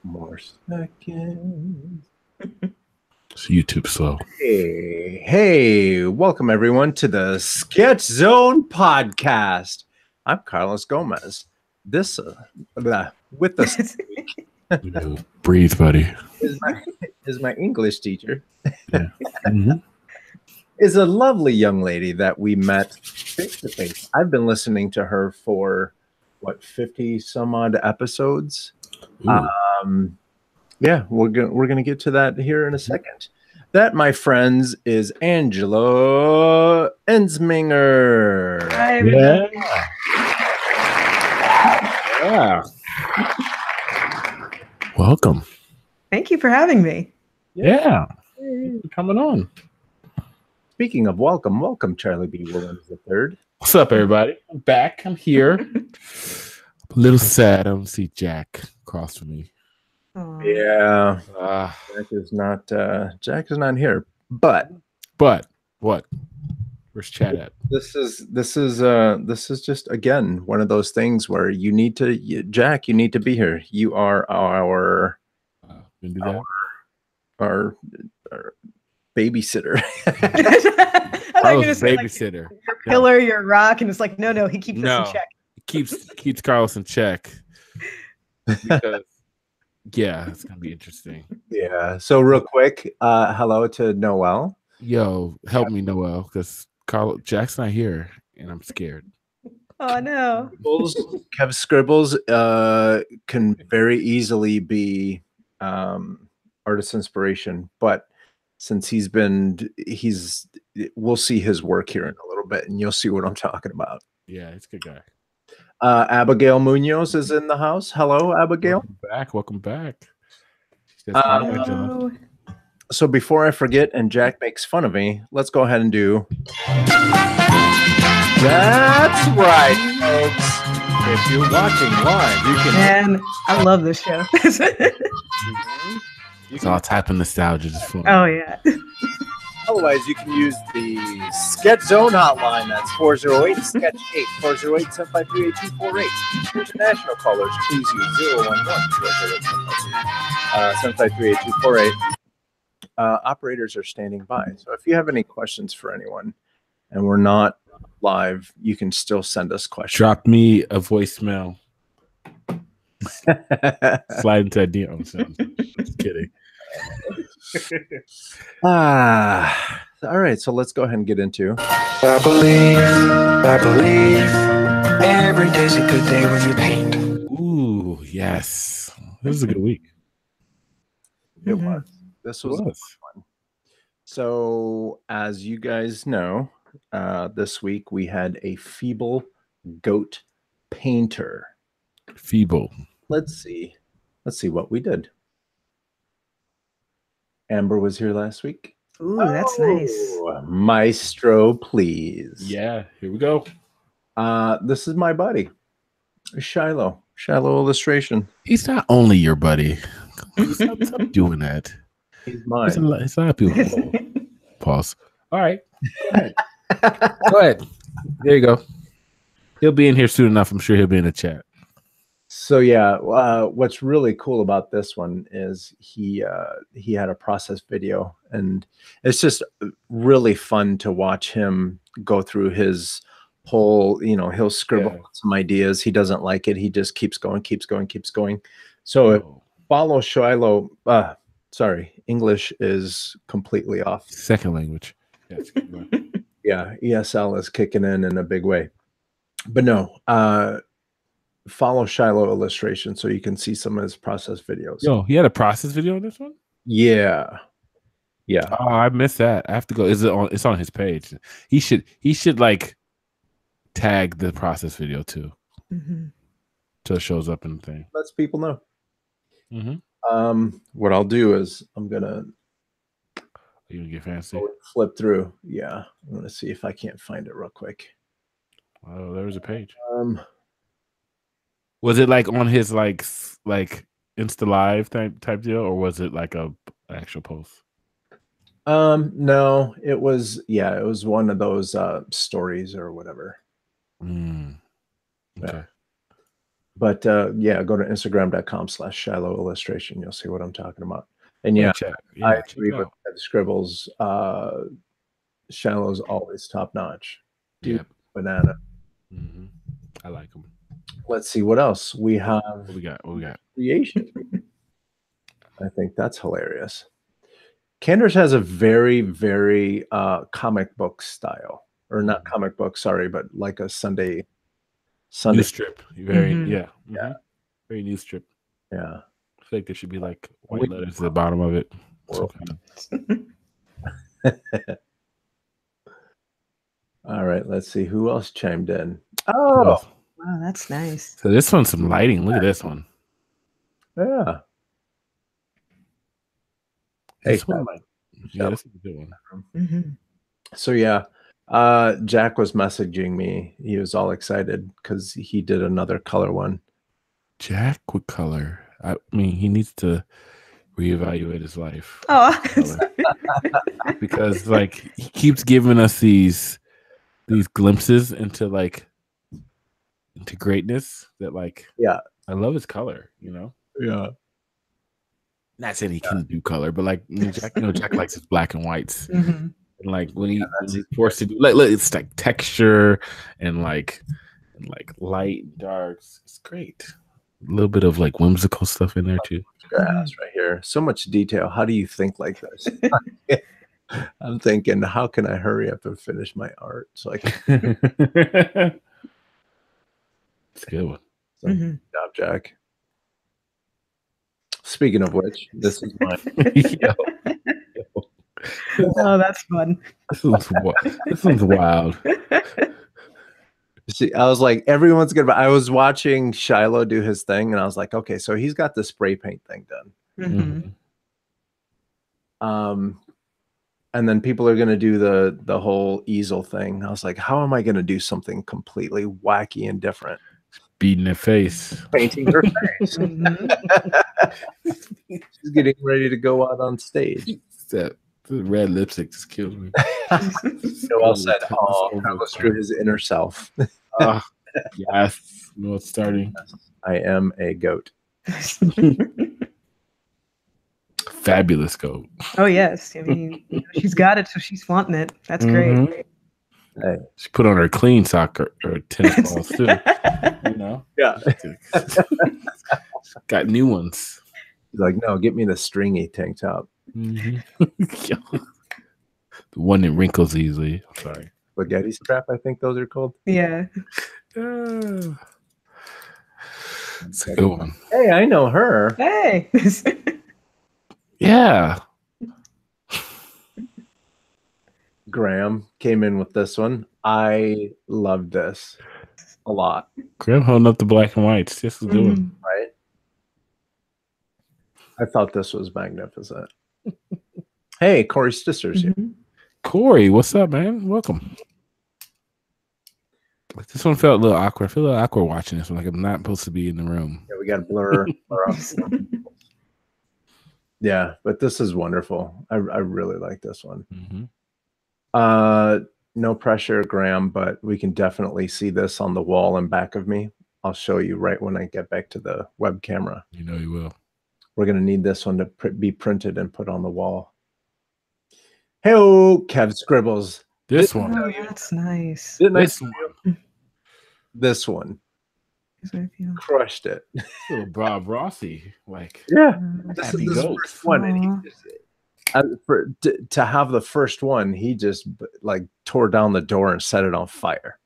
more seconds. It's YouTube slow. Hey, welcome everyone to the Sketch Zone podcast. I'm Carlos Gomez. This with us Breathe, buddy. is my English teacher. Yeah. Mm-hmm. Is a lovely young lady that we met face to face. I've been listening to her for 50 some odd episodes. Yeah, we're gonna get to that here in a second. That, my friends, is Angela Entzminger. Hi, everybody. Yeah. Welcome. Thank you for having me. Yeah. Hey, coming on. Speaking of welcome, Charlie B. Williams III. What's up, everybody? I'm back. I'm here. A little sad. I don't see Jack across from me. Aww. Yeah, Jack is not here. But what? Where's Chad at? This is just again one of those things where you need to, Jack. You need to be here. You are our babysitter. I was babysitter. Like, your pillar, your rock, and it's like no, he keeps us in check. He keeps Carlos in check. Because yeah, it's gonna be interesting. Yeah. So real quick, hello to Noel. Yo, help me, Noel, because Jack's not here, and I'm scared. Oh no. Kev Scribbles can very easily be artist inspiration, but since we'll see his work here in a little bit, and you'll see what I'm talking about. Yeah, he's a good guy. Abigail Munoz is in the house. Hello, Abigail. Welcome back. So before I forget and Jack makes fun of me, let's go ahead and do. That's right, folks. If you're watching live, you can. Man, I love this show. It's all type of nostalgia. Just fun. Oh yeah. Otherwise, you can use the Sketch Zone hotline. That's 408-SKETCH-8, 408-753-8248. International callers, please use 011-753-8248. Operators are standing by. So if you have any questions for anyone and we're not live, you can still send us questions. Drop me a voicemail. Slide into that DM. Just kidding. All right, so let's go ahead and get into. I believe every day's a good day when you paint. Ooh, yes. This was a good week. It was. This was fun. So, as you guys know, this week we had a feeble goat painter. Feeble. Let's see what we did. Amber was here last week. Ooh, that's nice. Maestro, please. Yeah, here we go. This is my buddy, Shiloh illustration. He's not only your buddy. Stop doing that. He's mine. It's a lot of people. Pause. All right. Go ahead. There you go. He'll be in here soon enough. I'm sure he'll be in the chat. So yeah, what's really cool about this one is he had a process video, and it's just really fun to watch him go through his whole. He'll scribble some ideas. He doesn't like it. He just keeps going. So follow Shiloh. Sorry, English is completely off. Second language. Yeah, ESL is kicking in a big way. But no, follow Shiloh illustration so you can see some of his process videos. Yo, he had a process video on this one? Yeah. Oh, I missed that. I have to go. It's on his page. He should like tag the process video too. So it shows up in the thing. Lets people know. What I'll do is I'm gonna get fancy. Flip through. Yeah. I'm gonna see if I can't find it real quick. Oh, there's a page. Was it like on his like Insta Live type deal, or was it like a actual post? No, it was one of those stories or whatever. Okay. But yeah, go to Instagram.com/Shiloh illustration. You'll see what I'm talking about. And yeah, I agree with Ed Scribbles. Shiloh's always top notch. Dude, banana. I like them. Let's see what else we have. What we got? Creation. I think that's hilarious. Candace has a very, very comic book style, or not comic book, sorry, but like a Sunday news strip. Very very news strip. Yeah, I feel like there should be like white letters at the bottom of it. All right, let's see who else chimed in. Oh, wow, that's nice. So this one's some lighting. Look at this one. Yeah. This one, this is a good one. So yeah, Jack was messaging me. He was all excited because he did another color one. Jack with color. I mean, he needs to reevaluate his life. Oh, because like he keeps giving us these glimpses into greatness that I love his color, you know. Yeah. Not saying he can do color, but like Jack, Jack likes his black and whites. And like when he's forced to do look, it's like texture and like light and darks. It's great. A little bit of like whimsical stuff in there too. Grass right here. So much detail. How do you think like this? I'm thinking, how can I hurry up and finish my art? So I can. It's a good one. Good job, Jack. Speaking of which, this is mine. Oh, that's fun. This one's wild. See, I was like, everyone's gonna. I was watching Shiloh do his thing, and I was like, okay, so he's got the spray paint thing done. And then people are gonna do the whole easel thing. I was like, how am I gonna do something completely wacky and different? Beating her face, painting her face. She's getting ready to go out on stage. That the red lipstick just killed me. Noel said, "Oh, Carlos drew his inner self." Yes, no, it's starting. I am a goat. Fabulous goat. Oh yes, I mean she's got it, so she's flaunting it. That's great. Hey. She put on her clean sock or tennis balls too. You know, yeah. Got new ones. He's like, no, get me the stringy tank top. The one that wrinkles easily. I'm sorry. Spaghetti strap, I think those are called. Yeah. It's a good one. Hey, I know her. Hey. Yeah. Graham came in with this one. I love this a lot. Graham holding up the black and whites. This is a good one. Right? I thought this was magnificent. Hey, Corey Sisters here. Corey, what's up, man? Welcome. This one felt a little awkward. I feel a little awkward watching this one. Like I'm not supposed to be in the room. Yeah, we got to blur up. Yeah, but this is wonderful. I really like this one. No pressure, Graham, but we can definitely see this on the wall in back of me. I'll show you right when I get back to the web camera. You know you will. We're going to need this one to be printed and put on the wall. Hey-oh, Kev Scribbles. This one. Oh, that's nice. This one. Crushed it. Little Bob Rossi. Like, yeah. This is the first one. And he just, to have the first one, he just like tore down the door and set it on fire.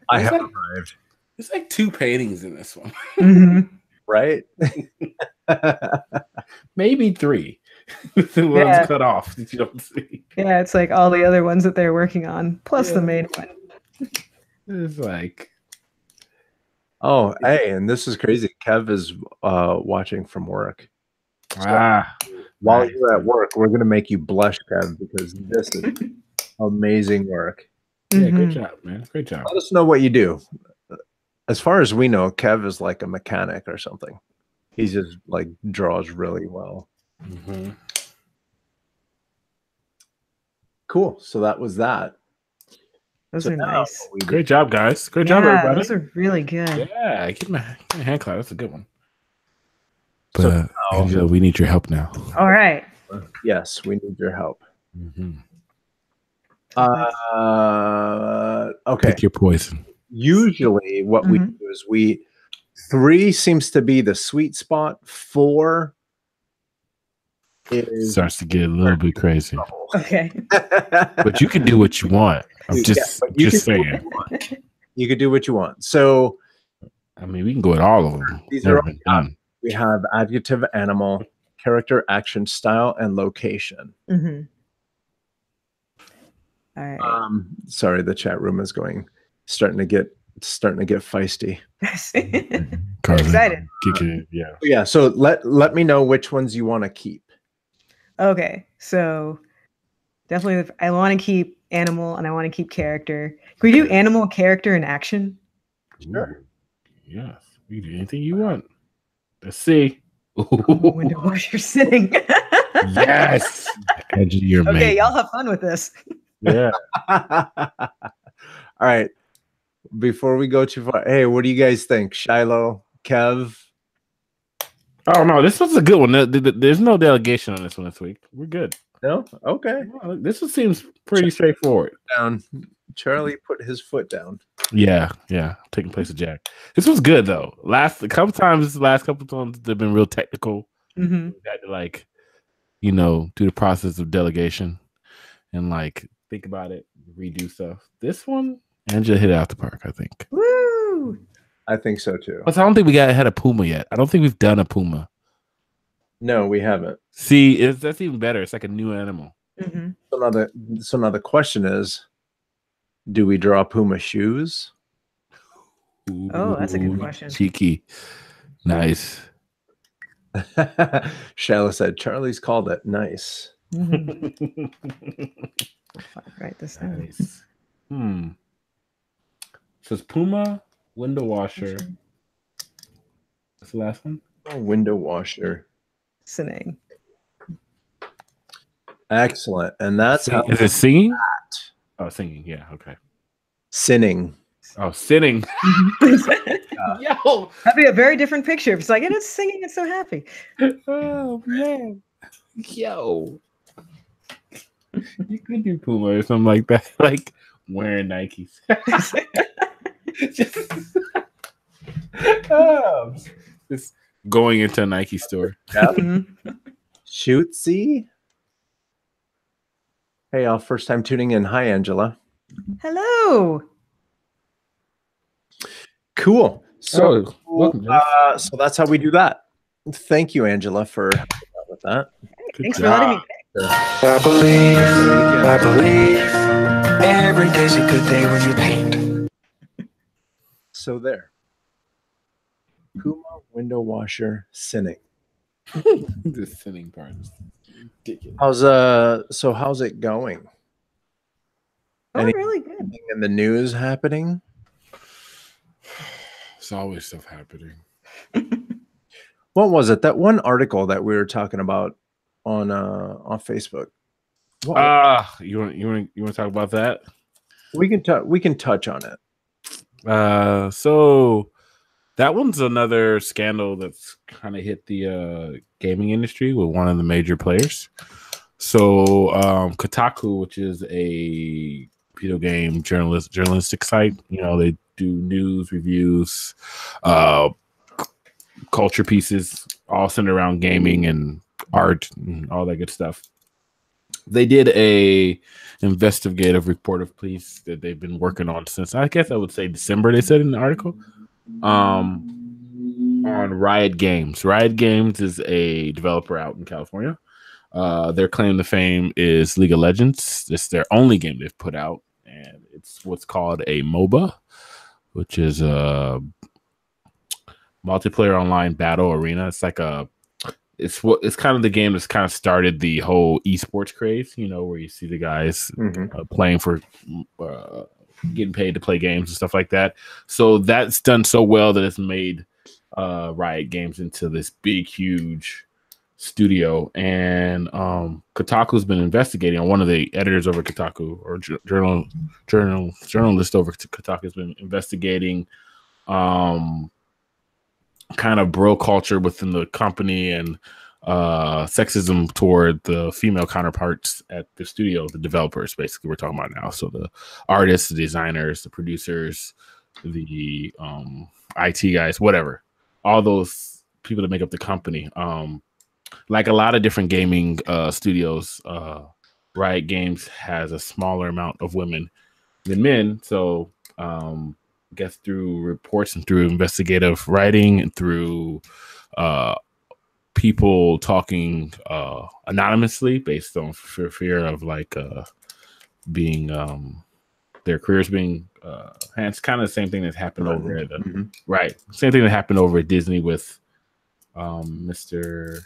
I have arrived. There's like 2 paintings in this one. Right? Maybe 3. The ones cut off that you don't see. Yeah, it's like all the other ones that they're working on, plus the main one. It's like, oh, hey, and this is crazy. Kev is watching from work. So while you're at work, we're gonna make you blush, Kev, because this is amazing work. Yeah, great job, man. Great job. Let us know what you do. As far as we know, Kev is like a mechanic or something. He just like draws really well. Cool. So that was that. Those So are now nice. what we do- Great job, guys. Great job, Yeah, everybody. those are really good. Yeah, give me a hand clap. That's a good one. So But now- Angela, we need your help now. All right. Yes, we need your help. Mm-hmm. Okay. Pick your poison. Usually what we do is 3 seems to be the sweet spot. 4 is Starts to get a little bit crazy. Okay. But you can do what you want. I'm just saying. You could do what you want. So I mean, we can go at all of them. these Never are been done. we have adjective, animal, character, action, style, and location. Mm-hmm. All right. Sorry, the chat room is starting to get feisty. I'm excited. Yeah. So let me know which ones you want to keep. Okay, so definitely I want to keep animal and I want to keep character. Can we do animal, character, and action? Sure. Yes. You can do anything you want. Let's see. Window washer sitting. Yes. You're okay, amazing. y'all have fun with this. Yeah. All right. Before we go too far, hey, what do you guys think? Shiloh, Kev? Oh no, this was a good one. There's no delegation on this one this week. We're good. No? Okay. Well, this one seems pretty straightforward. Down. Charlie put his foot down. Yeah. Taking place of Jack. This was good though. Last couple times they've been real technical. Mm-hmm. We had to do the process of delegation and think about it, redo stuff. This one, Angela hit it out the park, I think. Woo! I think so too. But I don't think we had a Puma yet. I don't think we've done a Puma. No, we haven't. See, that's even better. It's like a new animal. Mm-hmm. So now the question is, do we draw Puma shoes? Oh, that's a good question. Cheeky. Nice. Shiloh said, Charlie's called it nice. Mm-hmm. Write this down. Nice. Says Puma, window washer. What's the last one? Oh, window washer. Sitting. Excellent. And that's how is it singing? Oh, singing. Yeah. Okay. sinning. Oh, sitting. Yo, That'd be a very different picture. If it's like, and it's singing, it's so happy. Oh man. Yo. You could do Puma or something like that. Like wearing Nikes. Just going into a Nike store. Yep. Mm-hmm. Shootsy. Hey, y'all. First time tuning in. Hi, Hello. Cool. So, welcome, so that's how we do that. Thank you, Angela, for helping out with that. Thanks for letting me pick. I believe every day's a good day when you paint. So there. Puma, window washer, sinning. The sinning part is ridiculous. How's it going? Oh, Any- really good. Anything in the news happening? It's always stuff happening. What was it? That one article that we were talking about on Facebook. You want to talk about that? We can touch on it. So that one's another scandal that's kind of hit the gaming industry with one of the major players. So Kotaku, which is a video game journalistic site, they do news, reviews, culture pieces, all centered around gaming and art and all that good stuff. They did a investigative report of police that they've been working on since, I guess I would say December, they said in the article, on Riot Games. Riot Games is a developer out in California. Their claim to fame is League of Legends. It's their only game they've put out, and it's what's called a MOBA, which is a multiplayer online battle arena. It's like it's kind of the game that's kind of started the whole esports craze, where you see the guys playing for getting paid to play games and stuff like that. So that's done so well that it's made Riot Games into this big, huge studio, and Kotaku's been investigating. On one of the editors over Kotaku, or journalist over Kotaku, has been investigating kind of bro culture within the company and sexism toward the female counterparts at the studio, the developers, basically, we're talking about now. So the artists, the designers, the producers, the IT guys, whatever, all those people that make up the company. Like a lot of different gaming studios, Riot Games has a smaller amount of women than men. So I guess through reports and through investigative writing and through people talking anonymously based on fear of like being their careers being and it's kind of the same thing that happened over at right, same thing that happened over at Disney with Mr.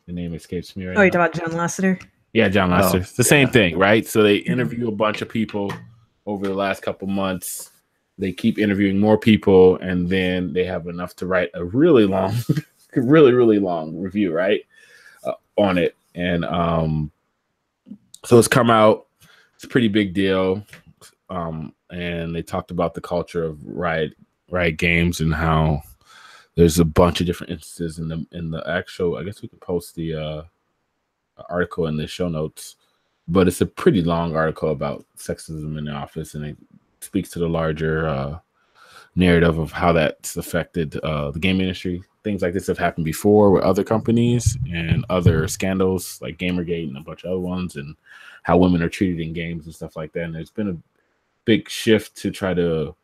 The name escapes me right now. Oh, you're talking about John Lasseter? Yeah, John Lasseter. It's the same thing, right? So they interview a bunch of people over the last couple months. They keep interviewing more people, and then they have enough to write a really long, really long review, right, on it. And so it's come out. It's a pretty big deal. And they talked about the culture of Riot Games and how there's a bunch of different instances in the actual. I guess we could post the article in the show notes, but it's a pretty long article about sexism in the office, and it speaks to the larger narrative of how that's affected the game industry. Things like this have happened before with other companies and other scandals like Gamergate and a bunch of other ones, and how women are treated in games and stuff like that. And there's been a big shift to try to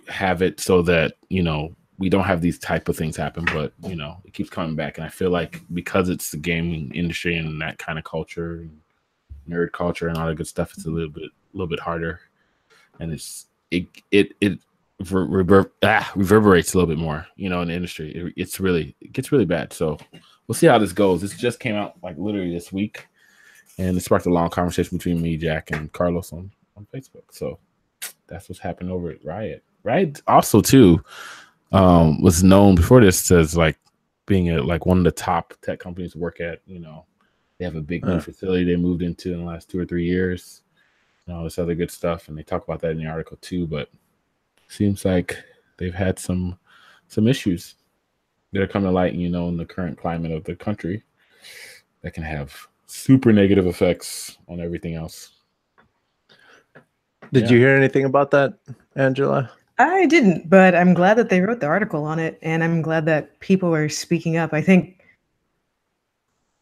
have it so that, you know, we don't have these type of things happen, but, you know, it keeps coming back. And I feel like because it's the gaming industry and that kind of culture, and nerd culture and all that good stuff, it's a little bit harder. And it reverberates a little bit more, you know, in the industry. It gets really bad. So we'll see how this goes. This just came out like literally this week, and it sparked a long conversation between me, Jack, and Carlos on Facebook. So that's what's happened over at Riot. Riot also too was known before this as like being like one of the top tech companies to work at. You know, they have a big new facility they moved into in the last 2 or 3 years, and all this other good stuff. And they talk about that in the article too. But seems like they've had some issues that are coming to light, you know, in the current climate of the country that can have super negative effects on everything else. Did you hear anything about that, Angela? I didn't, but I'm glad that they wrote the article on it, and I'm glad that people are speaking up. I think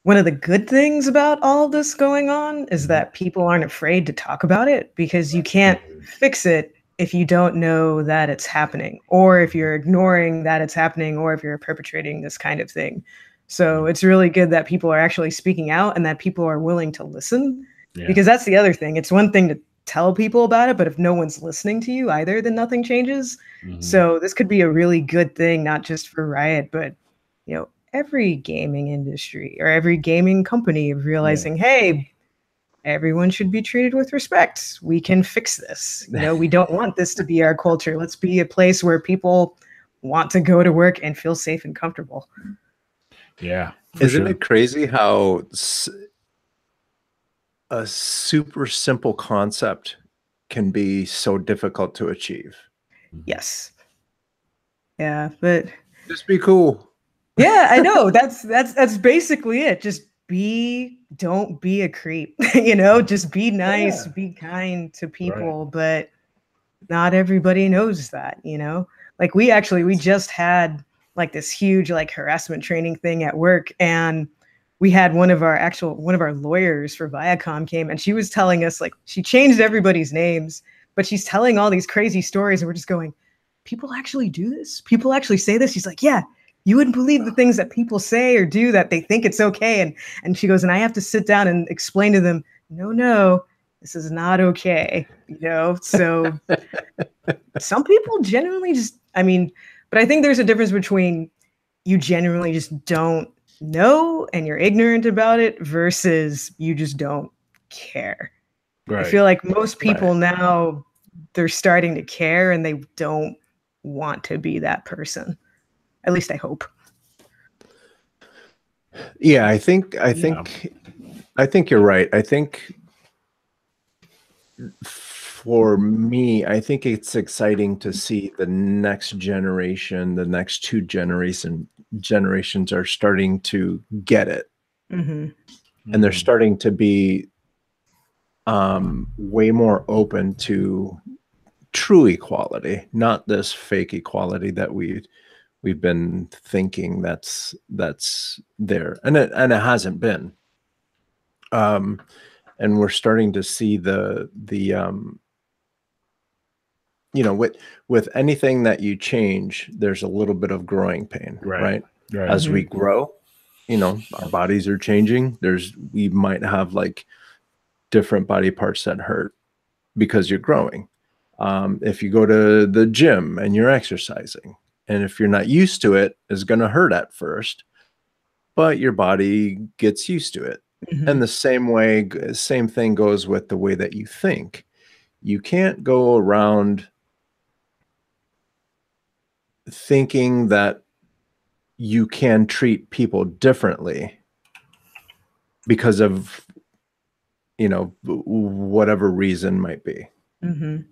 one of the good things about all of this going on is that people aren't afraid to talk about it, because you can't fix it if you don't know that it's happening, or if you're ignoring that it's happening, or if you're perpetrating this kind of thing. So it's really good that people are actually speaking out and that people are willing to listen, because that's the other thing. It's one thing to tell people about it, but if no one's listening to you either, then nothing changes. So this could be a really good thing, not just for Riot, but, you know, every gaming industry or every gaming company of realizing, hey, everyone should be treated with respect. We can fix this. You know, we don't want this to be our culture. Let's be a place where people want to go to work and feel safe and comfortable. Yeah. Isn't it crazy how a super simple concept can be so difficult to achieve? Yes. Yeah, but just be cool. Yeah, I know. That's basically it. Just don't be a creep. You know, just be nice, be kind to people, but not everybody knows that, you know? Like we just had like this huge like harassment training thing at work, and we had one of our lawyers for Viacom came, and she was telling us, like, she changed everybody's names, but she's telling all these crazy stories, and we're just going, people actually do this? People actually say this? She's like, yeah, you wouldn't believe the things that people say or do that they think it's okay. And she goes, and I have to sit down and explain to them, no, this is not okay. You know, so some people genuinely just, but I think there's a difference between you genuinely just don't know and you're ignorant about it versus you just don't care. I feel like most people now, they're starting to care and they don't want to be that person. At least I hope. Yeah, I think you're right. I think for me, I think it's exciting to see the next generation, the next two generations are starting to get it. And they're starting to be way more open to true equality, not this fake equality that we've been thinking that's there, and it hasn't been. And we're starting to see the with anything that you change, there's a little bit of growing pain, right? As we grow, our bodies are changing. We might have like different body parts that hurt because you're growing. If you go to the gym and you're exercising, and if you're not used to it, it's going to hurt at first, but your body gets used to it. And the same thing goes with the way that you think. You can't go around thinking that you can treat people differently because of whatever reason might be. And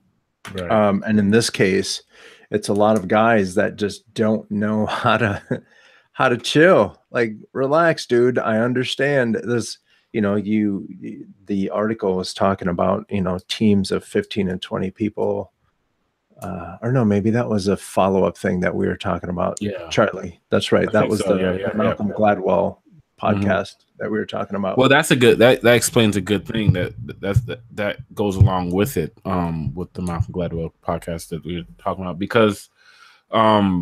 in this case, it's a lot of guys that just don't know how to chill. Like, relax, dude. I understand this. The article was talking about teams of 15 and 20 people. Or no, maybe that was a follow-up thing that we were talking about. Yeah, Charlie, that's right. That was the Malcolm Gladwell podcast that we were talking about. Well, that's a good that explains a good thing that goes along with it. With the Malcolm Gladwell podcast that we were talking about, because as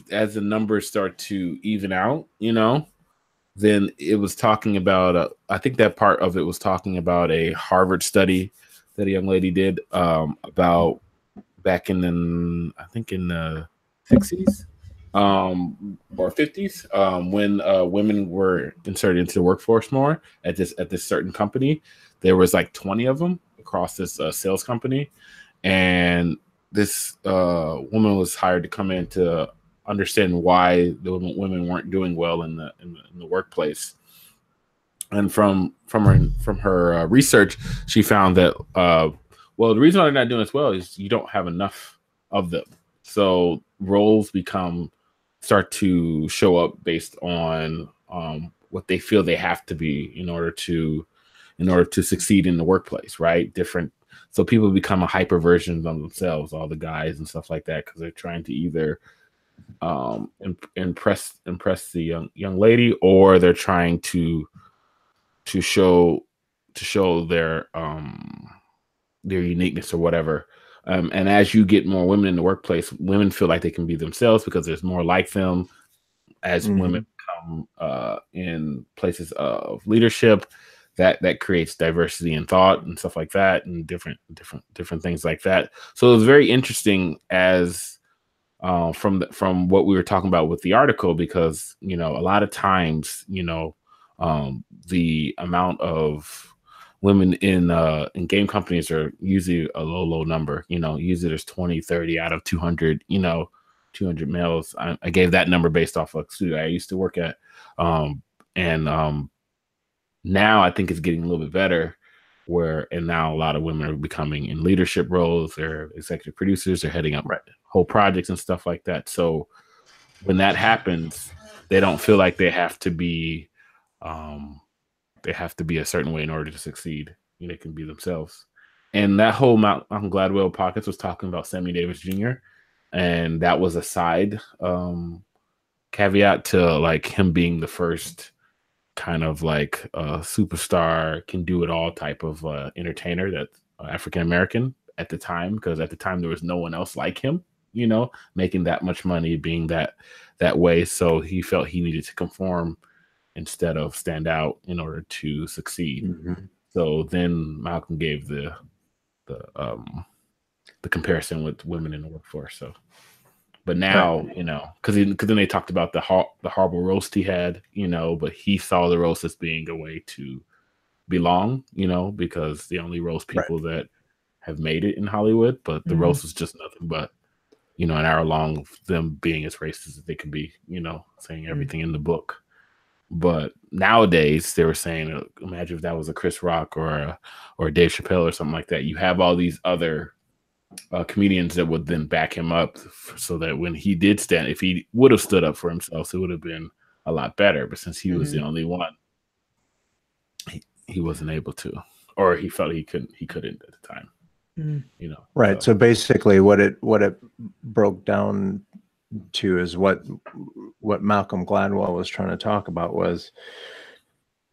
the numbers start to even out, then it was talking about I think that part of it was talking about a Harvard study that a young lady did about back in the 60s or 50s when women were inserted into the workforce more at this certain company. There was like 20 of them across this sales company, and this woman was hired to come in to understand why the women weren't doing well in the workplace. And from her research, she found that the reason why they're not doing as well is you don't have enough of them. So roles start to show up based on what they feel they have to be in order to succeed in the workplace, right? So people become a hyper version of themselves, all the guys and stuff like that, because they're trying to either impress the young lady, or they're trying to show their uniqueness or whatever. And as you get more women in the workplace, women feel like they can be themselves because there's more like them. As women come in places of leadership, that creates diversity in thought and stuff like that, and different things like that. So it was very interesting as from what we were talking about with the article, because a lot of times the amount of women in game companies are usually a low number. Usually there's 20, 30 out of 200 200 males. I gave that number based off of a studio I used to work at, and now I think it's getting a little bit better, and now a lot of women are becoming in leadership roles. They're executive producers, they're heading up whole projects and stuff like that. So when that happens, they don't feel like they have to be a certain way in order to succeed. They can be themselves. And that whole Malcolm Gladwell podcast was talking about Sammy Davis Jr., and that was a side caveat to like him being the first kind of like superstar, can do it all type of entertainer that's African American at the time, because at the time there was no one else like him, making that much money, being that way. So he felt he needed to conform instead of stand out in order to succeed. So then Malcolm gave the comparison with women in the workforce. So, but now, because then they talked about the horrible roast he had, but he saw the roast as being a way to belong, because they only roast people that have made it in Hollywood, but the roast is just nothing but an hour long of them being as racist as they can be, saying everything in the book. But nowadays they were saying, imagine if that was a Chris Rock or a Dave Chappelle or something like that. You have all these other comedians that would then back him up, so that when he did stand, if he would have stood up for himself, it would have been a lot better. But since he was the only one, he wasn't able to, or he felt he couldn't at the time. Right. So basically what it broke down to is what Malcolm Gladwell was trying to talk about was,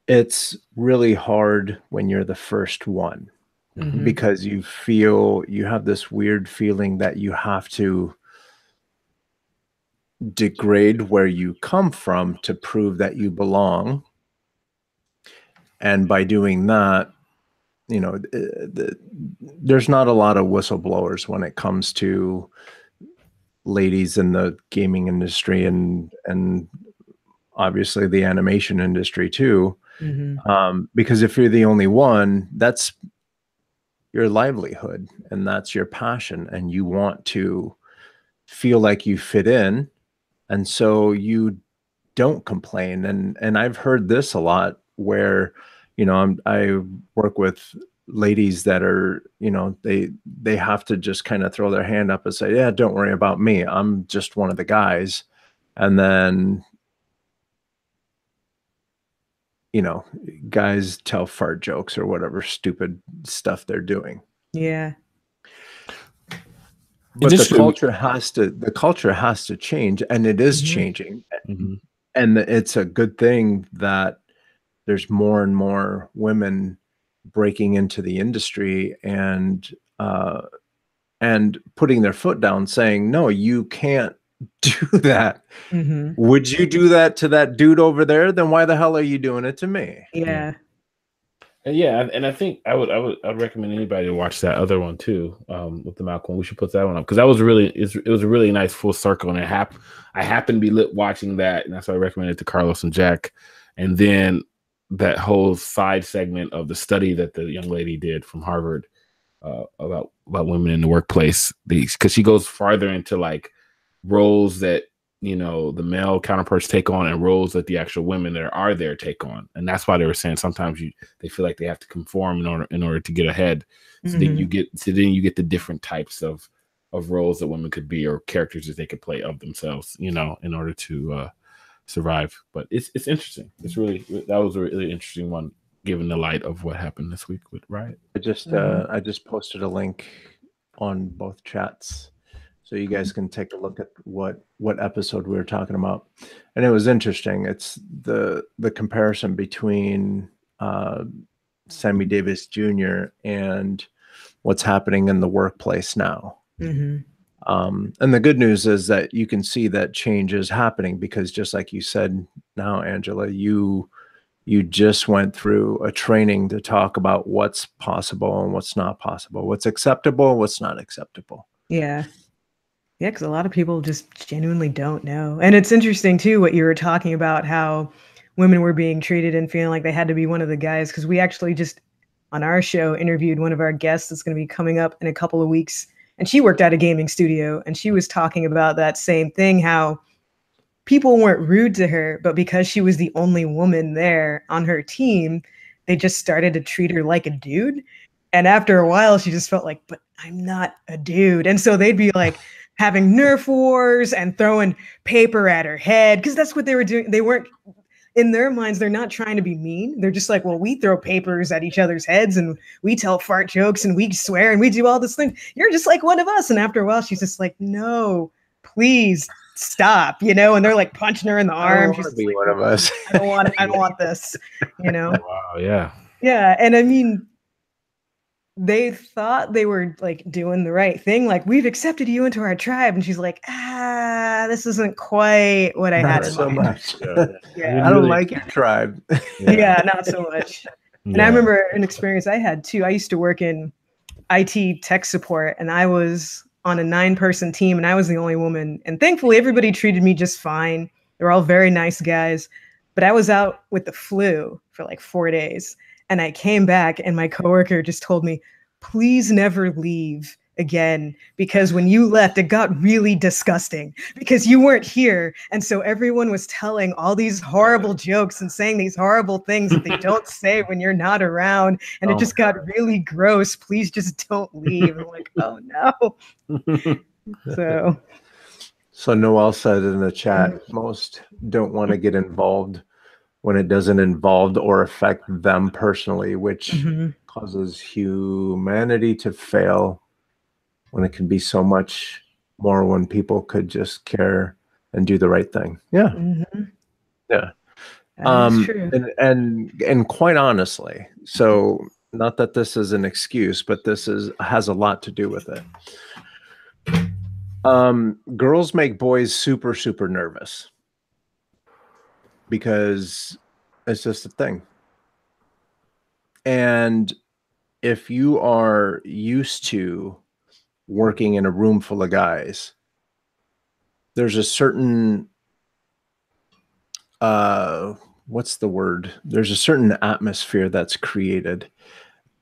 it's really hard when you're the first one, because you have this weird feeling that you have to degrade where you come from to prove that you belong. And by doing that, there's not a lot of whistleblowers when it comes to ladies in the gaming industry and obviously the animation industry too. Because if you're the only one, that's your livelihood and that's your passion, and you want to feel like you fit in, and so you don't complain. And I've heard this a lot where I work with ladies that are, they have to just kind of throw their hand up and say, yeah, don't worry about me, I'm just one of the guys. And then guys tell fart jokes or whatever stupid stuff they're doing. Yeah. But the culture has to change, and it is changing. And it's a good thing that there's more and more women breaking into the industry and putting their foot down, saying, no, you can't do that. Would you do that to that dude over there? Then why the hell are you doing it to me? Yeah. And I think I'd recommend anybody to watch that other one too, with the Malcolm. We should put that one up, because that was it was a really nice full circle, and I happened to be watching that, and that's why I recommended it to Carlos and Jack. And then that whole side segment of the study that the young lady did from Harvard about women in the workplace, because she goes farther into like roles that the male counterparts take on, and roles that the actual women that are there take on. And that's why they were saying sometimes they feel like they have to conform in order to get ahead. So then you get the different types of roles that women could be, or characters that they could play of themselves, in order to survive. But it's interesting. That was a really interesting one, given the light of what happened this week with Riot. I just posted a link on both chats, so you guys can take a look at what episode we were talking about. And it was interesting. It's the comparison between Sammy Davis Jr. and what's happening in the workplace now. And the good news is that you can see that change is happening, because just like you said now, Angela, you just went through a training to talk about what's possible and what's not possible, what's acceptable, what's not acceptable. Yeah. Yeah, because a lot of people just genuinely don't know. And it's interesting, too, what you were talking about, how women were being treated and feeling like they had to be one of the guys. Because we actually just, on our show, interviewed one of our guests that's going to be coming up in a couple of weeks. And she worked at a gaming studio. And she was talking about that same thing, how people weren't rude to her, but because she was the only woman there on her team, they just started to treat her like a dude. And after a while, she just felt like, but I'm not a dude. And so they'd be like, having Nerf wars and throwing paper at her head, because that's what they were doing. They weren't, in their minds, they're not trying to be mean. They're just like, well, we throw papers at each other's heads and we tell fart jokes and we swear and we do all this thing. You're just like one of us. And after a while, she's just like, no, please stop, and they're like punching her in the arm. She's be like, one of us. I don't want this, Wow, yeah. Yeah. And I mean, they thought they were like doing the right thing. Like, we've accepted you into our tribe. And she's like, this isn't quite what I had in so mind. much. Yeah. I don't like your tribe. Yeah, not so much. And I remember an experience I had too. I used to work in IT tech support, and I was on a 9-person team, and I was the only woman. And thankfully, everybody treated me just fine. They were all very nice guys. But I was out with the flu for like 4 days. And I came back and my coworker just told me, please never leave again, because when you left, it got really disgusting because you weren't here. And so everyone was telling all these horrible jokes and saying these horrible things that they don't say when you're not around. And it just got really gross. Please just don't leave. I'm like, oh no. So Noel said in the chat, most don't want to get involved when it doesn't involve or affect them personally, which causes humanity to fail when it can be so much more when people could just care and do the right thing. Yeah. Yeah. That's true. And quite honestly, so not that this is an excuse, but this has a lot to do with it. Girls make boys super, super nervous because it's just a thing. And if you are used to working in a room full of guys, there's a certain, what's the word? There's a certain atmosphere that's created.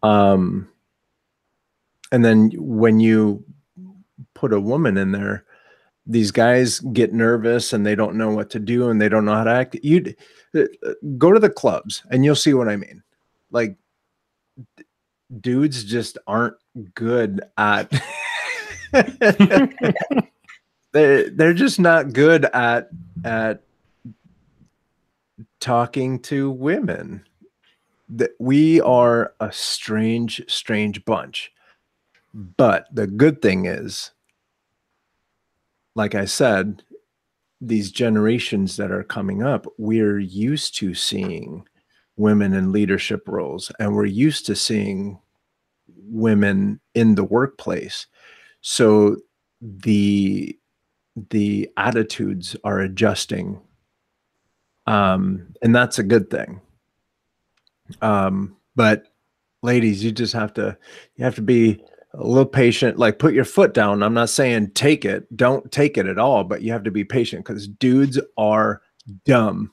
And then when you put a woman in there, these guys get nervous and they don't know what to do and they don't know how to act. You go to the clubs and you'll see what I mean. Like, dudes just aren't good at they're just not good at talking to women. That we are a strange bunch. But the good thing is, like I said, these generations that are coming up, we're used to seeing women in leadership roles, and we're used to seeing women in the workplace. So the attitudes are adjusting, and that's a good thing. But ladies, you have to be a little patient. Like, put your foot down. I'm not saying don't take it at all, but you have to be patient because dudes are dumb.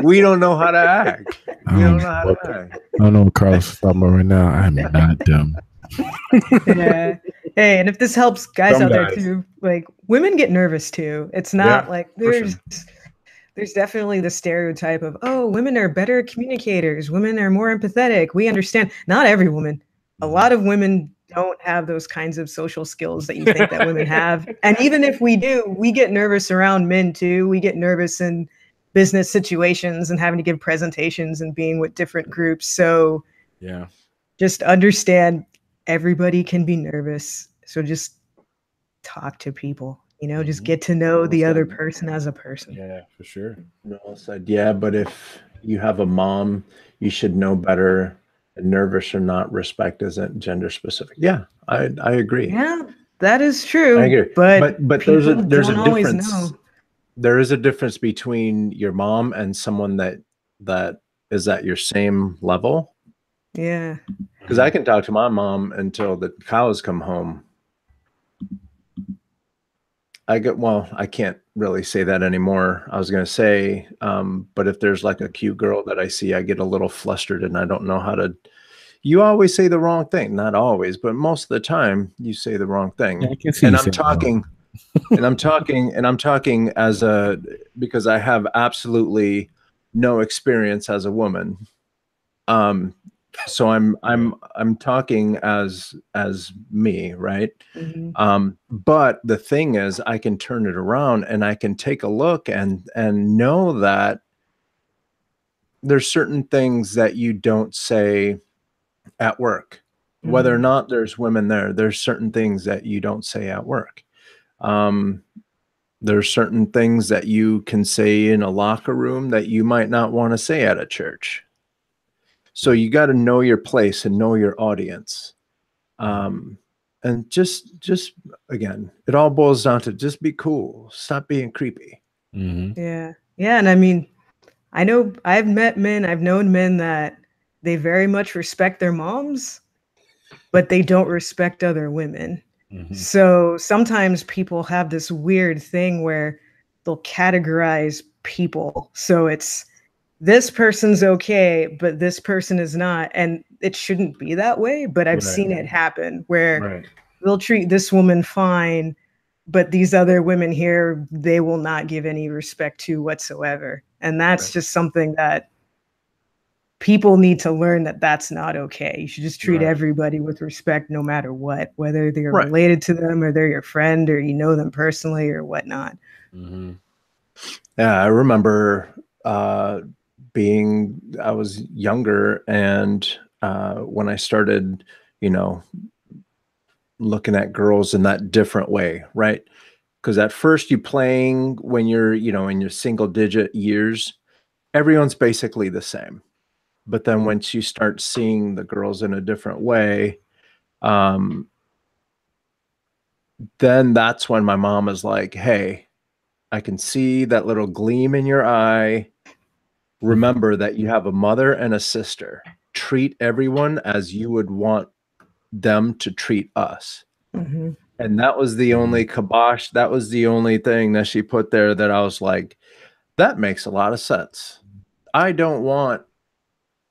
We don't know how to act. We don't know how to act. I don't know what Carlos is talking about right now. I'm not dumb. Yeah. Hey, and if this helps guys out there too, like, women get nervous too. It's not like there's definitely the stereotype of, oh, women are better communicators. Women are more empathetic. We understand. Not every woman. A lot of women don't have those kinds of social skills that you think that women have. And even if we do, we get nervous around men too. We get nervous in business situations and having to give presentations and being with different groups. So yeah, just understand everybody can be nervous. So just talk to people. Just get to know the other person as a person. Yeah, for sure. Noel said, yeah, but if you have a mom, you should know better. And nervous or not, respect isn't gender specific. Yeah, I agree. Yeah, that is true. I agree. But there's a difference. Know. There is a difference between your mom and someone that is at your same level. Yeah. Because I can talk to my mom until the cows come home. I can't really say that anymore. I was going to say, but if there's like a cute girl that I see, I get a little flustered and I don't know how to. You always say the wrong thing. Not always, but most of the time you say the wrong thing. Yeah, I can see and I'm talking because I have absolutely no experience as a woman. So I'm talking as me, right? Mm-hmm. But the thing is, I can turn it around and I can take a look and know that there's certain things that you don't say at work, whether or not there's women there. There's certain things that you don't say at work. There's certain things that you can say in a locker room that you might not want to say at a church. So you got to know your place and know your audience. And just again, it all boils down to just be cool. Stop being creepy. Mm-hmm. Yeah. Yeah. And I mean, I know I've known men that they very much respect their moms, but they don't respect other women. Mm-hmm. So sometimes people have this weird thing where they'll categorize people. So it's, this person's okay, but this person is not. And it shouldn't be that way. But I've seen it happen where they'll treat this woman fine, but these other women here, they will not give any respect to whatsoever. And that's just something that people need to learn, that that's not okay. You should just treat everybody with respect, no matter what, whether they're related to them or they're your friend or you know them personally or whatnot. Mm-hmm. Yeah, I remember I was younger, and when I started, looking at girls in that different way, right? Because at first you playing when you're, in your single digit years, everyone's basically the same. But then once you start seeing the girls in a different way, then that's when my mom is like, hey, I can see that little gleam in your eye. Remember that you have a mother and a sister. Treat everyone as you would want them to treat us. Mm-hmm. And that was the only kibosh. That was the only thing that she put there that I was like, that makes a lot of sense. I don't want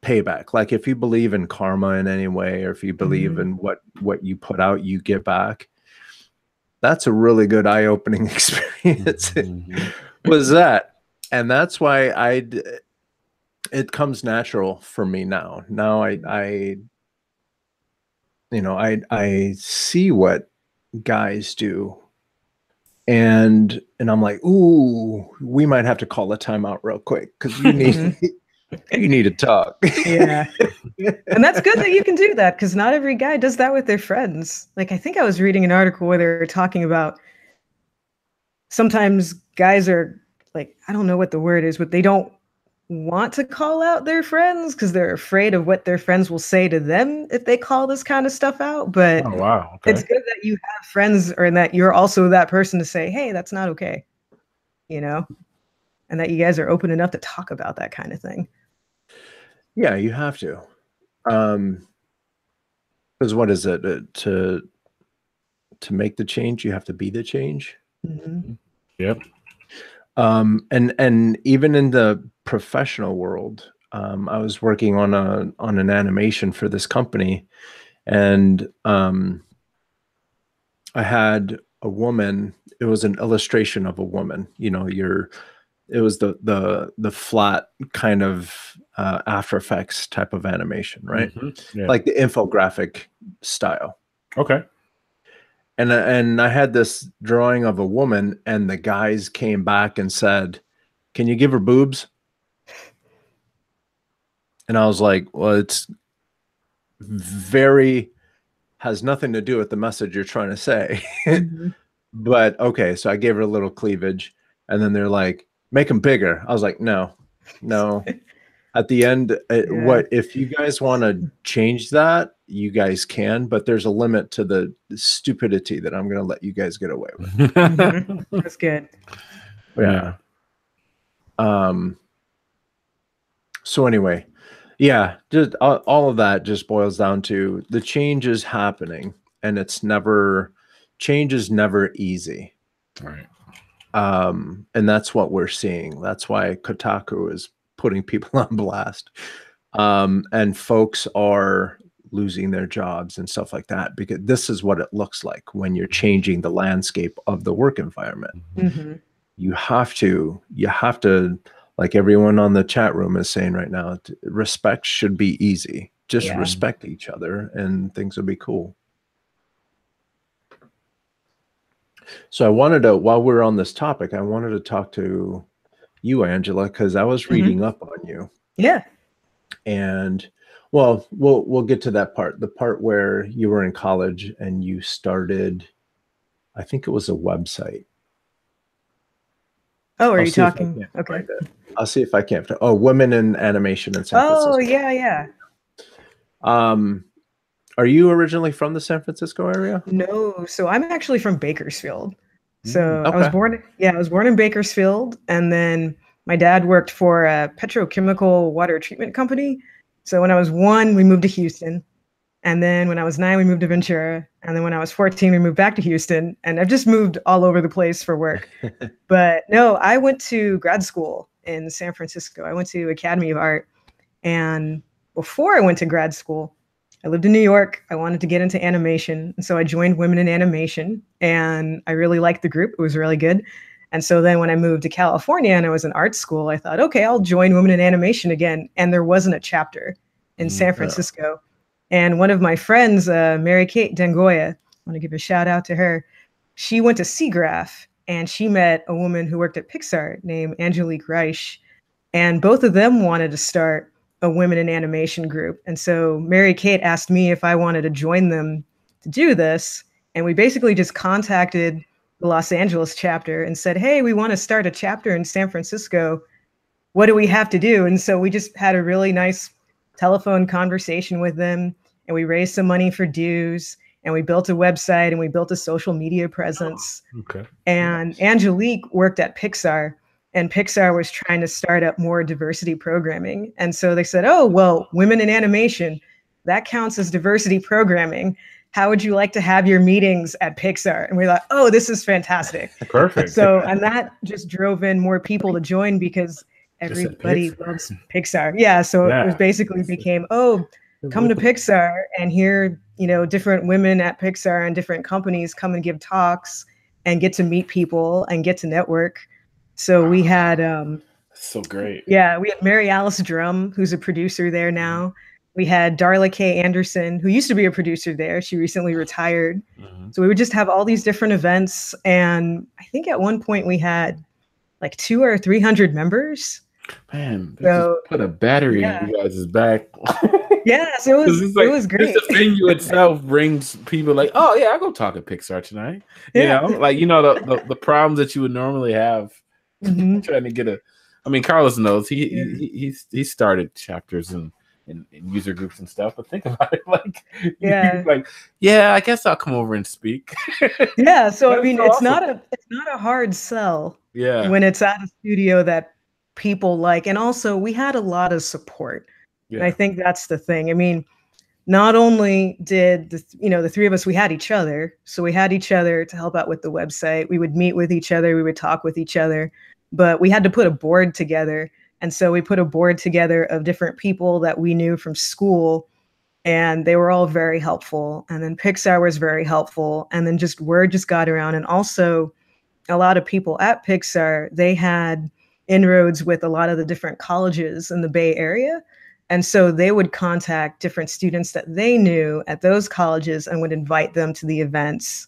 payback. Like, if you believe in karma in any way, or if you believe in what you put out, you get back. That's a really good eye-opening experience. Was that. And that's why it comes natural for me now. Now I see what guys do, and I'm like, ooh, we might have to call a timeout real quick, because you need to talk. Yeah. And that's good that you can do that, because not every guy does that with their friends. Like, I think I was reading an article where they were talking about sometimes guys are like, I don't know what the word is, but they don't want to call out their friends because they're afraid of what their friends will say to them if they call this kind of stuff out. But it's good that you have friends, or that you're also that person to say, hey, that's not okay, and that you guys are open enough to talk about that kind of thing. Yeah, you have to. Because what is it? To make the change, you have to be the change. Mm-hmm. Yep. And even in the professional world, I was working on an animation for this company, and I had a woman. It was an illustration of a woman. It was the flat kind of After Effects type of animation, right? Mm-hmm. Yeah. Like the infographic style. Okay. And I had this drawing of a woman, and the guys came back and said, "Can you give her boobs?" And I was like, well, it's has nothing to do with the message you're trying to say. Mm-hmm. But okay, so I gave her a little cleavage, and then they're like, "Make them bigger." I was like, no. At the end, what if you guys want to change that, you guys can, but there's a limit to the stupidity that I'm going to let you guys get away with. Mm-hmm. That's good. Yeah. So anyway, yeah, just all of that just boils down to the change is happening, and change is never easy. Right. And that's what we're seeing. That's why Kotaku is putting people on blast. And folks are losing their jobs and stuff like that, because this is what it looks like when you're changing the landscape of the work environment. Mm-hmm. You have to, like everyone on the chat room is saying right now, respect should be easy. Just respect each other and things will be cool. So I wanted to, while we're on this topic, I wanted to talk to you, Angela, because I was reading up on you. Yeah. And well, we'll get to that part. The part where you were in college and you started, I think it was a website. Oh, are you talking? Okay. I'll see if I can't. Oh, Women in Animation in San Francisco. Oh, yeah. Are you originally from the San Francisco area? No, so I'm actually from Bakersfield. So I was born in Bakersfield, and then my dad worked for a petrochemical water treatment company. So when I was 1, we moved to Houston. And then when I was 9, we moved to Ventura. And then when I was 14, we moved back to Houston. And I've just moved all over the place for work. But no, I went to grad school in San Francisco. I went to Academy of Art. And before I went to grad school, I lived in New York. I wanted to get into animation. And so I joined Women in Animation, and I really liked the group. It was really good. And so then when I moved to California and I was in art school, I thought, okay, I'll join Women in Animation again. And there wasn't a chapter in San Francisco. And one of my friends, Mary Kate Dengoya, I want to give a shout out to her. She went to SIGGRAPH and she met a woman who worked at Pixar named Angelique Reich. And both of them wanted to start a women in animation group. And so Mary Kate asked me if I wanted to join them to do this. And we basically just contacted the Los Angeles chapter and said, hey, we want to start a chapter in San Francisco. What do we have to do? And so we just had a really nice telephone conversation with them, and we raised some money for dues, and we built a website, and we built a social media presence. Okay. And Angelique worked at Pixar, and Pixar was trying to start up more diversity programming. And so they said, oh, well, women in animation, that counts as diversity programming. How would you like to have your meetings at Pixar? And we thought, oh, this is fantastic. Perfect. So, and that just drove in more people to join because everybody loves Pixar. Yeah. So it was basically became, oh, come to Pixar and hear, you know, different women at Pixar and different companies come and give talks and get to meet people and get to network. So we had so great. Yeah, we had Mary Alice Drum, who's a producer there now. We had Darla K. Anderson, who used to be a producer there. She recently retired. So we would just have all these different events. And I think at one point we had like 200 or 300 members. Man, so, just put a battery in you guys' back. Yeah, so it was great. Just the venue itself brings people like, oh yeah, I'll go talk at Pixar tonight. You know, like, you know, the problems that you would normally have trying to get I mean, Carlos knows he started chapters in user groups and stuff, but think about it, like, I guess I'll come over and speak. Yeah, so I mean, so it's awesome. It's not a hard sell. Yeah, when it's at a studio that people like, and also we had a lot of support. Yeah. And I think that's the thing. I mean, not only did the three of us, we had each other, so we had each other to help out with the website. We would meet with each other, we would talk with each other, but we had to put a board together. And so we put a board together of different people that we knew from school, and they were all very helpful. And then Pixar was very helpful. And then word just got around. And also a lot of people at Pixar, they had inroads with a lot of the different colleges in the Bay Area. And so they would contact different students that they knew at those colleges and would invite them to the events.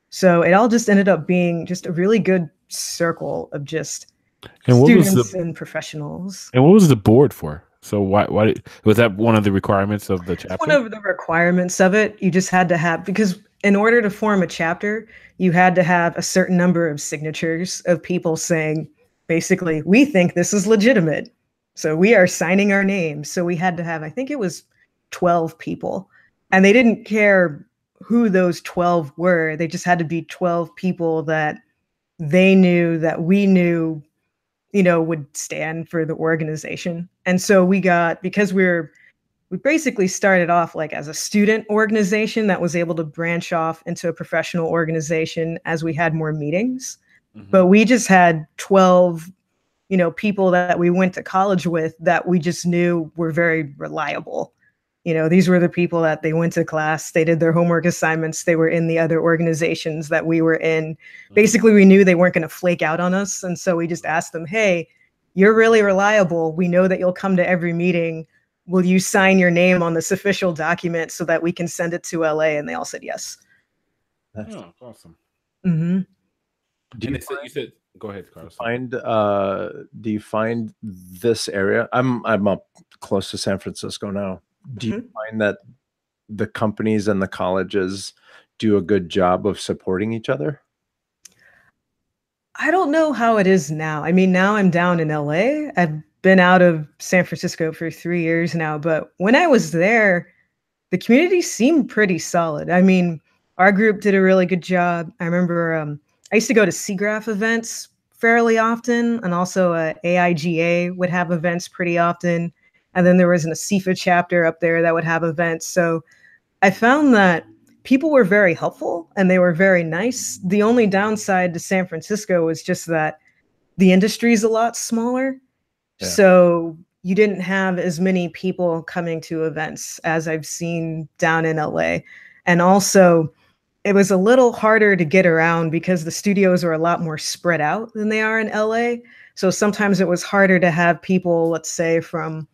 So it all just ended up being just a really good circle of just students and professionals. And what was the board for? So why was that one of the requirements of the chapter? One of the requirements of it, you just had to have, because in order to form a chapter, you had to have a certain number of signatures of people saying, basically, we think this is legitimate. So we are signing our names. So we had to have, I think it was 12 people, and they didn't care who those 12 were. They just had to be 12 people that they knew, that we knew, would stand for the organization. And so because we basically started off like as a student organization that was able to branch off into a professional organization as we had more meetings. But we just had 12, people that we went to college with that we just knew were very reliable. These were the people that they went to class, they did their homework assignments, they were in the other organizations that we were in. Basically, we knew they weren't going to flake out on us. And so we just asked them, hey, you're really reliable. We know that you'll come to every meeting. Will you sign your name on this official document so that we can send it to LA? And they all said yes. That's awesome. Mm-hmm. You said, go ahead, Carlos. Do you find this area? I'm up close to San Francisco now. Do you find that the companies and the colleges do a good job of supporting each other? I don't know how it is now. I mean, now I'm down in LA. I've been out of San Francisco for 3 years now, but when I was there, the community seemed pretty solid. I mean, our group did a really good job. I remember I used to go to SIGGRAPH events fairly often, and also AIGA would have events pretty often. And then there was an ASIFA chapter up there that would have events. So I found that people were very helpful and they were very nice. The only downside to San Francisco was just that the industry is a lot smaller. Yeah. So you didn't have as many people coming to events as I've seen down in LA. And also, it was a little harder to get around because the studios are a lot more spread out than they are in LA. So sometimes it was harder to have people, let's say from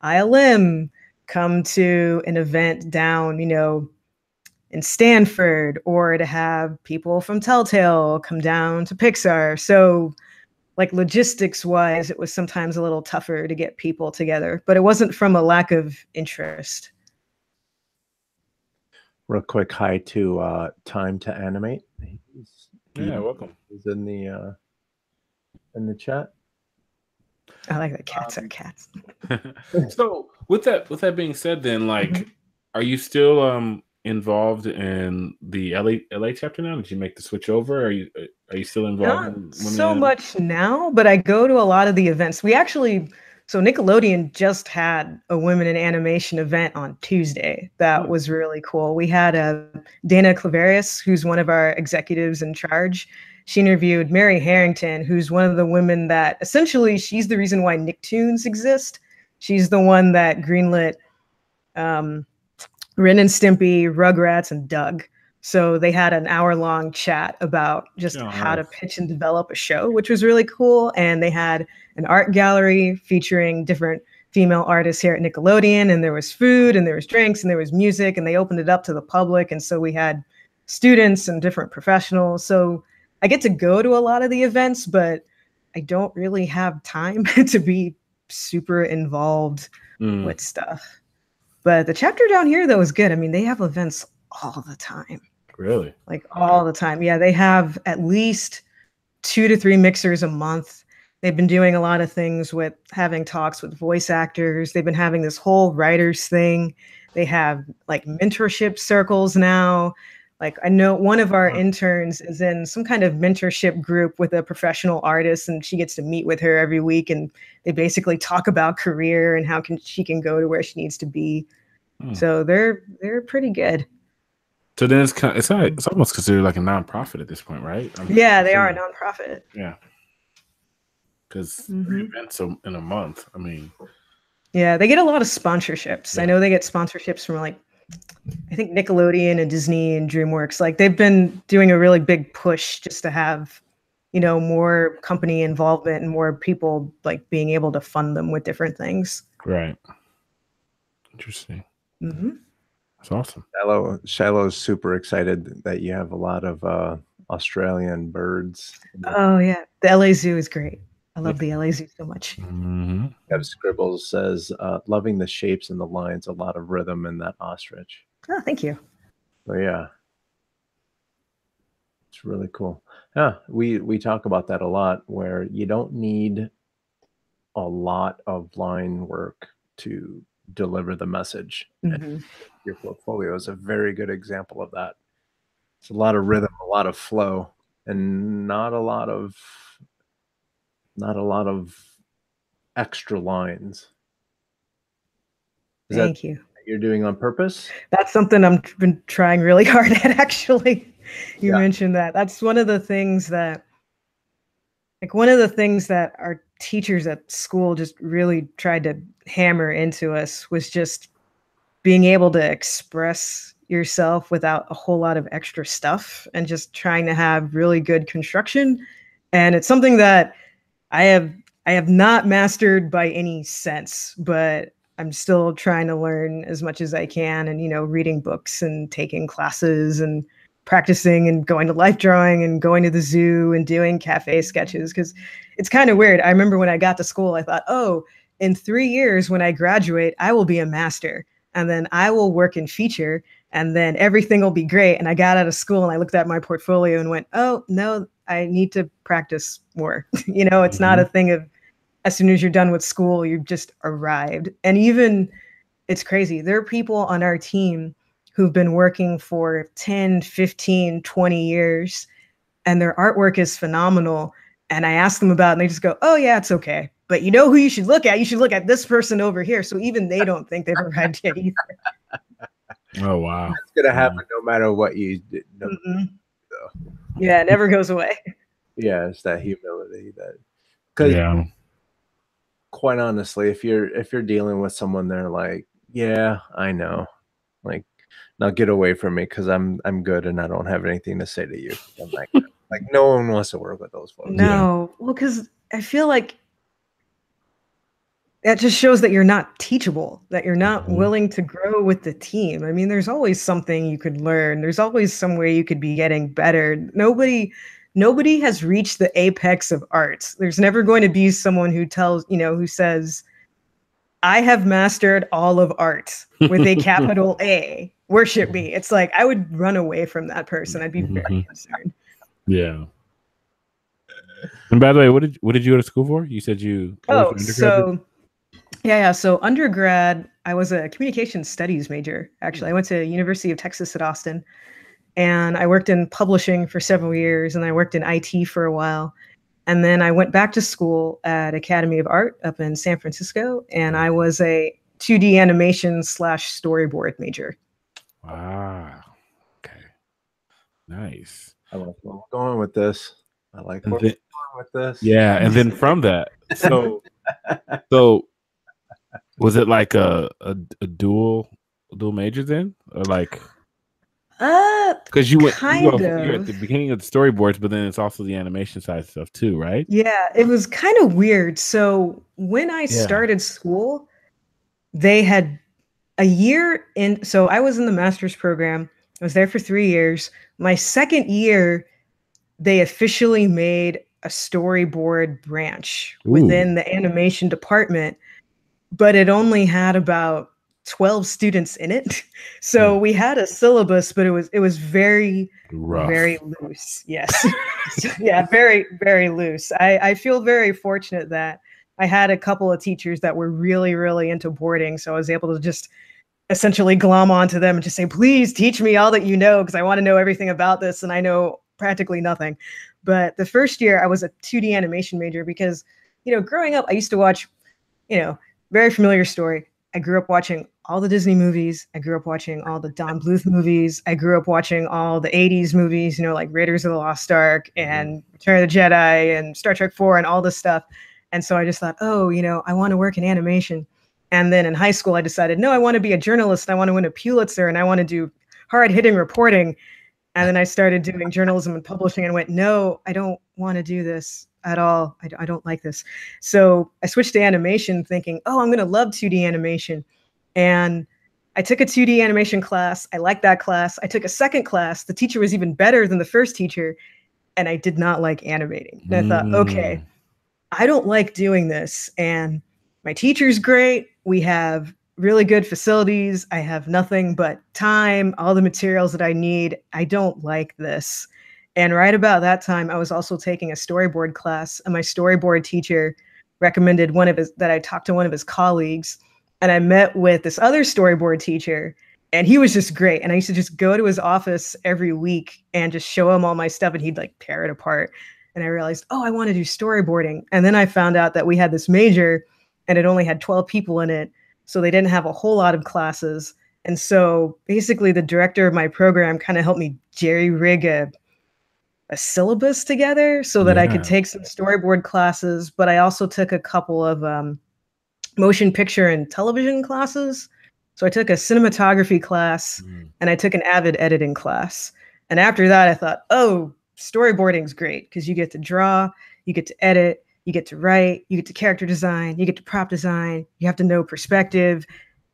ILM, come to an event down, in Stanford, or to have people from Telltale come down to Pixar. So like logistics wise, it was sometimes a little tougher to get people together, but it wasn't from a lack of interest. Real quick hi to Time to Animate. Welcome. He's in the chat. I like that cats are cats. So with that being said, then like, are you still involved in the LA chapter now? Did you make the switch over? Are you still involved? Not so much now, but I go to a lot of the events. So Nickelodeon just had a Women in Animation event on Tuesday. That was really cool. We had Dana Claverius, who's one of our executives in charge. She interviewed Mary Harrington, who's one of the women that essentially she's the reason why Nicktoons exist. She's the one that greenlit Ren and Stimpy, Rugrats, and Doug. So they had an hour-long chat about just how to pitch and develop a show, which was really cool. And they had an art gallery featuring different female artists here at Nickelodeon. And there was food, and there was drinks, and there was music, and they opened it up to the public. And so we had students and different professionals. So I get to go to a lot of the events, but I don't really have time to be super involved with stuff. But the chapter down here, though, is good. I mean, they have events all the time. Really? Like all the time. Yeah, they have at least 2 to 3 mixers a month. They've been doing a lot of things with having talks with voice actors. They've been having this whole writers thing. They have like mentorship circles now. Like I know one of our interns is in some kind of mentorship group with a professional artist, and she gets to meet with her every week, and they basically talk about career and how she can go to where she needs to be. So they're pretty good. So then it's almost considered like a nonprofit at this point, right? They are a nonprofit. Yeah. Because 3 events in a month. I mean. Yeah, they get a lot of sponsorships. I know they get sponsorships from like, I think Nickelodeon and Disney and DreamWorks. Like they've been doing a really big push just to have, more company involvement and more people like being able to fund them with different things. Right. Interesting. That's awesome. Shiloh's super excited that you have a lot of Australian birds. Oh yeah, the LA Zoo is great. I love the LA Zoo so much. Kev Scribbles says, loving the shapes and the lines, a lot of rhythm in that ostrich. Oh, thank you. So yeah, it's really cool. Yeah, we talk about that a lot, where you don't need a lot of line work to deliver the message. And your portfolio is a very good example of that. It's a lot of rhythm, a lot of flow, and not a lot of extra lines. Thank you. You're doing on purpose? That's something I've been trying really hard at, actually. You mentioned that. That's one of the things that our teachers at school just really tried to hammer into us was just being able to express yourself without a whole lot of extra stuff and just trying to have really good construction. And it's something that I have not mastered by any sense, but I'm still trying to learn as much as I can, and reading books and taking classes and practicing and going to life drawing and going to the zoo and doing cafe sketches, because it's kind of weird. I remember when I got to school, I thought, oh, in 3 years when I graduate, I will be a master, and then I will work in feature, and then everything will be great. And I got out of school and I looked at my portfolio and went, oh no, I need to practice more. It's not a thing of as soon as you're done with school, you've just arrived. And even it's crazy. There are people on our team who've been working for 10, 15, 20 years, and their artwork is phenomenal. And I ask them about it, and they just go, oh yeah, it's okay. But you know who you should look at? You should look at this person over here. So even they don't think they've arrived yet either. Oh, wow. It's going to happen no matter what you do. Yeah, it never goes away. Yeah, it's that humility that, quite honestly, if you're dealing with someone, they're like, yeah, I know, like, now get away from me because I'm good and I don't have anything to say to you. I'm like no one wants to work with those folks. No, well, because I feel like that just shows that you're not teachable, that you're not willing to grow with the team. I mean, there's always something you could learn. There's always some way you could be getting better. Nobody has reached the apex of art. There's never going to be someone who tells, who says, I have mastered all of art with a capital A. Worship me. It's like, I would run away from that person. I'd be very concerned. Yeah. And by the way, what did you go to school for? You said you. So undergrad, I was a communication studies major. Actually, I went to University of Texas at Austin, and I worked in publishing for several years, and I worked in IT for a while. And then I went back to school at Academy of Art up in San Francisco, and I was a 2D animation / storyboard major. Wow. Okay. Nice. I like where we're going with this. I like where we're going with this. Yeah, and then from that, so was it like a dual major then, or like? Because you're at the beginning of the storyboards, but then it's also the animation side stuff too, right? Yeah, it was kind of weird. So when I started school, they had a year in. So I was in the master's program. I was there for 3 years. My second year, they officially made a storyboard branch within the animation department, but it only had about 12 students in it. So we had a syllabus, but it was very rough. Very loose. Yes. Yeah, very, very loose. I feel very fortunate that I had a couple of teachers that were really, really into boarding. So I was able to just essentially glom onto them and just say, please teach me all that you know, because I want to know everything about this. And I know practically nothing. But the first year I was a 2D animation major because, growing up, I used to watch, very familiar story. I grew up watching all the Disney movies. I grew up watching all the Don Bluth movies. I grew up watching all the 80s movies, like Raiders of the Lost Ark and Return of the Jedi and Star Trek 4 and all this stuff. And so I just thought, I want to work in animation. And then in high school, I decided, no, I want to be a journalist. I want to win a Pulitzer and I want to do hard-hitting reporting. And then I started doing journalism and publishing and went, no, I don't want to do this at all. I don't like this. So I switched to animation thinking, I'm going to love 2D animation. And I took a 2D animation class. I liked that class. I took a second class. The teacher was even better than the first teacher. And I did not like animating. And I thought, okay, I don't like doing this. And my teacher's great. We have really good facilities. I have nothing but time, all the materials that I need. I don't like this. And right about that time, I was also taking a storyboard class, and my storyboard teacher recommended that I talk to one of his colleagues. And I met with this other storyboard teacher, and he was just great. And I used to just go to his office every week and just show him all my stuff, and he'd like tear it apart. And I realized, I want to do storyboarding. And then I found out that we had this major and it only had 12 people in it. So they didn't have a whole lot of classes. And so basically the director of my program kind of helped me jerry-rig a syllabus together so that I could take some storyboard classes. But I also took a couple of motion picture and television classes. So I took a cinematography class and I took an avid editing class. And after that, I thought, storyboarding's great because you get to draw, you get to edit, you get to write, you get to character design, you get to prop design, you have to know perspective,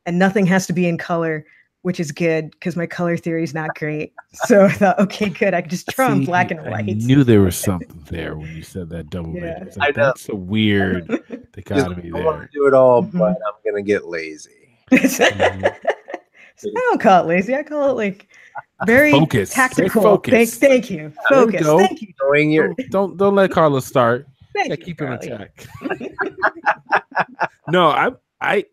and nothing has to be in color, which is good because my color theory is not great. So I thought, okay, good. I could just draw in black and white. I knew there was something there when you said that double major. Like, that's a weird dichotomy there. I want to do it all, but I'm going to get lazy. I don't call it lazy. I call it like very focus. Tactical. Focus. Thank you. Focus. Thank you. Don't let Carlos start. Thank you, keep him in check. No, I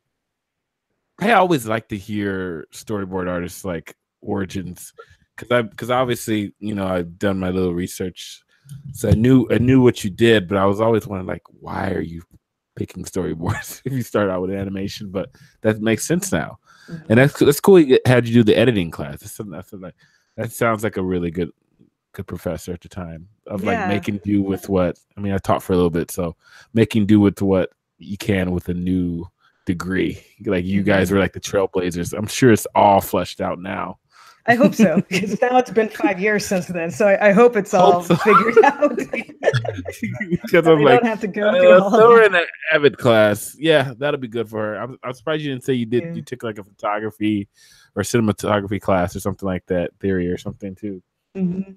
always like to hear storyboard artists like origins because obviously I've done my little research, so I knew what you did, but I was always wondering like, why are you picking storyboards if you start out with animation? But that makes sense now. And that's cool. How'd you do the editing class? That sounds like a really good professor at the time of like making do with what I taught for a little bit. So making do with what you can with a new degree. Like you guys were like the trailblazers. I'm sure it's all fleshed out now. I hope so, because now it's been 5 years since then. So I hope it's all figured out. Because I'm like, don't have to go through all so we're that. in an Avid class. Yeah, that'll be good for her. I'm surprised you didn't say you did. Yeah. You took like a photography or cinematography class or something like that, theory or something too. Mm-hmm.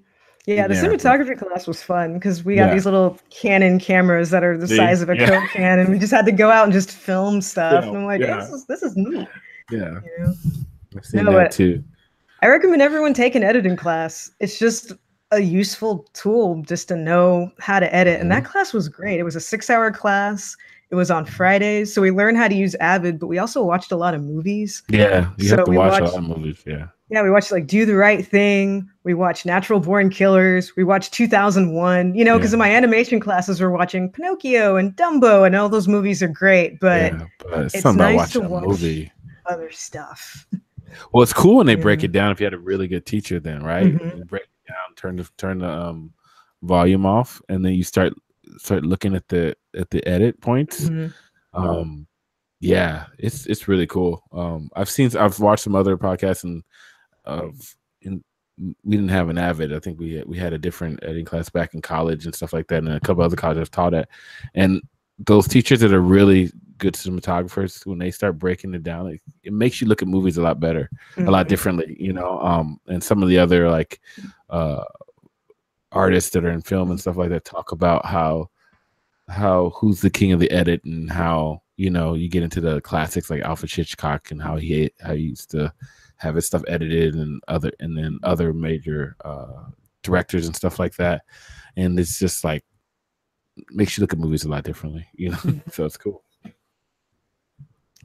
Yeah, the cinematography class was fun because we got these little Canon cameras that are the size of a Coke can, and we just had to go out and just film stuff. And I'm like, this is neat. Yeah, you know? I've seen that too. I recommend everyone take an editing class. It's just a useful tool just to know how to edit. And that class was great. It was a 6-hour class. It was on Fridays. So we learned how to use Avid, but we also watched a lot of movies. Yeah, you have to watch a lot of movies. Yeah, we watched like Do the Right Thing. We watched Natural Born Killers. We watched 2001, you know, because in my animation classes, we're watching Pinocchio and Dumbo, and all those movies are great. But it's nice to watch other stuff. Well, it's cool when they break it down if you had a really good teacher then, right? You break it down, turn the volume off, and then you start looking at the edit points. Yeah, it's really cool. I've watched some other podcasts and we didn't have an Avid. I think we had a different editing class back in college and stuff like that, and a couple other colleges taught it. And those teachers that are really good cinematographers, when they start breaking it down, it makes you look at movies a lot better, a lot differently, you know. And some of the other like artists that are in film and stuff like that talk about how who's the king of the edit, and how, you know, you get into the classics like Alfred Hitchcock and how he used to have his stuff edited, and then other major directors and stuff like that. And it's just like makes you look at movies a lot differently, you know. So it's cool.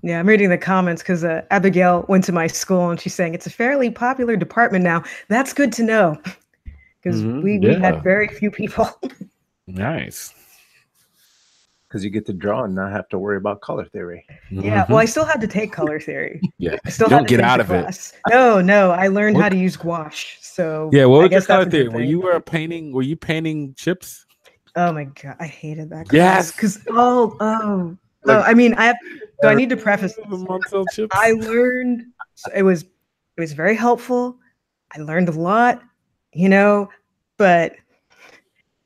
Yeah, I'm reading the comments because Abigail went to my school and she's saying it's a fairly popular department now. That's good to know, because we had very few people. Nice. Because you get to draw and not have to worry about color theory. Yeah, well, I still had to take color theory. Yeah, I still you don't get out of class. No, I learned how to use gouache. So yeah, what was your color theory? Were you painting chips? Oh my god, I hated that class. Because I mean, I need to preface this. I learned it was very helpful. I learned a lot, you know, but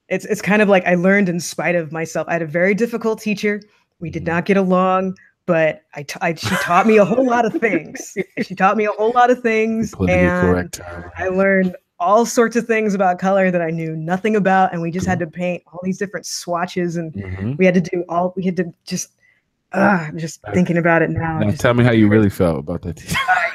it's kind of like I learned in spite of myself. I had a very difficult teacher. We did not get along, but she taught me a whole lot of things. And I learned all sorts of things about color that I knew nothing about, and we just had to paint all these different swatches, and we had to just thinking about it now. Now tell me how you really felt about that teacher. I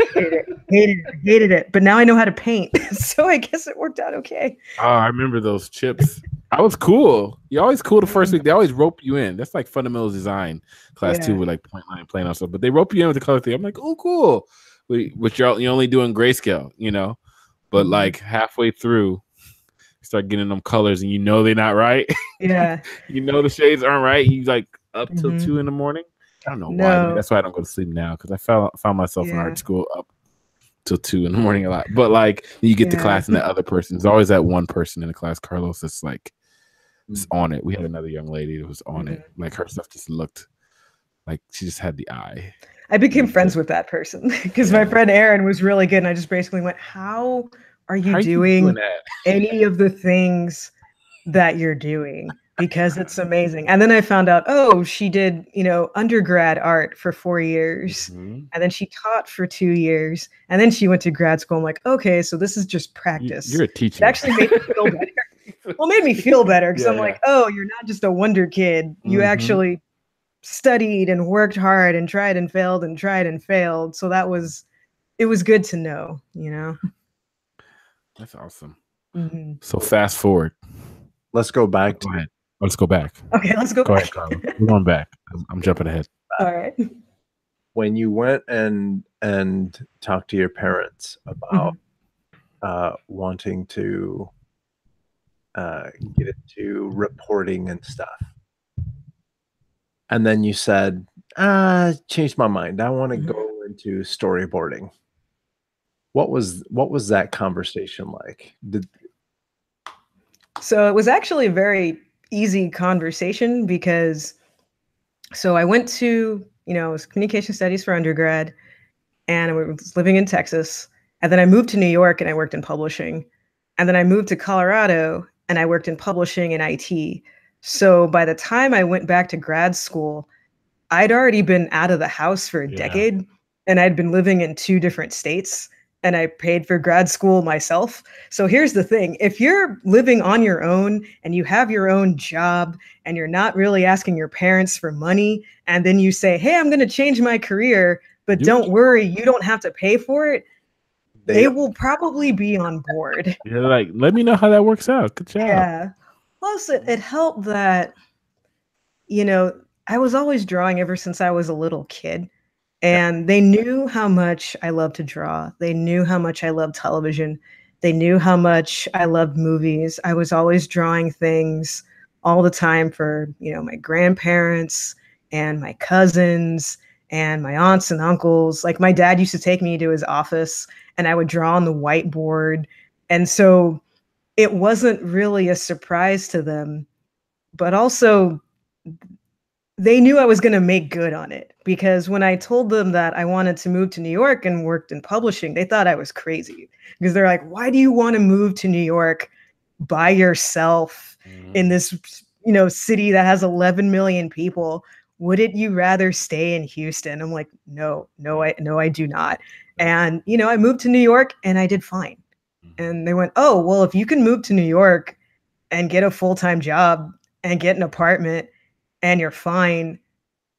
hated it. But now I know how to paint, so I guess it worked out okay. Oh, I remember those chips. I was cool. You're always cool the first week. They always rope you in. That's like fundamental design class too, with like point line, plain on stuff. But they rope you in with the color thing. I'm like, oh, cool. But you're only doing grayscale, you know. But like halfway through, you start getting them colors, and you know they're not right. Yeah. You know the shades aren't right. You like up till 2 a.m. I don't know why. That's why I don't go to sleep now, because I found myself in art school up till 2 a.m. a lot. But like you get to class, and that other person, there's always that one person in the class, Carlos, that's like is on it. We had another young lady that was on it. Like her stuff just looked like she just had the eye. I became friends with that person because my friend Aaron was really good, and I just basically went, "How are you doing any of the things that you're doing? Because it's amazing." And then I found out, she did, undergrad art for 4 years, and then she taught for 2 years, and then she went to grad school. I'm like, okay, so this is just practice. You're a teacher. It actually made me feel better. Well, it made me feel better because I'm like, you're not just a wonder kid. You actually studied and worked hard and tried and failed and tried and failed. So it was good to know, That's awesome. So fast forward. Let's go back. Go ahead. Let's go back. Okay, let's go back. Go ahead, Carla. We're going back. I'm jumping ahead. All right. When you went and talked to your parents about wanting to get into reporting and stuff, and then you said, changed my mind. I want to go into storyboarding. What was that conversation like? So it was actually a very easy conversation because So I went to, it was communication studies for undergrad, and I was living in Texas. And then I moved to New York and I worked in publishing. And then I moved to Colorado and I worked in publishing and IT. So by the time I went back to grad school, I'd already been out of the house for a decade, and I'd been living in 2 different states, and I paid for grad school myself. So here's the thing. If you're living on your own and you have your own job and you're not really asking your parents for money, and then you say, hey, I'm going to change my career, but don't worry, you don't have to pay for it, they will probably be on board. You're like, let me know how that works out. Good job. Yeah. Plus, it helped that, I was always drawing ever since I was a little kid. And they knew how much I loved to draw. They knew how much I loved television. They knew how much I loved movies. I was always drawing things all the time for, my grandparents and my cousins and my aunts and uncles. Like my dad used to take me to his office and I would draw on the whiteboard. And so it wasn't really a surprise to them, but also they knew I was going to make good on it, because when I told them that I wanted to move to New York and worked in publishing, they thought I was crazy, because they're like, why do you want to move to New York by yourself in this, city that has 11 million people? Wouldn't you rather stay in Houston? I'm like, no, I do not. And, I moved to New York and I did fine. And they went, oh, well, if you can move to New York and get a full-time job and get an apartment and you're fine.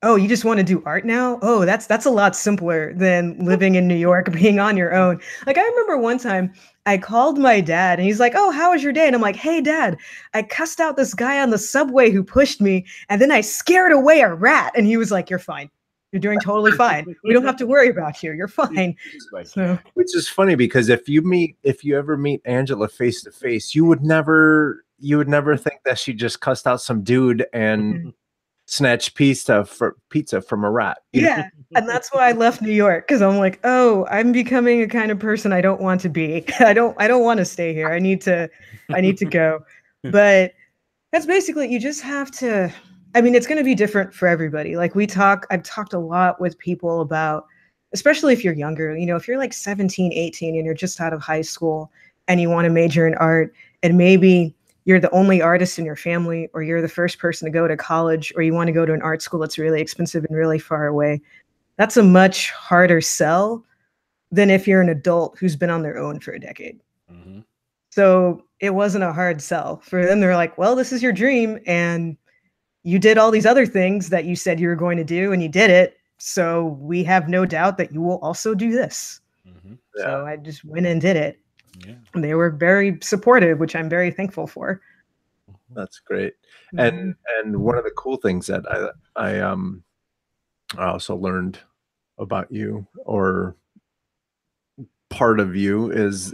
Oh, you just want to do art now? Oh, that's a lot simpler than living in New York, being on your own. Like I remember one time I called my dad and he's like, oh, how was your day? And I'm like, hey, Dad, I cussed out this guy on the subway who pushed me, and then I scared away a rat. And he was like, you're fine. You're doing totally fine. We don't have to worry about you. You're fine. So, which is funny, because if you ever meet Angela face to face, you would never think that she just cussed out some dude and snatched pizza from a rat. Yeah. And that's why I left New York, because I'm like, oh, I'm becoming a kind of person I don't want to be. I don't want to stay here. I need to go. But that's basically, you just have to, it's going to be different for everybody. Like I've talked a lot with people about, especially if you're younger, if you're like 17, 18 and you're just out of high school and you want to major in art, and maybe you're the only artist in your family, or you're the first person to go to college, or you want to go to an art school that's really expensive and really far away. That's a much harder sell than if you're an adult who's been on their own for a decade. Mm-hmm. So it wasn't a hard sell for them. They're like, well, this is your dream, and you did all these other things that you said you were going to do, and you did it. So we have no doubt that you will also do this. Mm-hmm. Yeah. So I just went and did it. Yeah. And they were very supportive, which I'm very thankful for. That's great. Mm-hmm. And one of the cool things that I also learned about you, or part of you, is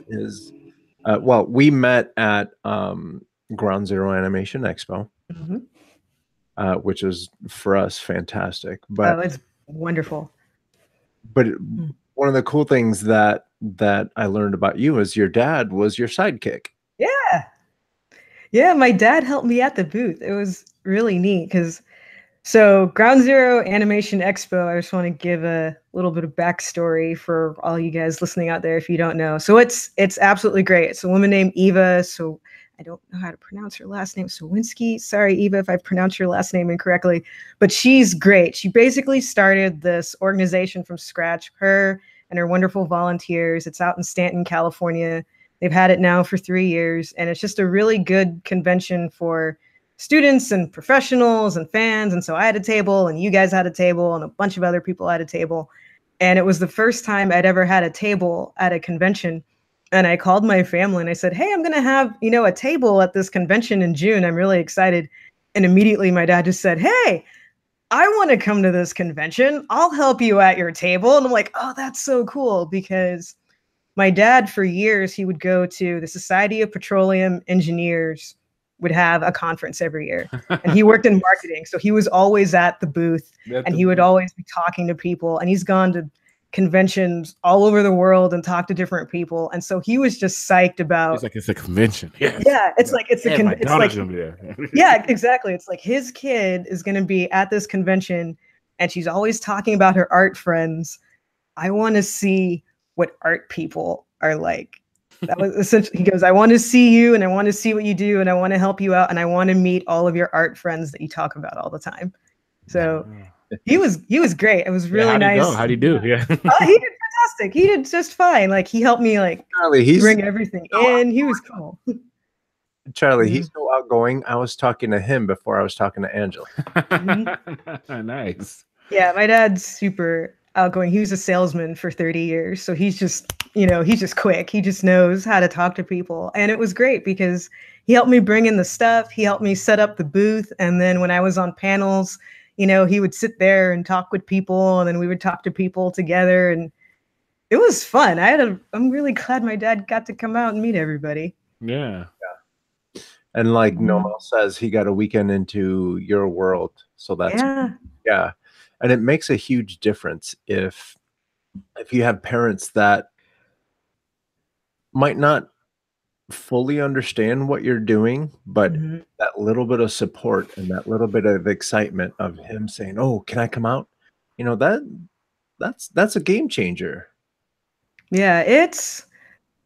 well, we met at Ground Zero Animation Expo, mm-hmm. Which is for us fantastic. But it's wonderful. But one of the cool things that I learned about you is your dad was your sidekick. Yeah, my dad helped me at the booth. It was really neat, because so Ground Zero Animation Expo, I just want to give a little bit of backstory for all you guys listening out there if you don't know. So it's absolutely great. It's a woman named Eva. So I don't know how to pronounce her last name. Sawinski. Sorry, Eva, if I pronounced your last name incorrectly. But she's great. She basically started this organization from scratch, her and her wonderful volunteers. It's out in Stanton, California. They've had it now for 3 years, and it's just a really good convention for students and professionals and fans. And so I had a table, and you guys had a table, and a bunch of other people had a table. And it was the first time I'd ever had a table at a convention. And I called my family and I said, hey, I'm going to have, a table at this convention in June. I'm really excited. And immediately my dad just said, hey, I want to come to this convention. I'll help you at your table. And I'm like, oh, that's so cool, because my dad, for years, he would go to the Society of Petroleum Engineers, would have a conference every year. And he worked in marketing. So he was always at the booth, and he would always be talking to people. And he's gone to conventions all over the world and talk to different people. And so he was just psyched about. It's like it's a convention. Yes. Yeah, it's like it's my daughter's gonna be there. Yeah, exactly. It's like his kid is going to be at this convention, and she's always talking about her art friends. I want to see what art people are like. That was essentially, he goes, I want to see you, and I want to see what you do, and I want to help you out, and I want to meet all of your art friends that you talk about all the time. So he was great. It was really nice. How'd he do? Yeah. He did fantastic. He did just fine. Like, he helped me Charlie, bring everything in. He was cool. Charlie, he's so outgoing. I was talking to him before I was talking to Angela. Nice. Yeah, my dad's super outgoing. He was a salesman for 30 years. So he's just, he's just quick. He just knows how to talk to people. And it was great because he helped me bring in the stuff. He helped me set up the booth. And then when I was on panels, he would sit there and talk with people, and then we would talk to people together. And it was fun. I'm really glad my dad got to come out and meet everybody. Yeah. And like Noel says, he got a weekend into your world. So that's, yeah. And it makes a huge difference if you have parents that might not fully understand what you're doing, but that little bit of support and that little bit of excitement of him saying, "Oh, can I come out?" That's a game changer. Yeah,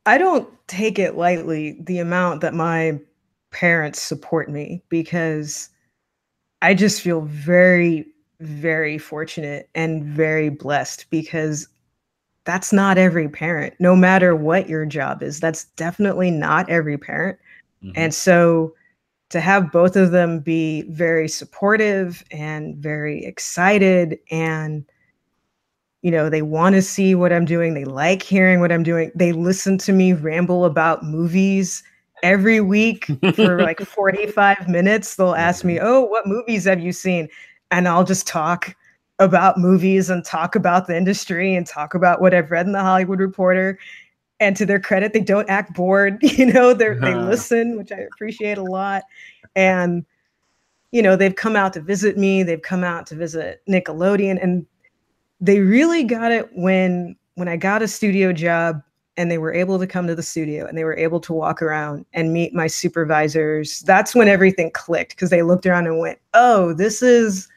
I don't take it lightly, the amount that my parents support me, because I just feel very, very fortunate and very blessed, because that's not every parent, no matter what your job is. That's definitely not every parent. And so to have both of them be very supportive and very excited, and they want to see what I'm doing, they like hearing what I'm doing, they listen to me ramble about movies every week for like 45 minutes. They'll ask me, "Oh, what movies have you seen?" And I'll just talk about movies and talk about the industry and talk about what I've read in the Hollywood Reporter. And to their credit, they don't act bored. They listen, which I appreciate a lot. And they've come out to visit me. They've come out to visit Nickelodeon, and they really got it when I got a studio job, and they were able to come to the studio and they were able to walk around and meet my supervisors. That's when everything clicked, because they looked around and went, "Oh, this is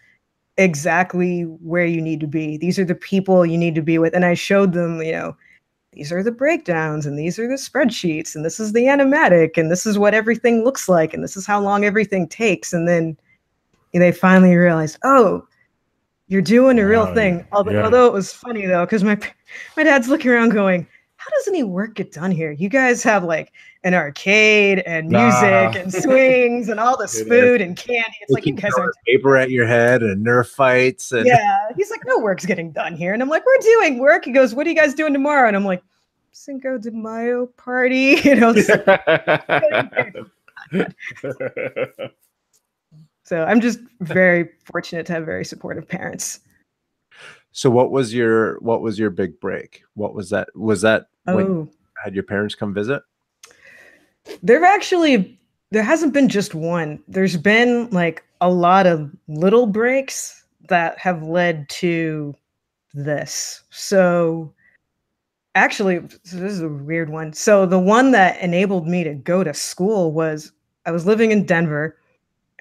exactly where you need to be. These are the people you need to be with." And I showed them, these are the breakdowns, and these are the spreadsheets, and this is the animatic, and this is what everything looks like, and this is how long everything takes. And then they finally realized, "Oh, you're doing a real thing." Although it was funny though, because my dad's looking around going, "How does any work get done here? You guys have like an arcade and music and swings and all this food and candy. It's like you guys are paper at your head and Nerf fights." And he's like, "No work's getting done here." And I'm like, "We're doing work." He goes, "What are you guys doing tomorrow?" And I'm like, "Cinco de Mayo party." So I'm just very fortunate to have very supportive parents. So what was your big break? What was that? Was that when you had your parents come visit? There hasn't been just one. There's been like a lot of little breaks that have led to this. So actually, this is a weird one. So the one that enabled me to go to school was, I was living in Denver.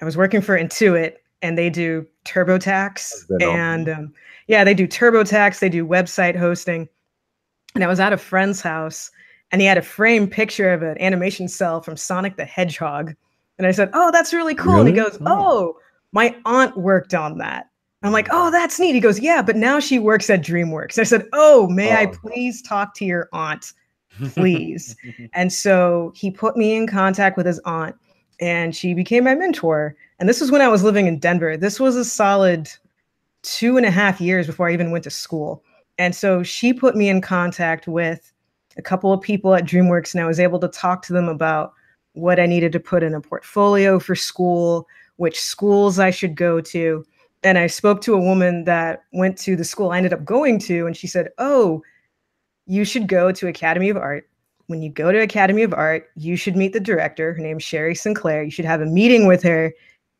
I was working for Intuit, and they do TurboTax. And they do TurboTax. They do website hosting. And I was at a friend's house, and he had a framed picture of an animation cell from Sonic the Hedgehog. And I said, "Oh, that's really cool." Really? And he goes, "Oh, my aunt worked on that." I'm like, "Oh, that's neat." He goes, "Yeah, but now she works at DreamWorks." I said, "Oh, may I please talk to your aunt, please?" And so he put me in contact with his aunt, and she became my mentor. And this was when I was living in Denver. This was a solid 2.5 years before I even went to school. And so she put me in contact with a couple of people at DreamWorks, and I was able to talk to them about what I needed to put in a portfolio for school, which schools I should go to. And I spoke to a woman that went to the school I ended up going to, and she said, "Oh, you should go to Academy of Art. When you go to Academy of Art, you should meet the director. Her name's Sherry Sinclair. You should have a meeting with her,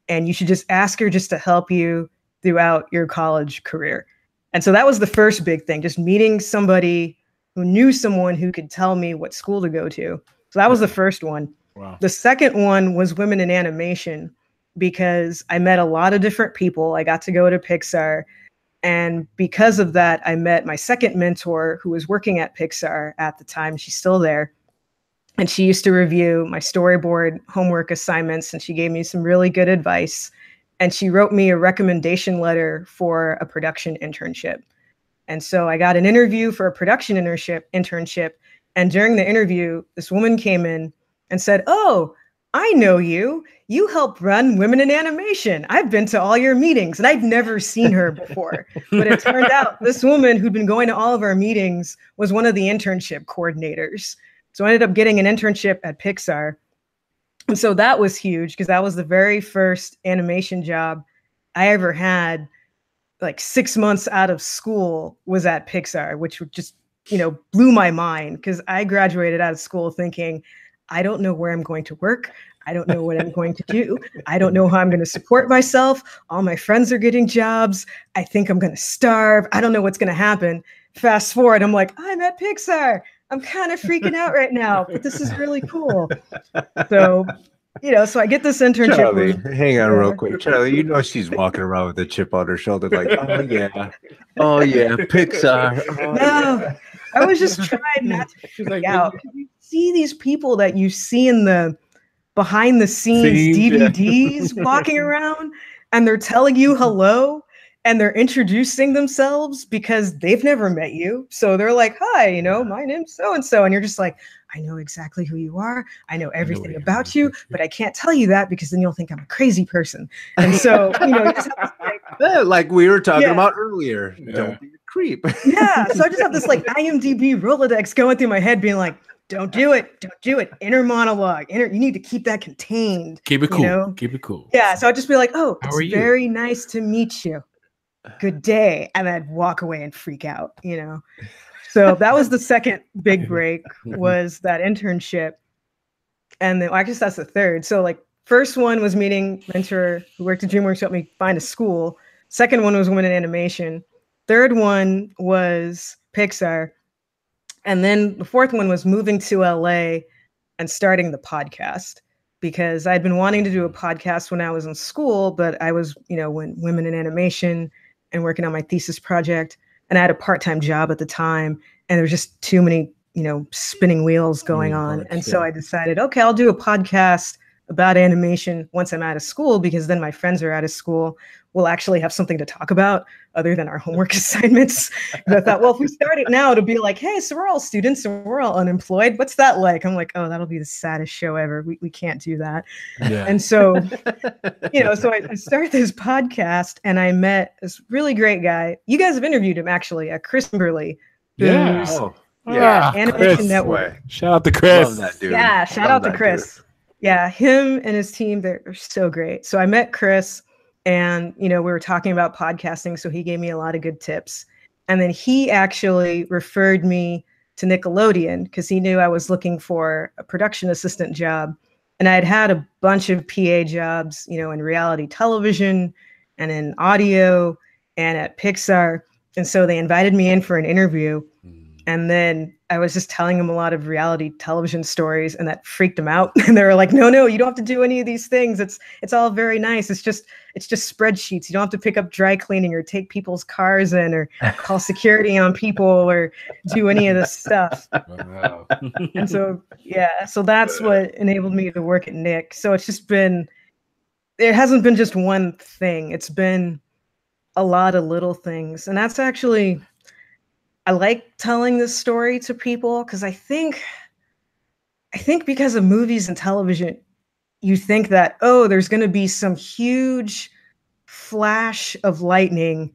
and you should just ask her just to help you throughout your college career." And so that was the first big thing, just meeting somebody who knew someone who could tell me what school to go to. So that was the first one. Wow. The second one was women in animation, because I met a lot of different people. I got to go to Pixar. And because of that, I met my second mentor who was working at Pixar at the time. She's still there. And she used to review my storyboard homework assignments, and she gave me some really good advice. And she wrote me a recommendation letter for a production internship. And so I got an interview for a production internship. And during the interview, this woman came in and said, "Oh, I know you. You help run Women in Animation. I've been to all your meetings." And I'd never seen her before. But it turned out this woman who'd been going to all of our meetings was one of the internship coordinators. So I ended up getting an internship at Pixar. And so that was huge, because that was the very first animation job I ever had. Like 6 months out of school was at Pixar, which just, blew my mind, because I graduated out of school thinking, I don't know where I'm going to work. I don't know what I'm going to do. I don't know how I'm going to support myself. All my friends are getting jobs. I think I'm going to starve. I don't know what's going to happen. Fast forward, I'm like, I'm at Pixar. I'm kind of freaking out right now, but this is really cool. So, so I get this internship. Charlie, hang on real quick. Charlie, she's walking around with a chip on her shoulder like, oh yeah, Pixar. Oh, no, yeah. I was just trying not to freak out. You see these people that you see in the behind the scenes DVDs walking around, and they're telling you hello, and they're introducing themselves because they've never met you. So they're like, "Hi, my name's so-and-so." And you're just like, "I know exactly who you are. I know everything about you, but I can't tell you that because then you'll think I'm a crazy person." And so, you just have this, like we were talking about earlier. Yeah. Don't be a creep. Yeah. So I just have this IMDb Rolodex going through my head being like, don't do it. Don't do it. Inner monologue. You need to keep that contained. Keep it cool. Keep it cool. Yeah. So I'd just be like, "Oh, it's very nice to meet you. Good day." And I'd walk away and freak out, So that was the second big break, was that internship. And then I guess that's the third. So first one was meeting mentor who worked at DreamWorks, helped me find a school. Second one was Women in Animation. Third one was Pixar. And then the fourth one was moving to LA and starting the podcast, because I'd been wanting to do a podcast when I was in school, but I was, when Women in Animation and working on my thesis project. And I had a part-time job at the time, and there was just too many, spinning wheels going on. And so I decided, okay, I'll do a podcast about animation once I'm out of school, because then my friends are out of school. We'll actually have something to talk about other than our homework assignments. And I thought, well, if we start it now, it'll be like, hey, so we're all students and we're all unemployed. What's that like? I'm like, oh, that'll be the saddest show ever. We can't do that. Yeah. And so, so I started this podcast, and I met this really great guy. You guys have interviewed him, actually, Chris Kimberly. Yeah. Animation Chris. Network. Shout out to Chris. Love that dude. Yeah, shout out to Chris. Dude. Yeah, him and his team, they're so great. So I met Chris, and we were talking about podcasting, so he gave me a lot of good tips. And then he actually referred me to Nickelodeon, because he knew I was looking for a production assistant job. And I'd had a bunch of PA jobs, in reality television and in audio and at Pixar. And so they invited me in for an interview. And then I was just telling them a lot of reality television stories, and that freaked them out. And they were like, no, you don't have to do any of these things. It's all very nice. It's just spreadsheets. You don't have to pick up dry cleaning or take people's cars in or call security on people or do any of this stuff. Wow. And so, so that's what enabled me to work at Nick. So it hasn't been just one thing. It's been a lot of little things. And that's actually, I like telling this story to people, because I think because of movies and television, you think that, oh, there's going to be some huge flash of lightning,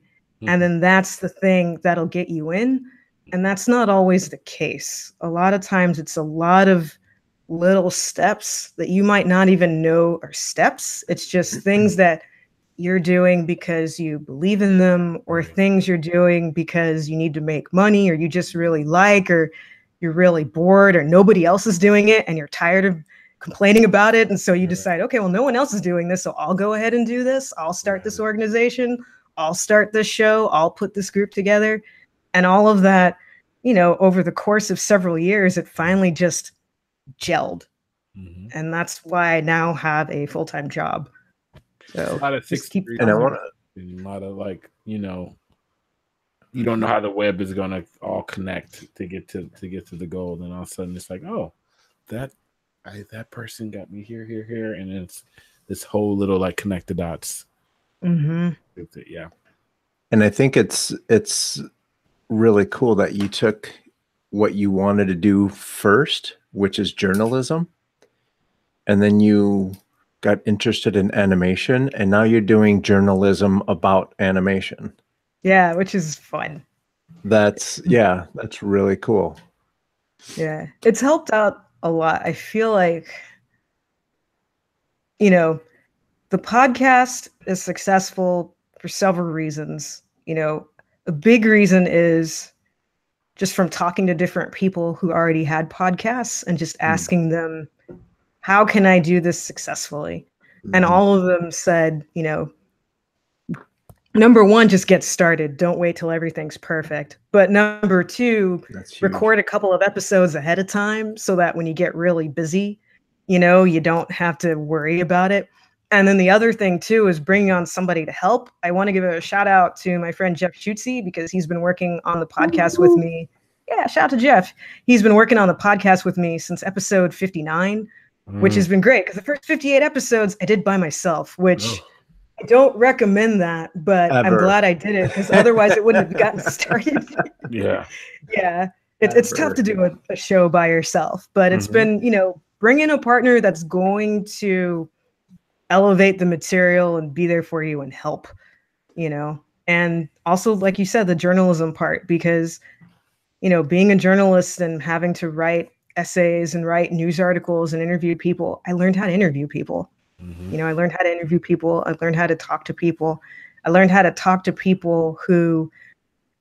and then that's the thing that'll get you in. And that's not always the case. A lot of times it's a lot of little steps that you might not even know are steps. It's just things that you're doing because you believe in them, or things you're doing because you need to make money, or you just really like, or you're really bored, or nobody else is doing it and you're tired of complaining about it. And so you decide, okay, well, no one else is doing this, so I'll go ahead and do this. I'll start this organization. I'll start this show, I'll put this group together. And all of that, you know, over the course of several years, it finally just gelled. And that's why I now have a full-time job. So a lot of and I want a lot of like, you know, you don't know how the web is gonna all connect to get to the goal, and all of a sudden it's like, oh, that person got me here, and it's this whole little like connect the dots. Yeah. And I think it's really cool that you took what you wanted to do first, which is journalism, and then you got interested in animation, and now you're doing journalism about animation. Yeah, which is fun. That's really cool. Yeah, it's helped out a lot. I feel like, you know, the podcast is successful for several reasons. You know, a big reason is just from talking to different people who already had podcasts and just asking them, how can I do this successfully? And all of them said, you know, number one, just get started. Don't wait till everything's perfect. But number two, record a couple of episodes ahead of time so that when you get really busy, you know, you don't have to worry about it. And then the other thing too is bringing on somebody to help. I want to give a shout out to my friend Jeff Schutze, because he's been working on the podcast with me. Yeah, shout out to Jeff. He's been working on the podcast with me since episode 59, which has been great, because the first 58 episodes I did by myself, which I don't recommend that, but I'm glad I did it, because otherwise it wouldn't have gotten started. Yeah. It's tough to do a show by yourself, but it's been, you know, bring in a partner that's going to elevate the material and be there for you and help, you know. And also, like you said, the journalism part, because, you know, being a journalist and having to write essays and write news articles and interview people, I learned how to interview people. You know, I learned how to interview people. I learned how to talk to people. I learned how to talk to people who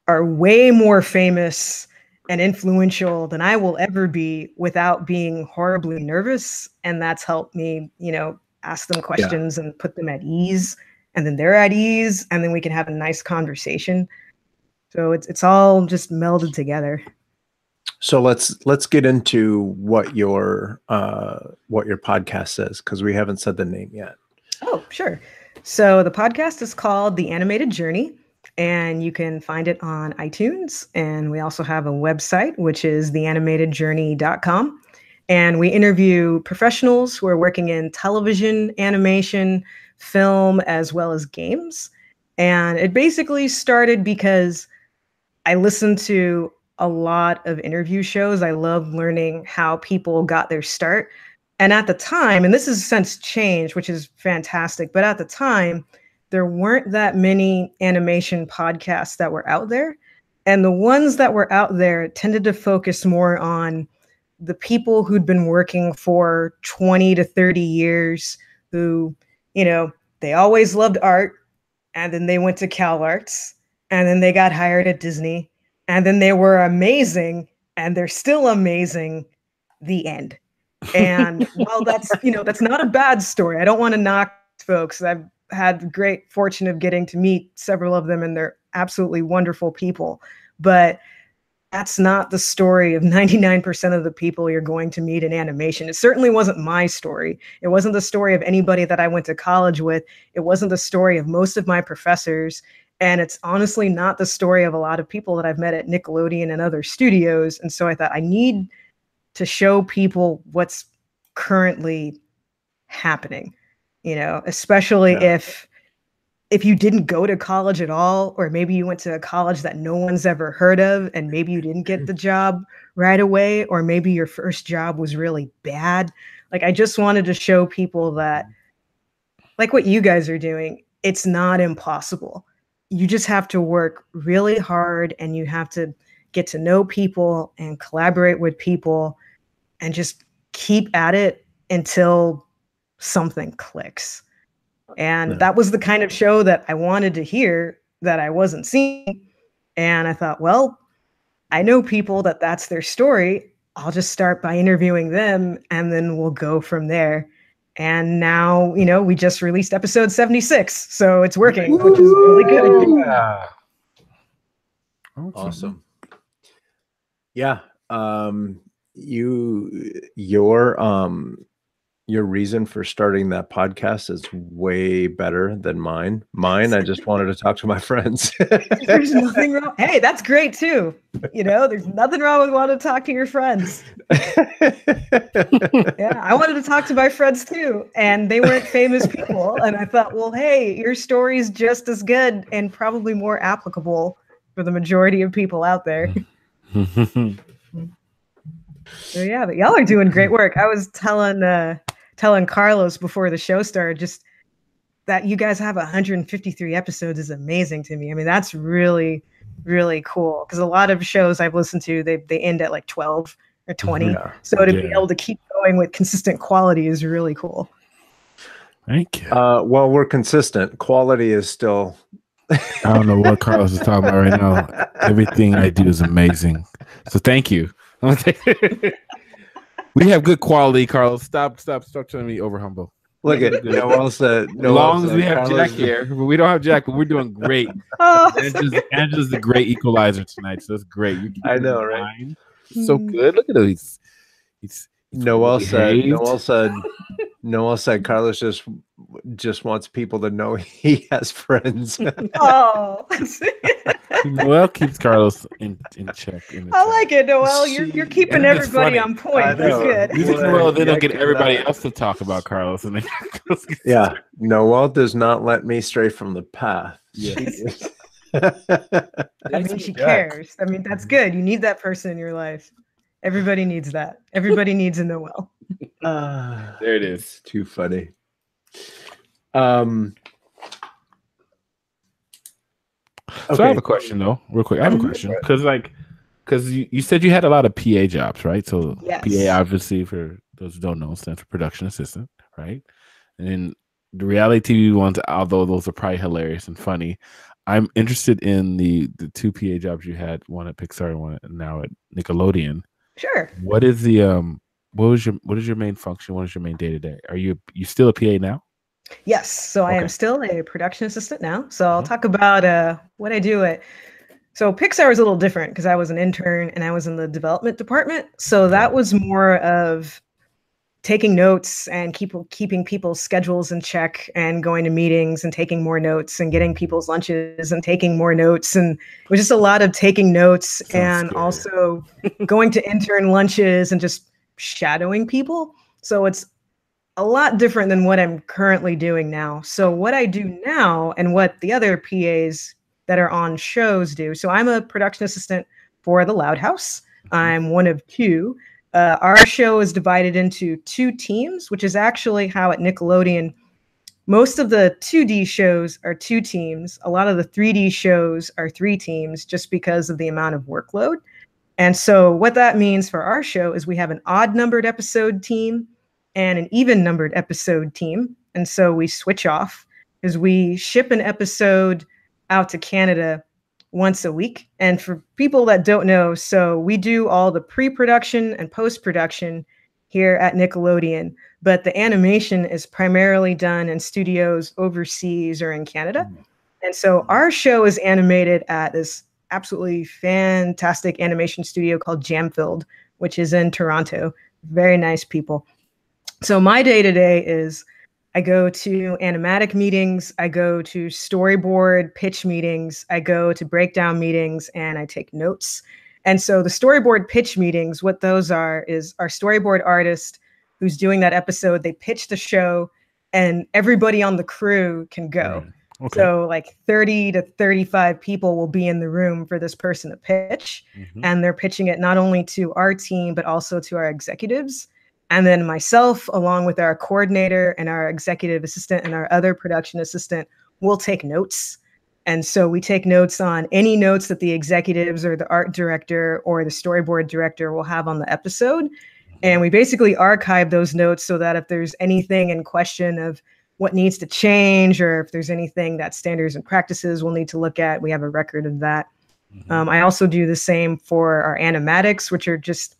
are way more famous and influential than I will ever be without being horribly nervous. And that's helped me, you know, ask them questions and put them at ease, and then they're at ease, and then we can have a nice conversation. So it's all just melded together. So let's get into what your podcast says, because we haven't said the name yet. Oh, sure. So the podcast is called The Animated Journey, and you can find it on iTunes. And we also have a website, which is theanimatedjourney.com. And we interview professionals who are working in television, animation, film, as well as games. And it basically started because I listened to a lot of interview shows. I love learning how people got their start. And at the time, and this has since changed, which is fantastic, but at the time, there weren't that many animation podcasts that were out there. And the ones that were out there tended to focus more on the people who'd been working for 20 to 30 years, who, you know, they always loved art, and then they went to CalArts, and then they got hired at Disney, and then they were amazing, and they're still amazing, the end. And while that's, you know, that's not a bad story. I don't want to knock folks. I've had the great fortune of getting to meet several of them, and they're absolutely wonderful people. But that's not the story of 99% of the people you're going to meet in animation. It certainly wasn't my story. It wasn't the story of anybody that I went to college with. It wasn't the story of most of my professors. And it's honestly not the story of a lot of people that I've met at Nickelodeon and other studios. And so I thought I need to show people what's currently happening, you know, especially if you didn't go to college at all, or maybe you went to a college that no one's ever heard of, and maybe you didn't get the job right away, or maybe your first job was really bad. Like, I just wanted to show people that, like what you guys are doing, it's not impossible. You just have to work really hard, and you have to get to know people and collaborate with people and just keep at it until something clicks. And that was the kind of show that I wanted to hear, that I wasn't seeing. And I thought, well, I know people that's their story. I'll just start by interviewing them, and then we'll go from there. And now, you know, we just released episode 76. So it's working, which is really good. Yeah. Awesome. Yeah. Your reason for starting that podcast is way better than mine. Mine, I just wanted to talk to my friends. There's nothing wrong. Hey, that's great too. You know, there's nothing wrong with wanting to talk to your friends. Yeah, I wanted to talk to my friends too, and they weren't famous people. And I thought, well, hey, your story's just as good and probably more applicable for the majority of people out there. So yeah, but y'all are doing great work. I was telling Carlos before the show started, just that you guys have 153 episodes is amazing to me. I mean, that's really, really cool. Because a lot of shows I've listened to, they end at like 12 or 20. Yeah. So to be able to keep going with consistent quality is really cool. Thank you. Well, we're consistent. Quality is still... I don't know what Carlos is talking about right now. Everything I do is amazing. So thank you. We have good quality, Carlos. Stop telling me over humble. Look at Noel said. As long as we have Jack here, but we don't have Jack, but we're doing great. Angela's the great equalizer tonight, so that's great. I know, right? So good. Look at him. He's Noel said Carlos just wants people to know he has friends. Oh. Noel keeps Carlos in check. I like it, Noel. You're keeping everybody on point. That's good. You think Noel then don't get everybody else to talk about Carlos, and then yeah, Noel does not let me stray from the path. Yes. I mean, she cares. I mean, that's good. You need that person in your life. Everybody needs that. Everybody needs a Noel. There it is. Too funny. So I have a question though, real quick. I have a question because you said you had a lot of PA jobs, right? So yes. PA, obviously, for those who don't know, stands for production assistant, right? And then the reality TV ones, although those are probably hilarious and funny, I'm interested in the two PA jobs you had, one at Pixar and one now at Nickelodeon. Sure. What is the what is your main function? What is your main day to day? Are you still a PA now? Yes. So I am still a production assistant now. So I'll talk about what I do at. So Pixar is a little different because I was an intern and I was in the development department. So that was more of taking notes and keeping people's schedules in check and going to meetings and taking more notes and getting people's lunches and taking more notes. And it was just a lot of taking notes and also going to intern lunches and just shadowing people. So it's a lot different than what I'm currently doing now. So what I do now and what the other PAs that are on shows do. So I'm a production assistant for The Loud House. I'm one of two. Our show is divided into two teams, which is actually how at Nickelodeon, most of the 2D shows are two teams. A lot of the 3D shows are three teams just because of the amount of workload. And so what that means for our show is we have an odd numbered episode team and an even numbered episode team. And so we switch off because we ship an episode out to Canada once a week. And for people that don't know, so we do all the pre-production and post-production here at Nickelodeon, but the animation is primarily done in studios overseas or in Canada. And so our show is animated at this absolutely fantastic animation studio called Jamfield, which is in Toronto. Very nice people. So my day-to-day is I go to animatic meetings, I go to storyboard pitch meetings, I go to breakdown meetings, and I take notes. And so the storyboard pitch meetings, what those are is our storyboard artist who's doing that episode, they pitch the show and everybody on the crew can go. Okay. So like 30 to 35 people will be in the room for this person to pitch. And they're pitching it not only to our team, but also to our executives. And then myself, along with our coordinator and our executive assistant and our other production assistant, will take notes. And so we take notes on any notes that the executives or the art director or the storyboard director will have on the episode. And we basically archive those notes so that if there's anything in question of what needs to change, or if there's anything that standards and practices we'll need to look at, we have a record of that. I also do the same for our animatics, which are just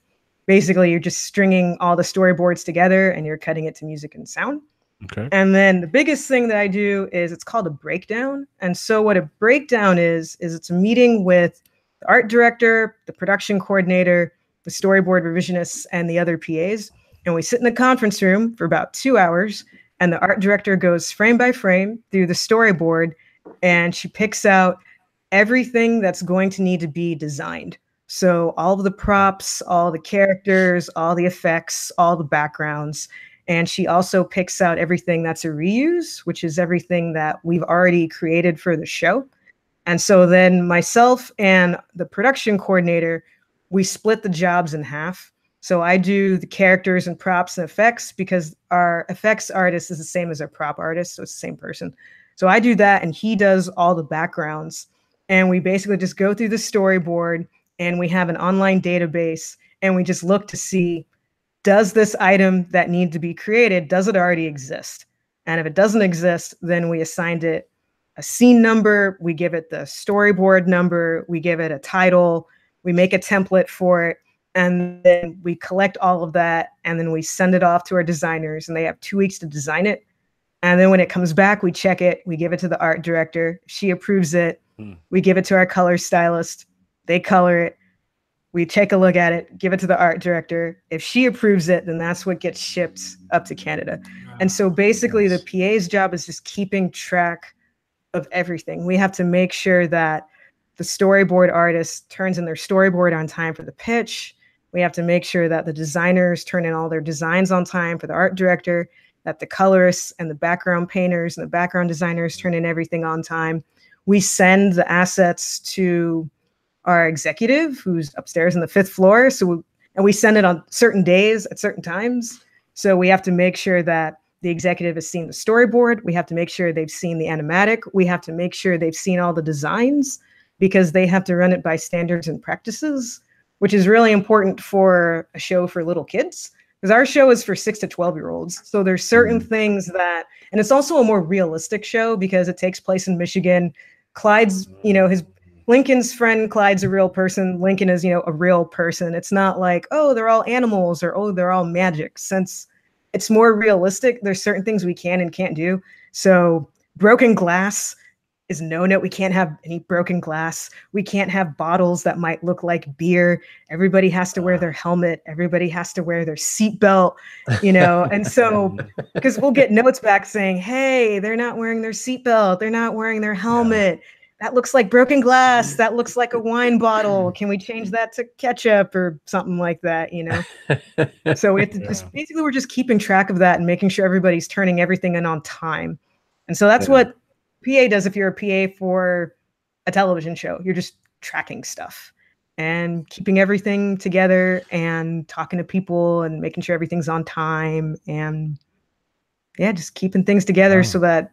basically you're just stringing all the storyboards together and you're cutting it to music and sound. Okay. And then the biggest thing that I do is it's called a breakdown. And so what a breakdown is it's a meeting with the art director, the production coordinator, the storyboard revisionists, and the other PAs. And we sit in the conference room for about 2 hours, and the art director goes frame by frame through the storyboard, and she picks out everything that's going to need to be designed. So all of the props, all the characters, all the effects, all the backgrounds. And she also picks out everything that's a reuse, which is everything that we've already created for the show. And so then myself and the production coordinator, we split the jobs in half. So I do the characters and props and effects because our effects artist is the same as our prop artist. So it's the same person. So I do that and he does all the backgrounds. And we basically just go through the storyboard and we have an online database and we just look to see, does this item that needs to be created, does it already exist? And if it doesn't exist, then we assigned it a scene number, we give it the storyboard number, we give it a title, we make a template for it, and then we collect all of that, and then we send it off to our designers, and they have 2 weeks to design it. And then when it comes back, we check it, we give it to the art director, she approves it, we give it to our color stylist, they color it, we take a look at it, give it to the art director. If she approves it, then that's what gets shipped up to Canada. And so basically the PA's job is just keeping track of everything. We have to make sure that the storyboard artist turns in their storyboard on time for the pitch. We have to make sure that the designers turn in all their designs on time for the art director, that the colorists and the background painters and the background designers turn in everything on time. We send the assets to our executive who's upstairs on the 5th floor. And we send it on certain days at certain times. So we have to make sure that the executive has seen the storyboard. We have to make sure they've seen the animatic. We have to make sure they've seen all the designs because they have to run it by standards and practices, which is really important for a show for little kids because our show is for 6 to 12-year-olds. So there's certain things that, and it's also a more realistic show because it takes place in Michigan. Clyde's, Lincoln's friend Clyde's a real person. Lincoln is, a real person. It's not like, oh, they're all animals or, oh, they're all magic. Since it's more realistic, there's certain things we can and can't do. So broken glass is no. We can't have any broken glass. We can't have bottles that might look like beer. Everybody has to wear their helmet. Everybody has to wear their seatbelt, and so because we'll get notes back saying, hey, they're not wearing their seatbelt. They're not wearing their helmet. Yeah. That looks like broken glass. That looks like a wine bottle. Can we change that to ketchup or something like that, So we have to basically we're just keeping track of that and making sure everybody's turning everything in on time. And so that's what PA does if you're a PA for a television show. You're just tracking stuff and keeping everything together and talking to people and making sure everything's on time and just keeping things together so that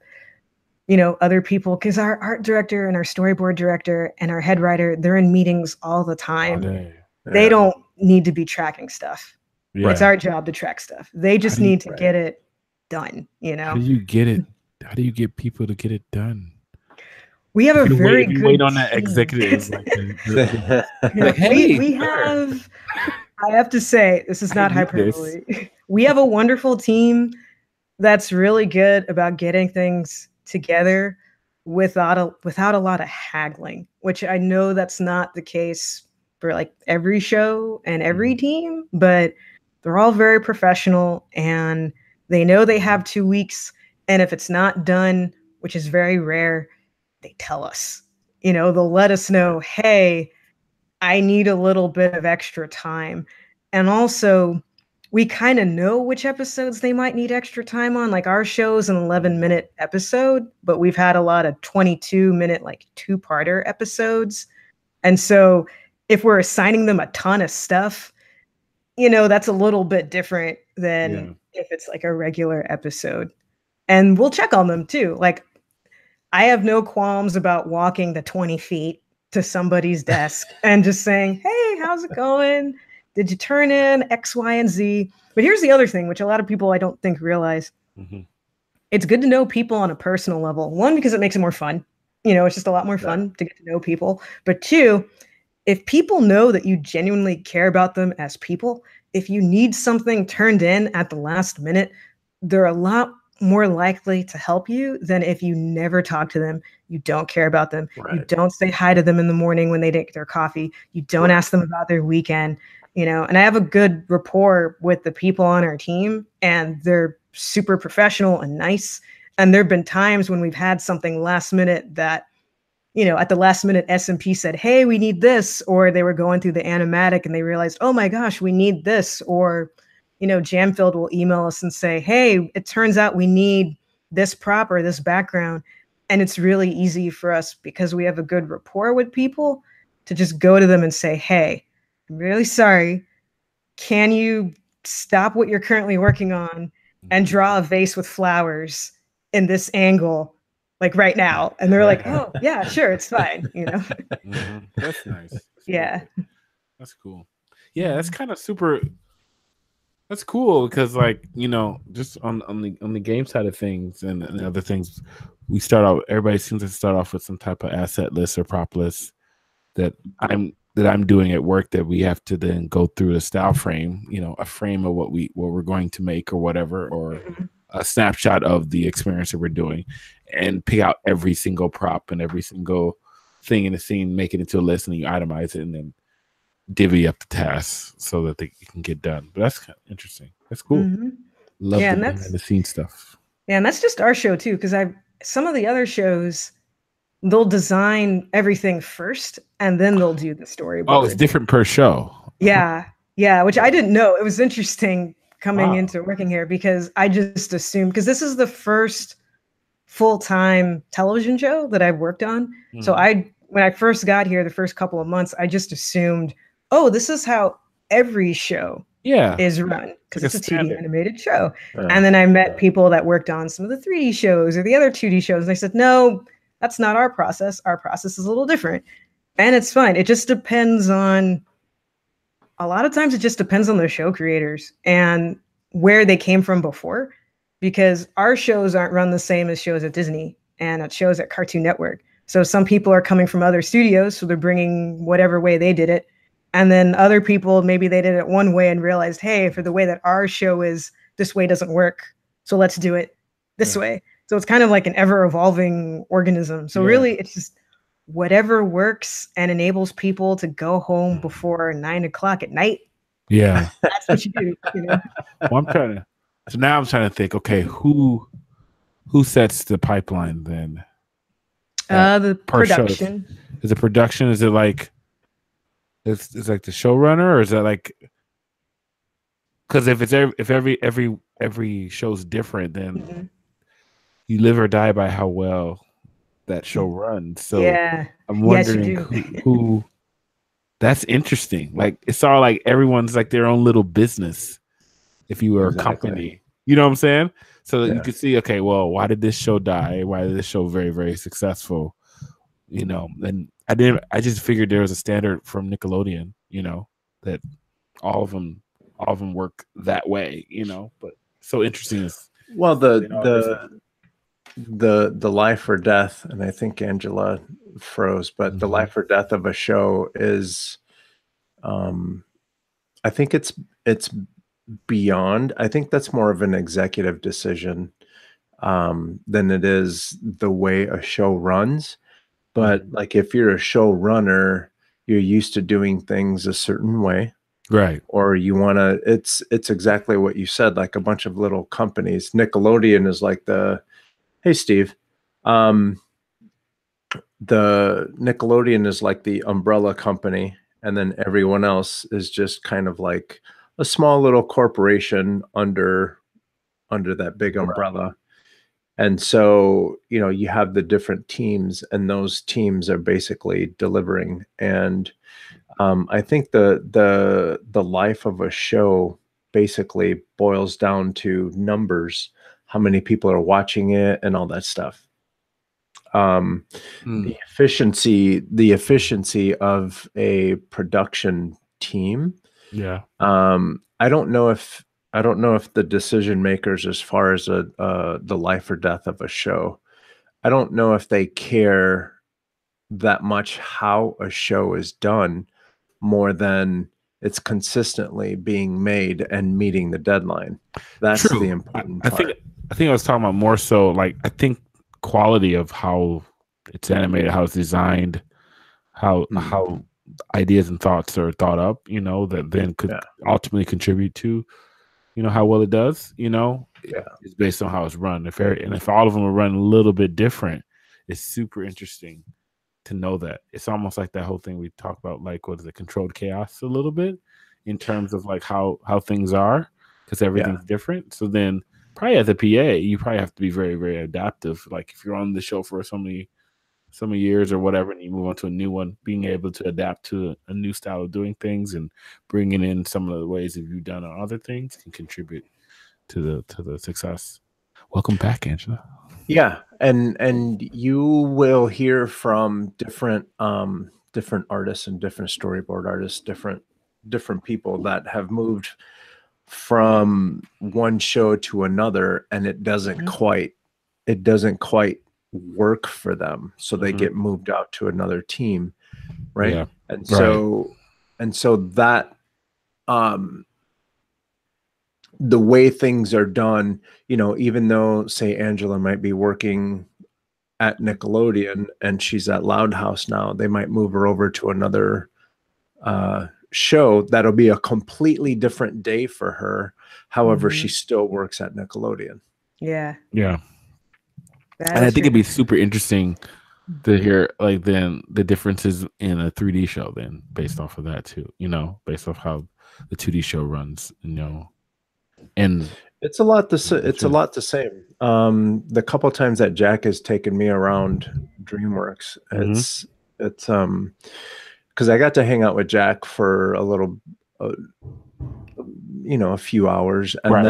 other people, because our art director and our storyboard director and our head writer, they're in meetings all the time. They don't need to be tracking stuff. Yeah. It's our job to track stuff. They just need to get it done, How do you get it? How do you get people to get it done? We have a very good wait on that executive. We have, I have to say, this is not hyperbole. We have a wonderful team that's really good about getting things together without a lot of haggling, which I know that's not the case for like every show and every team, but they're all very professional and they know they have 2 weeks. And if it's not done, which is very rare, they tell us, they'll let us know, hey, I need a little bit of extra time. And also we kind of know which episodes they might need extra time on. Like our show's an 11-minute episode, but we've had a lot of 22-minute, like 2-parter episodes. And so if we're assigning them a ton of stuff, that's a little bit different than if it's like a regular episode. And we'll check on them too. Like I have no qualms about walking the 20 feet to somebody's desk and just saying, hey, how's it going? Did you turn in X, Y, and Z? But here's the other thing, which a lot of people I don't think realize. It's good to know people on a personal level. One, because it makes it more fun. It's just a lot more fun to get to know people. But two, if people know that you genuinely care about them as people, if you need something turned in at the last minute, they're a lot more likely to help you than if you never talk to them, you don't care about them, you don't say hi to them in the morning when they get their coffee, you don't ask them about their weekend, you know. And I have a good rapport with the people on our team, and they're super professional and nice. And there have been times when we've had something last minute that, you know, at the last minute, S&P said, hey, we need this, or they were going through the animatic and they realized, oh my gosh, we need this, or, you know, Jamfield will email us and say, hey, it turns out we need this prop or this background. And it's really easy for us, because we have a good rapport with people, to just go to them and say, hey, I'm really sorry. Can you stop what you're currently working on and draw a vase with flowers in this angle, like right now? And they're like, oh yeah, sure, it's fine, you know. That's nice. That's yeah, cool. That's cool. Yeah, that's kind of super. That's cool, because, like, you know, just on the game side of things and other things, we start out. Everybody seems to start off with some type of asset list or prop list that I'm doing at work, that we have to then go through a style frame, you know, a frame of what we're going to make or whatever, or a snapshot of the experience that we're doing, and pick out every single prop and every single thing in the scene, make it into a list, and then you itemize it, and then divvy up the tasks so that they can get done. But that's kind of interesting. That's cool. Love the behind the scenes stuff. Yeah, and that's just our show too, because some of the other shows, they'll design everything first and then they'll do the storyboard. Oh, it's different per show. Yeah, which I didn't know. It was interesting coming into working here, because I just assumed, because this is the first full-time television show that I've worked on. So when I first got here, the first couple of months, I just assumed, oh, this is how every show is run, because it's a 2D animated show. And then I met people that worked on some of the 3D shows or the other 2D shows, and they said, no, that's not our process. Our process is a little different. And it's fine. It just depends on, a lot of times it just depends on the show creators and where they came from before, because our shows aren't run the same as shows at Disney and at shows at Cartoon Network. So some people are coming from other studios, so they're bringing whatever way they did it. And then other people, maybe they did it one way and realized, hey, for the way that our show is, this way doesn't work, so let's do it this way. So it's kind of like an ever-evolving organism. So really, it's just whatever works and enables people to go home before 9 o'clock at night. Yeah. That's what you do, you know? Well, now I'm trying to think, okay, who sets the pipeline then? The production. Is it production? Is it like it's like the showrunner, or is that like, because if every show's different, then you live or die by how well that show runs. So I'm wondering who. That's interesting. Like, it's all like everyone's like their own little business. If you were a company, you know what I'm saying? So that you could see, okay, well, why did this show die? Why did this show very, very successful? You know, and I just figured there was a standard from Nickelodeon, you know, that all of them work that way, you know. But so interesting is, well, the life or death, and I think Angela froze, but the life or death of a show is, I think it's beyond. I think that's more of an executive decision than it is the way a show runs. But like, if you're a showrunner, you're used to doing things a certain way, right? Or you want to. It's exactly what you said. Like a bunch of little companies. Nickelodeon is like hey, Steve. The Nickelodeon is like the umbrella company, and then everyone else is just kind of like a small little corporation under that big umbrella. And so, you know, you have the different teams, and those teams are basically delivering. And I think the life of a show basically boils down to numbers, how many people are watching it, and all that stuff. The efficiency of a production team. Yeah. I don't know if the decision makers, as far as the life or death of a show, I don't know if they care that much how a show is done, more than it's consistently being made and meeting the deadline. That's True. the important part. I think I was talking about more so like I think quality of how it's animated, how it's designed, how ideas and thoughts are thought up, you know, that then could ultimately contribute to, you know, how well it does, you know, it's based on how it's run. If all of them are run a little bit different, it's super interesting to know that. It's almost like that whole thing we talk about, like what is it, controlled chaos a little bit in terms of like how things are, because everything's different. So then probably as a PA, you probably have to be very, very adaptive. Like if you're on the show for so many years or whatever, and you move on to a new one, being able to adapt to a new style of doing things and bringing in some of the ways that you've done on other things can contribute to the success. Welcome back, Angela. Yeah, and you will hear from different artists and different storyboard artists, different people that have moved from one show to another, and it doesn't quite work for them, so they get moved out to another team, right? So that the way things are done, you know, even though say Angela might be working at Nickelodeon and she's at Loud House now, they might move her over to another show that'll be a completely different day for her. However, she still works at Nickelodeon. Yeah. And I think it'd be super interesting to hear like then the differences in a 3D show then based off of that too, you know, based off how the 2D show runs, you know. And it's a lot the same. The couple times that Jack has taken me around DreamWorks, it's because I got to hang out with Jack for a little you know, a few hours, and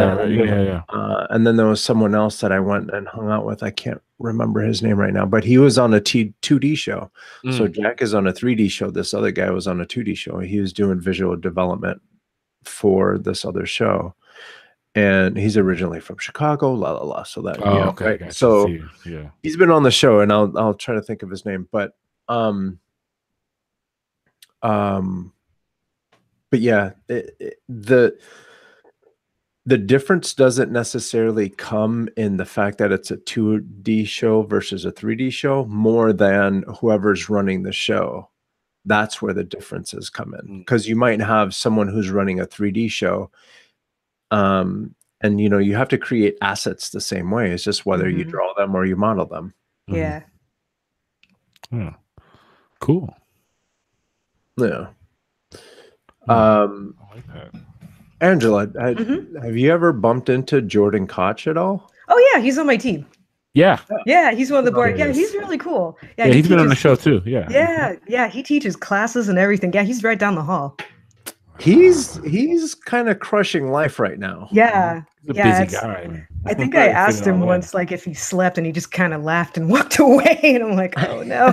and then there was someone else that I went and hung out with. I can't remember his name right now, but he was on a 2D show. So Jack is on a 3D show. This other guy was on a 2D show. He was doing visual development for this other show, and he's originally from Chicago. So that okay. So he's been on the show, and I'll try to think of his name, but yeah, the difference doesn't necessarily come in the fact that it's a 2D show versus a 3D show, more than whoever's running the show. That's where the differences come in, because you might have someone who's running a 3D show, and you know, you have to create assets the same way. It's just whether you draw them or you model them. Yeah. Cool. Yeah. I like that. Angela, have you ever bumped into Jordan Koch at all? Oh yeah, he's on my team. Yeah, he's one of the board. Yeah, he's really cool. Yeah, he's been on the show too. Yeah, he teaches classes and everything. Yeah, he's right down the hall. He's kind of crushing life right now. Yeah, he's a busy guy. I think I asked him once, like, if he slept, and he just kind of laughed and walked away. And I'm like, oh no.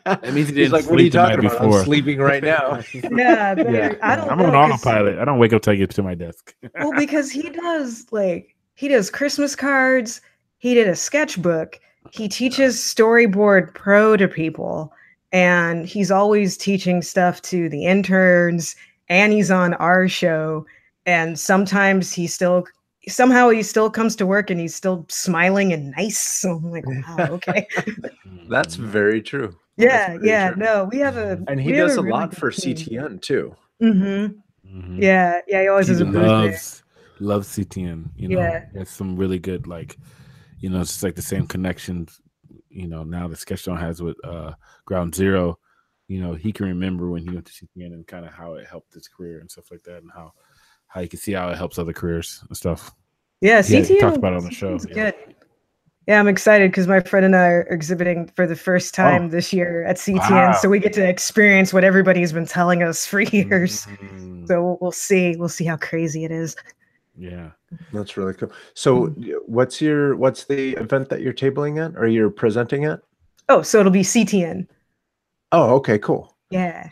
That means he didn't like, what are you talking about? I'm sleeping right now. I'm on autopilot. I don't wake up till I get to my desk. Well, because he does Christmas cards. He did a sketchbook. He teaches Storyboard Pro to people, and he's always teaching stuff to the interns. And he's on our show. And sometimes he still comes to work and he's still smiling and nice. So I'm like, wow, okay. That's very true. Yeah, true. No, we have a, and he does a lot for CTN too. Yeah, he always has a booth. Loves CTN. You know, there's some really good, like, you know, it's just like the same connections. You know, now that Sketchdown has with Ground Zero. You know, he can remember when he went to CTN and kind of how it helped his career and stuff like that, and how you can see how it helps other careers and stuff. Yeah, CTN he talked about it on the show. Good. Yeah, I'm excited because my friend and I are exhibiting for the first time this year at CTN, so we get to experience what everybody's been telling us for years. So we'll see how crazy it is. Yeah, that's really cool. So, what's the event that you're tabling at, or you're presenting at? Oh, so it'll be CTN. Oh, okay, cool. Yeah.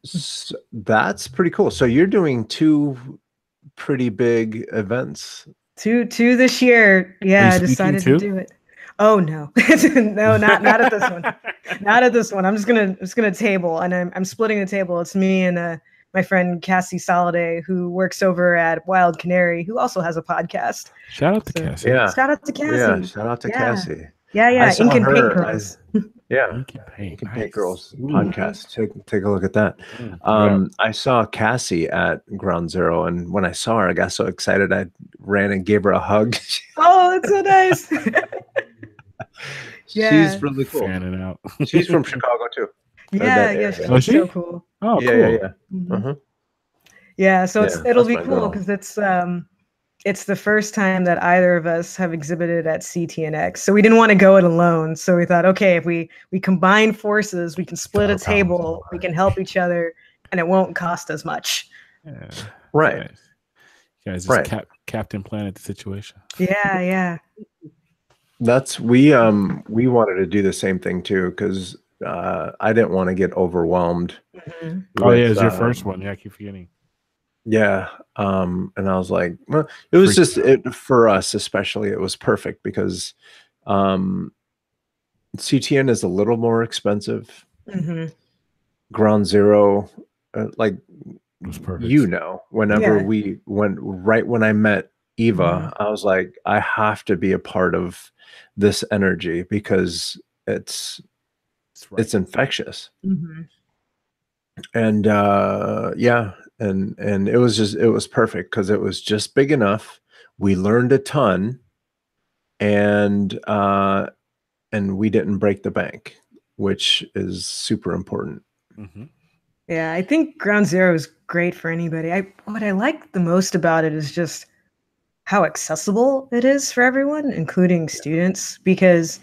So that's pretty cool. So you're doing two pretty big events. Two this year. Yeah, I decided to do it. Oh no, no, not at this one. Not at this one. I'm just gonna table, and I'm splitting the table. It's me and my my friend Cassie Soliday, who works over at Wild Canary, who also has a podcast. Shout out to Cassie. Yeah. Shout out to Cassie. Yeah. Shout out to Cassie. Yeah. saw Ink and Paint her. Girls. Yeah. Ink and Paint. Ink and Paint Nice. Girls Ooh. podcast. Take a look at that. I saw Cassie at Ground Zero, and when I saw her, I got so excited I ran and gave her a hug. Oh, that's so nice. Yeah. She's really cool. Fanning out. She's from Chicago too. Yeah, she's Oh, she? so cool. Oh, Yeah, cool. yeah. Mhm. Uh-huh. Yeah, so it'll that's be my cool girl. because it's the first time that either of us have exhibited at CTNX. So we didn't want to go it alone. So we thought, okay, if we combine forces, we can split a table, we can help each other, and it won't cost as much. Yeah. Right. Nice. You guys just Captain Planet the situation. Yeah. That's we wanted to do the same thing too, because I didn't want to get overwhelmed. Mhm. Oh yeah, it's your first one. Yeah, I keep forgetting. Yeah. And I was like, well, it was just for us especially, it was perfect because CTN is a little more expensive. Mhm. Ground Zero, like It was perfect. whenever Yeah. we went, right when I met Eva, I was like, I have to be a part of this energy because it's infectious. Mhm. And and it was perfect because it was just big enough. We learned a ton, and we didn't break the bank, which is super important. Mm-hmm. Yeah, I think Ground Zero is great for anybody. What I like the most about it is just how accessible it is for everyone, including students, because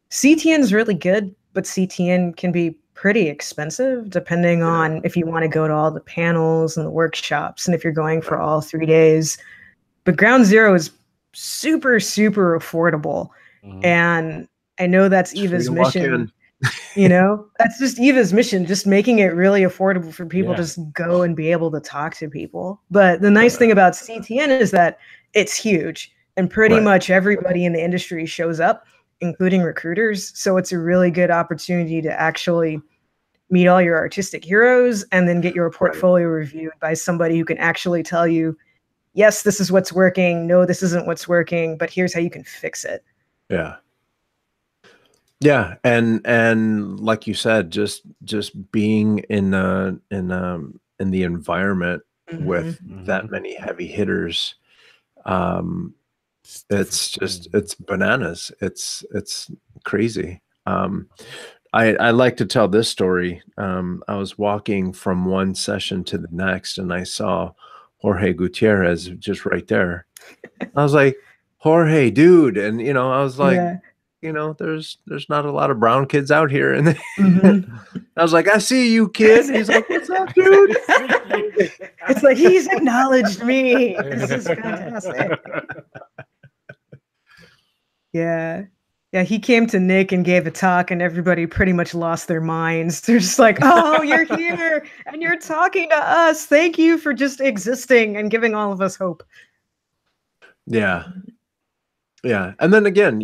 CTN is really good, but CTN can be pretty expensive depending on if you want to go to all the panels and the workshops and if you're going for all 3 days. But Ground Zero is super, super affordable. Mm-hmm. And I know that's Eva's Free to walk mission. That's just Eva's mission, just making it really affordable for people to just go and be able to talk to people. But the nice thing about CTN is that it's huge and pretty much everybody in the industry shows up, including recruiters. So it's a really good opportunity to actually meet all your artistic heroes and then get your portfolio reviewed by somebody who can actually tell you, yes, this is what's working. No, this isn't what's working, but here's how you can fix it. Yeah. Yeah, and like you said, just being in the environment with that many heavy hitters, it's bananas. It's crazy. I like to tell this story. I was walking from one session to the next, and I saw Jorge Gutierrez just right there. I was like, Jorge, dude, and I was like. Yeah. There's not a lot of brown kids out here. And I was like, I see you, kid. And he's like, what's up, dude? It's like, he's acknowledged me. This is fantastic. Yeah. Yeah, he came to Nick and gave a talk, and everybody pretty much lost their minds. They're just like, oh, you're here, and you're talking to us. Thank you for just existing and giving all of us hope. Yeah. Yeah. And then again,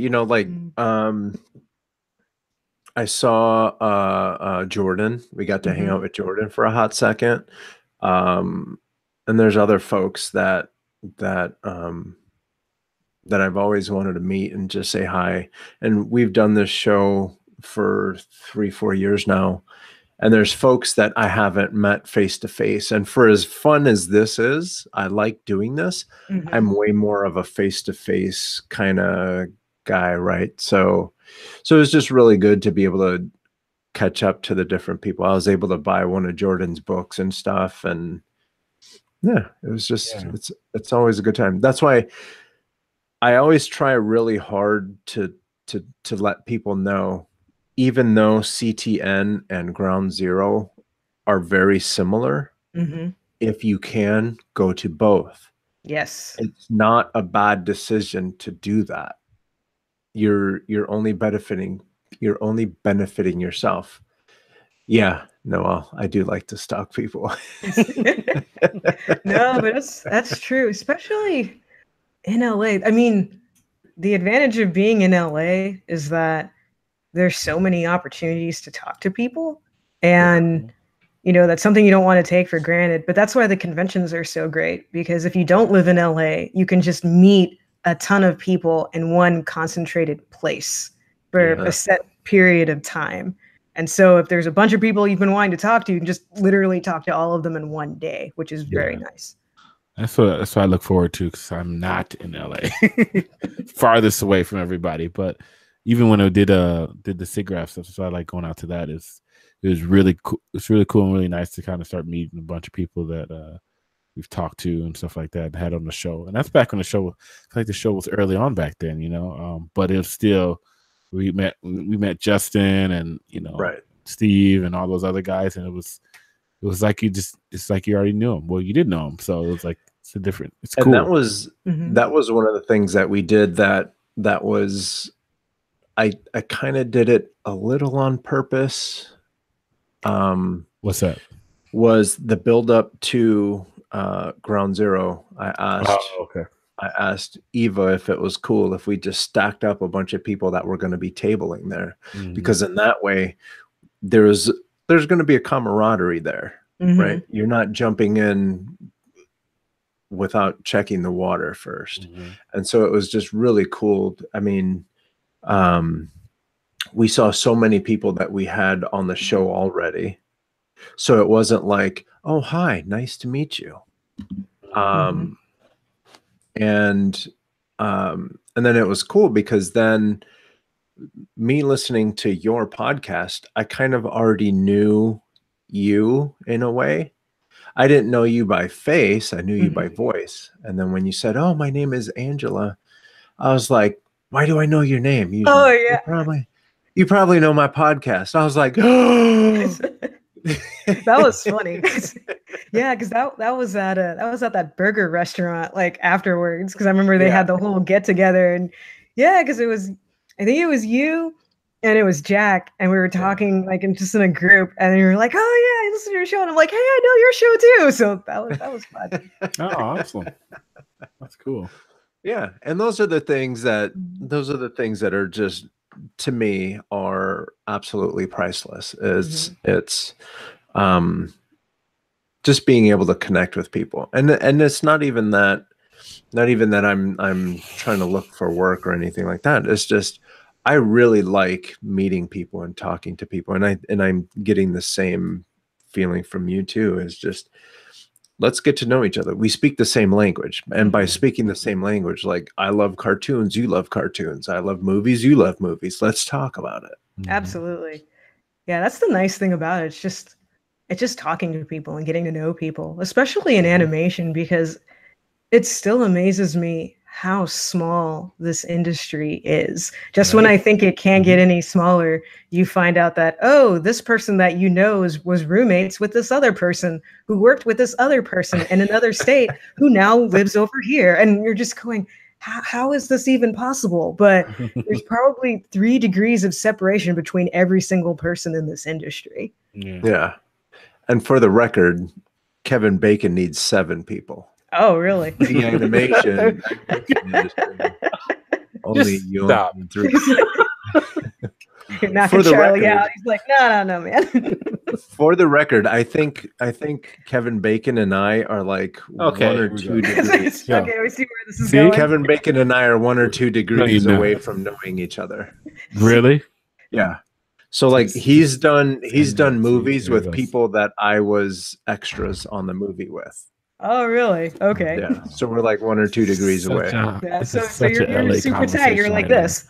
I saw Jordan. We got to hang out with Jordan for a hot second. And there's other folks that I've always wanted to meet and just say hi. And we've done this show for 3-4 years now. And there's folks that I haven't met face to face. And for as fun as this is, I like doing this. I'm way more of a face to face kind of guy, right? So it was just really good to be able to catch up to the different people. I was able to buy one of Jordan's books and stuff, and yeah, it was just it's always a good time. That's why I always try really hard to let people know, even though CTN and Ground Zero are very similar, if you can, go to both. Yes. It's not a bad decision to do that. You're only benefiting yourself. Yeah, Noel, I do like to stalk people. No, but that's true, especially in LA. I mean, the advantage of being in LA is that there's so many opportunities to talk to people, and that's something you don't want to take for granted. But that's why the conventions are so great, because if you don't live in LA, you can just meet a ton of people in one concentrated place for a set period of time. And so if there's a bunch of people you've been wanting to talk to, you can just literally talk to all of them in one day, which is very nice. That's what I look forward to, because I'm not in LA, farthest away from everybody. But even when I did the SIGGRAPH stuff, so I like going out to that. It was really cool. It's really cool and really nice to kind of start meeting a bunch of people that we've talked to and stuff like that and had on the show. And that's back when the show, I think the show was early on back then, but it was still, we met Justin and, Steve and all those other guys. And it was like it's like you already knew him. Well, you did know him. So it was like, it's cool. And that was one of the things that we did that was, I kind of did it a little on purpose. What's that? Was the build up to Ground Zero. I asked Eva if it was cool if we just stacked up a bunch of people that were going to be tabling there, because in that way there's going to be a camaraderie there, right? You're not jumping in without checking the water first. And so it was just really cool. I mean, we saw so many people that we had on the show already. So it wasn't like, oh, hi, nice to meet you. And then it was cool because then me listening to your podcast, I kind of already knew you in a way. I didn't know you by face. I knew you by voice. And then when you said, oh, my name is Angela, I was like, why do I know your name? You probably know my podcast. I was like, oh. That was funny. Yeah, because that was at that burger restaurant like afterwards, because I remember they had the whole get together, and because I think it was you and it was Jack, and we were talking like just in a group, and you were like, oh yeah, I listen to your show, and I'm like, hey, I know your show too. So that was fun. Oh, awesome. That's cool. Yeah, and those are the things that are just, to me, are absolutely priceless. It's just being able to connect with people, and it's not even that I'm trying to look for work or anything like that. It's just I really like meeting people and talking to people, and I'm getting the same feeling from you too. Is just, let's get to know each other. We speak the same language. And by speaking the same language, like, I love cartoons, you love cartoons. I love movies, you love movies. Let's talk about it. Absolutely. Yeah, that's the nice thing about it. It's just talking to people and getting to know people, especially in animation, because it still amazes me how small this industry is. Just when I think it can't get any smaller, you find out that, oh, this person that was roommates with this other person who worked with this other person in another state who now lives over here. And you're just going, how is this even possible? But there's probably 3 degrees of separation between every single person in this industry. Yeah. And for the record, Kevin Bacon needs 7 people. Oh, really? The animation industry. Only you. Stop. You're knocking Charlie out. He's like, no, man. For the record, I think Kevin Bacon and I are like 1 or 2 degrees. Okay, we see where this is going. Kevin Bacon and I are 1 or 2 degrees away from knowing each other. Really? Yeah. So like he's done movies with people that I was extras on the movie with. Oh, really? Okay. Yeah. So we're like 1 or 2 degrees away. So you're super tight. You're like this.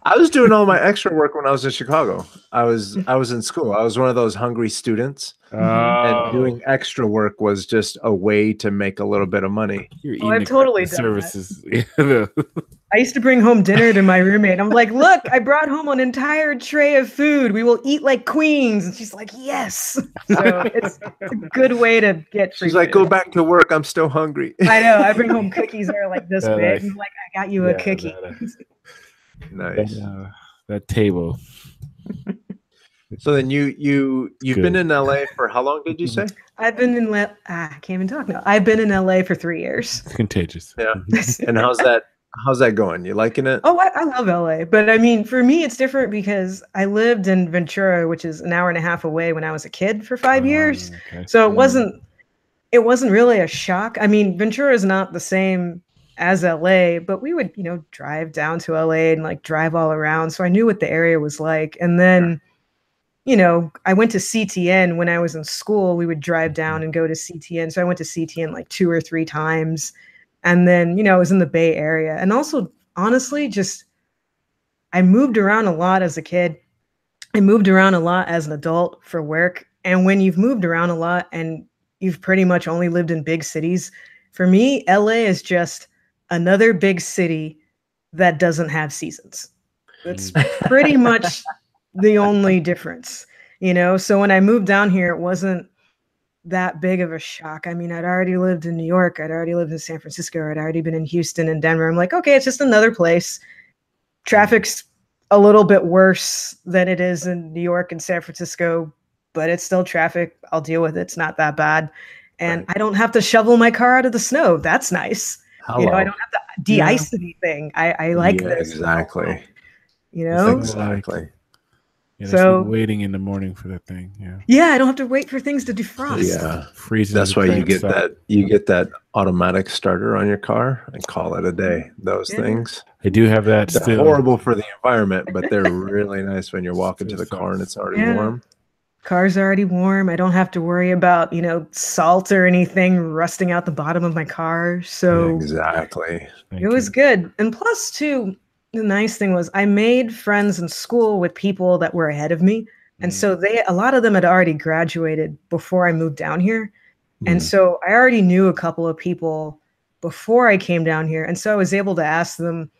I was doing all my extra work when I was in Chicago. I was in school. I was one of those hungry students. And doing extra work was just a way to make a little bit of money. I've totally done services. I used to bring home dinner to my roommate. I'm like, look, I brought home an entire tray of food. We will eat like queens. And she's like, yes. So it's a good way to get free. She's like, go back to work. I'm still hungry. I know. I bring home cookies that are like this big. I'm like, I got you a cookie. Nice. That table. So then you've been in LA for how long did you say? I've been in I can't even talk now. I've been in LA for 3 years. It's contagious. Yeah. And how's that How's that going? You liking it? Oh, I love LA, but I mean, for me, it's different because I lived in Ventura, which is an hour and a half away when I was a kid for 5 years. Okay. So it wasn't really a shock. I mean, Ventura is not the same as LA, but we would, drive down to LA and like drive all around. So I knew what the area was like. And then, I went to CTN when I was in school. We would drive down and go to CTN. So I went to CTN like 2 or 3 times. And then, I was in the Bay Area. And also, honestly, I moved around a lot as a kid. I moved around a lot as an adult for work. And when you've moved around a lot and you've pretty much only lived in big cities, for me, LA is just another big city that doesn't have seasons. That's pretty much the only difference, So when I moved down here, it wasn't that big of a shock. I mean, I'd already lived in New York. I'd already lived in San Francisco. I'd already been in Houston and Denver. I'm like, okay, it's just another place. Traffic's a little bit worse than it is in New York and San Francisco, but it's still traffic. I'll deal with it. It's not that bad. And I don't have to shovel my car out of the snow. That's nice. I don't have to de-ice anything. I like this. Exactly. Exactly. Yeah, so waiting in the morning for that thing. Yeah, I don't have to wait for things to defrost. Yeah, freezing. That's why you get that automatic starter on your car and call it a day. Those things. I do have that. They're still horrible for the environment, but they're really nice when you're walking to the car and it's already warm. Car's already warm. I don't have to worry about, salt or anything rusting out the bottom of my car. So exactly. It was good. And plus too, the nice thing was I made friends in school with people that were ahead of me. And so a lot of them had already graduated before I moved down here. And so I already knew a couple of people before I came down here. And so I was able to ask them,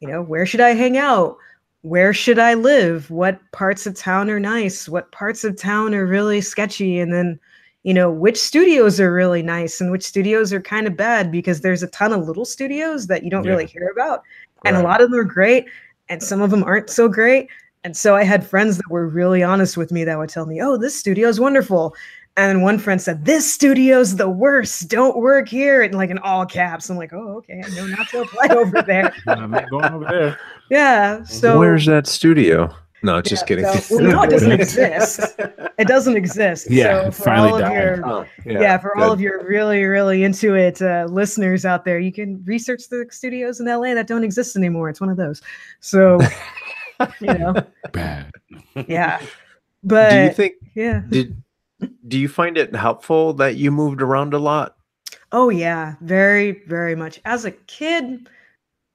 where should I hang out? Where should I live? What parts of town are nice? What parts of town are really sketchy? And then, which studios are really nice and which studios are kind of bad, because there's a ton of little studios that you don't really hear about. And a lot of them are great. And some of them aren't so great. And so I had friends that were really honest with me that would tell me, oh, this studio is wonderful. And one friend said, this studio's the worst. Don't work here. And like in all caps. I'm like, oh, okay. I know not to apply over there. I'm not going over there. Yeah. So where's that studio? No, just kidding. No, it doesn't exist. It doesn't exist. Yeah, so for all of your, all of your really, really Intuit listeners out there, you can research the studios in LA that don't exist anymore. It's one of those. So, bad. Yeah. But do you think? Yeah. Do you find it helpful that you moved around a lot? Oh yeah, very, very much. As a kid,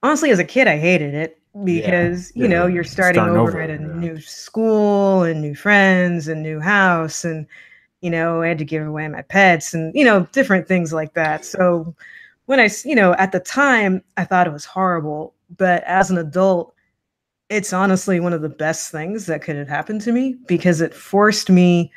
honestly, I hated it. Because you're starting over at a new school and new friends and new house, and I had to give away my pets and different things like that. So when at the time I thought it was horrible, but as an adult, it's honestly one of the best things that could have happened to me, because it forced me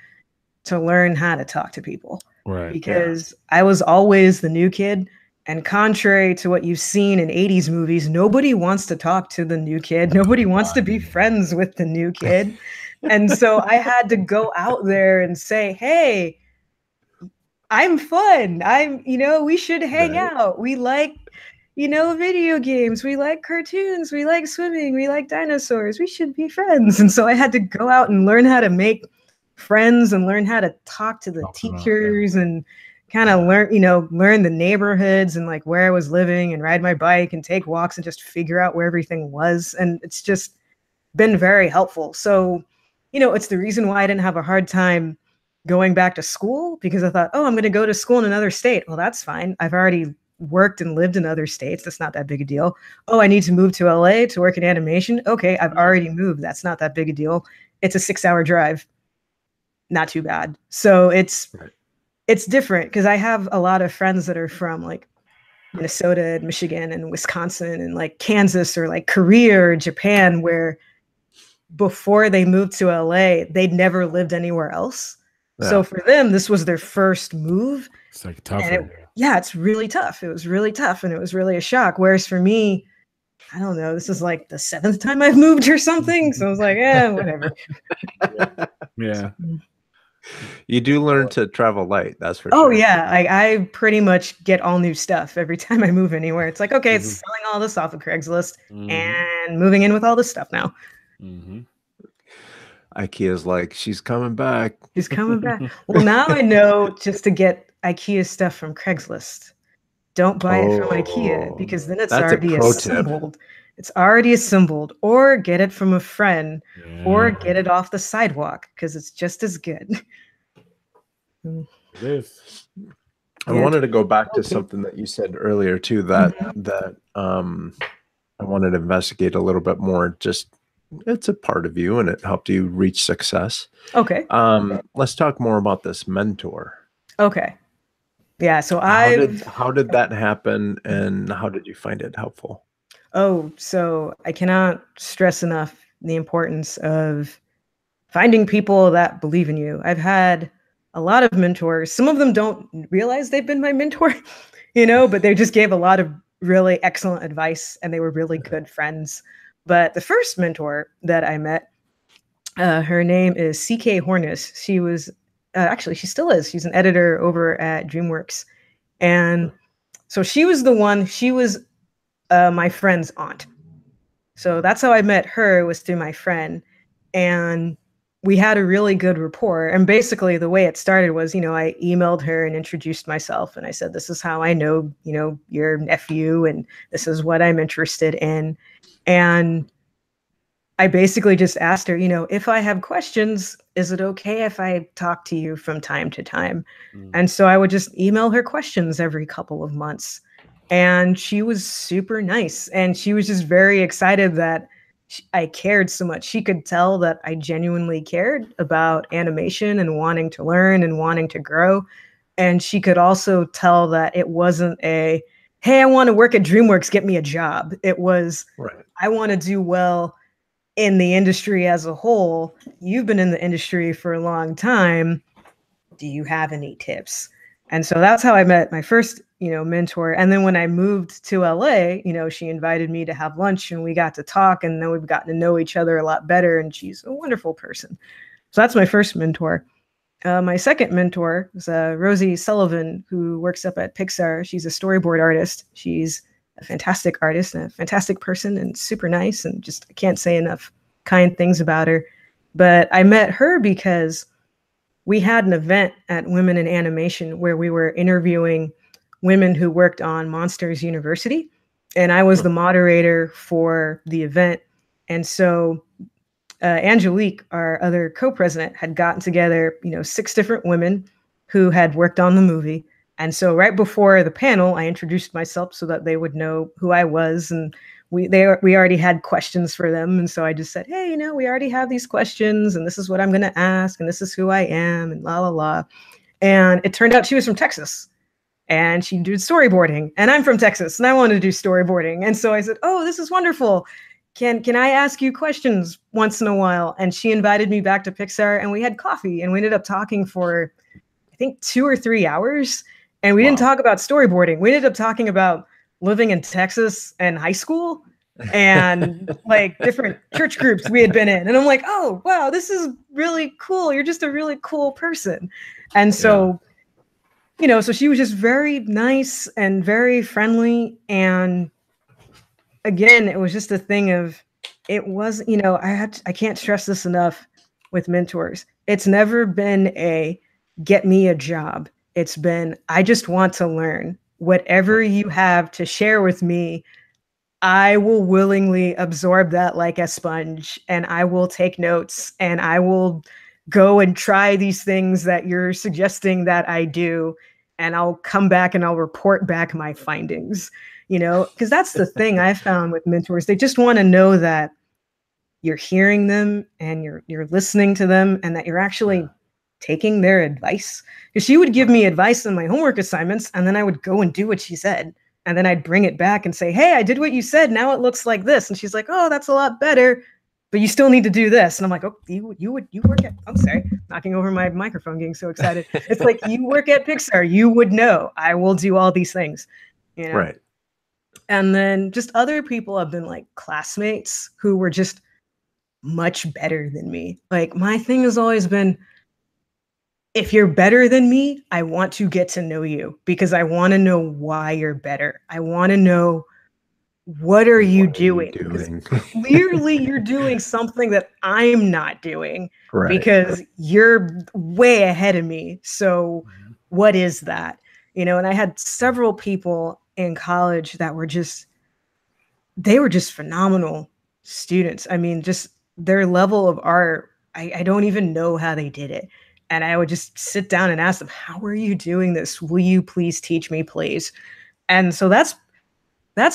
to learn how to talk to people. Right. Because I was always the new kid. And contrary to what you've seen in 80s movies, nobody wants to talk to the new kid. Nobody wants to be friends with the new kid. And so I had to go out there and say, hey, I'm fun. We should hang out. We like, video games. We like cartoons. We like swimming. We like dinosaurs. We should be friends. And so I had to go out and learn how to make friends and learn how to talk to the teachers and kind of learn the neighborhoods and like where I was living and ride my bike and take walks and just figure out where everything was. And it's just been very helpful. So, it's the reason why I didn't have a hard time going back to school, because I thought, oh, I'm going to go to school in another state. Well, that's fine. I've already worked and lived in other states. That's not that big a deal. Oh, I need to move to LA to work in animation. Okay, I've already moved. That's not that big a deal. It's a 6-hour drive. Not too bad. So it's different, because I have a lot of friends that are from like Minnesota and Michigan and Wisconsin and like Kansas or like Korea or Japan, where before they moved to LA, they'd never lived anywhere else. Yeah. So for them, this was their first move. It's like tough. It's really tough. It was really tough. And it was really a shock. Whereas for me, I don't know, this is like the 7th time I've moved or something. So I was like, whatever. Yeah. You do learn to travel light, that's for Oh sure. yeah, I pretty much get all new stuff every time I move anywhere. It's like, okay, it's selling all this off of Craigslist and moving in with all this stuff now. IKEA's like, she's coming back. She's coming back. Well, now I know just to get IKEA stuff from Craigslist. Don't buy it from IKEA because then it's already assembled. It's already assembled. Or get it from a friend or get it off the sidewalk because it's just as good. It is. I wanted to go back to something that you said earlier too, that I wanted to investigate a little bit more. Just it's a part of you and it helped you reach success. Okay. Let's talk more about this mentor. Okay. Yeah. So how did that happen and how did you find it helpful? Oh, so I cannot stress enough the importance of finding people that believe in you. I've had a lot of mentors. Some of them don't realize they've been my mentor, but they just gave a lot of really excellent advice and they were really good friends. But the first mentor that I met, her name is C.K. Hornis. She was, actually, she still is. She's an editor over at DreamWorks. And so she was my friend's aunt. So that's how I met her, was through my friend. And we had a really good rapport. And basically the way it started was, I emailed her and introduced myself. And I said, this is how I know, your nephew, and this is what I'm interested in. And I basically just asked her, if I have questions, is it okay if I talk to you from time to time? And so I would just email her questions every couple of months. And she was super nice. And she was just very excited that I cared so much. She could tell that I genuinely cared about animation and wanting to learn and wanting to grow. And she could also tell that it wasn't hey, I want to work at DreamWorks, get me a job. It was, I want to do well in the industry as a whole. You've been in the industry for a long time. Do you have any tips? And so that's how I met my first, mentor. And then when I moved to LA, she invited me to have lunch and we got to talk, and then we've gotten to know each other a lot better. And she's a wonderful person. So that's my first mentor. My second mentor is Rosie Sullivan, who works up at Pixar. She's a storyboard artist. She's a fantastic artist and a fantastic person and super nice, and just I can't say enough kind things about her. But I met her because we had an event at Women in Animation where we were interviewing women who worked on Monsters University, and I was the moderator for the event. And so Angelique, our other co-president, had gotten together, 6 different women who had worked on the movie. And so right before the panel, I introduced myself so that they would know who I was. And we already had questions for them. And so I just said, hey, we already have these questions and this is what I'm going to ask. And this is who I am and la, la, la. And it turned out she was from Texas and she did storyboarding, and I'm from Texas and I wanted to do storyboarding. And so I said, oh, this is wonderful. Can I ask you questions once in a while? And she invited me back to Pixar and we had coffee and we ended up talking for, I think, 2 or 3 hours. And we didn't talk about storyboarding. We ended up talking about living in Texas and high school and like different church groups we had been in. And I'm like, oh, wow, this is really cool. You're just a really cool person. And so, so she was just very nice and very friendly. And again, it was just a thing of, it was, I can't stress this enough with mentors. It's never been get me a job. It's been, I just want to learn. Whatever you have to share with me, I will willingly absorb that like a sponge, and I will take notes, and I will go and try these things that you're suggesting that I do, and I'll come back and I'll report back my findings, because that's the thing I found with mentors. They just want to know that you're hearing them and you're listening to them, and that you're actually taking their advice. Because she would give me advice on my homework assignments, and then I would go and do what she said. And then I'd bring it back and say, hey, I did what you said. Now it looks like this. And she's like, oh, that's a lot better, but you still need to do this. And I'm like, oh, you work at, I'm sorry, knocking over my microphone, getting so excited. It's like, you work at Pixar, you would know. I will do all these things, Right. And then just other people have been like classmates who were just much better than me. Like, my thing has always been, if you're better than me, I want to get to know you because I want to know why you're better. I want to know, what are you doing? Because clearly you're doing something that I'm not doing, because you're way ahead of me. So what is that? You know, and I had several people in college that were just, they were just phenomenal students. I mean, just their level of art, I don't even know how they did it. And I would just sit down and ask them, how are you doing this? Will you please teach me, please? And so that's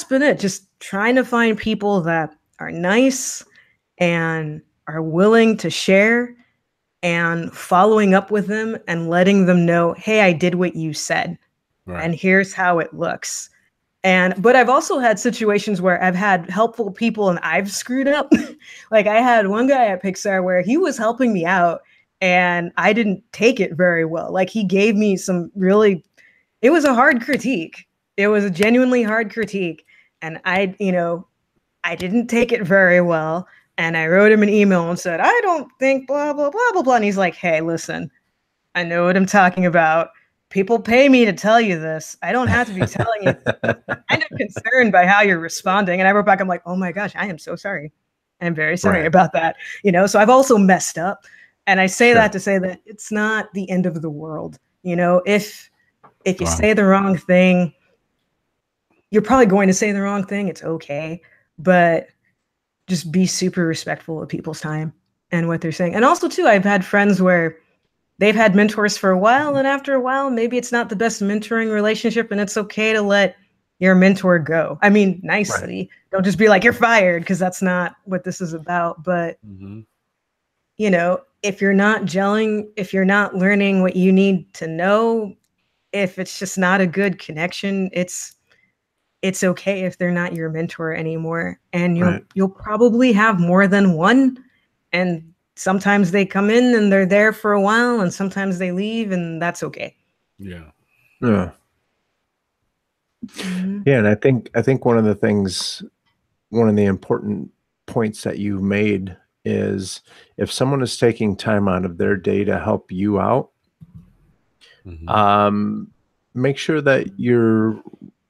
been it. Just trying to find people that are nice and are willing to share, and following up with them and letting them know, hey, I did what you said, and here's how it looks. But I've also had situations where I've had helpful people and I've screwed up. Like I had one guy at Pixar where he was helping me out and I didn't take it very well. Like he gave me some really, it was a hard critique. It was a genuinely hard critique. And I didn't take it very well. And I wrote him an email and said, I don't think blah, blah, blah, blah, blah. And he's like, hey, listen, I know what I'm talking about. People pay me to tell you this. I don't have to be telling you. I'm kind of concerned by how you're responding. And I wrote back, I'm like, oh my gosh, I am so sorry. I'm very sorry about that. You know, so I've also messed up. And I say that to say that it's not the end of the world. You know, if you say the wrong thing, you're probably going to say the wrong thing. It's okay. But just be super respectful of people's time and what they're saying. And also, too, I've had friends where they've had mentors for a while, and after a while, maybe it's not the best mentoring relationship, and it's okay to let your mentor go. I mean, nicely. Don't just be like, you're fired, because that's not what this is about. But, you know, if you're not gelling, if you're not learning what you need to know, if it's just not a good connection, it's okay if they're not your mentor anymore. And you'll probably have more than one. And sometimes they come in and they're there for a while, and sometimes they leave, and that's okay. Yeah. And I think one of the important points that you made is, if someone is taking time out of their day to help you out, make sure that you're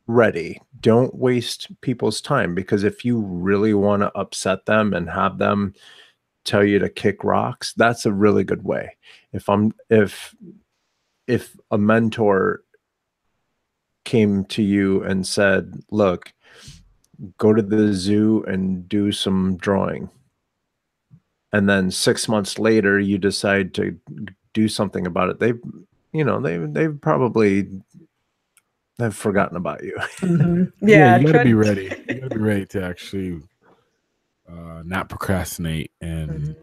ready. Don't waste people's time, because if you really want to upset them and have them tell you to kick rocks, that's a really good way. If a mentor came to you and said, look, go to the zoo and do some drawing, and then 6 months later you decide to do something about it, they've probably have forgotten about you. Yeah, you gotta be ready. You gotta be ready to actually not procrastinate and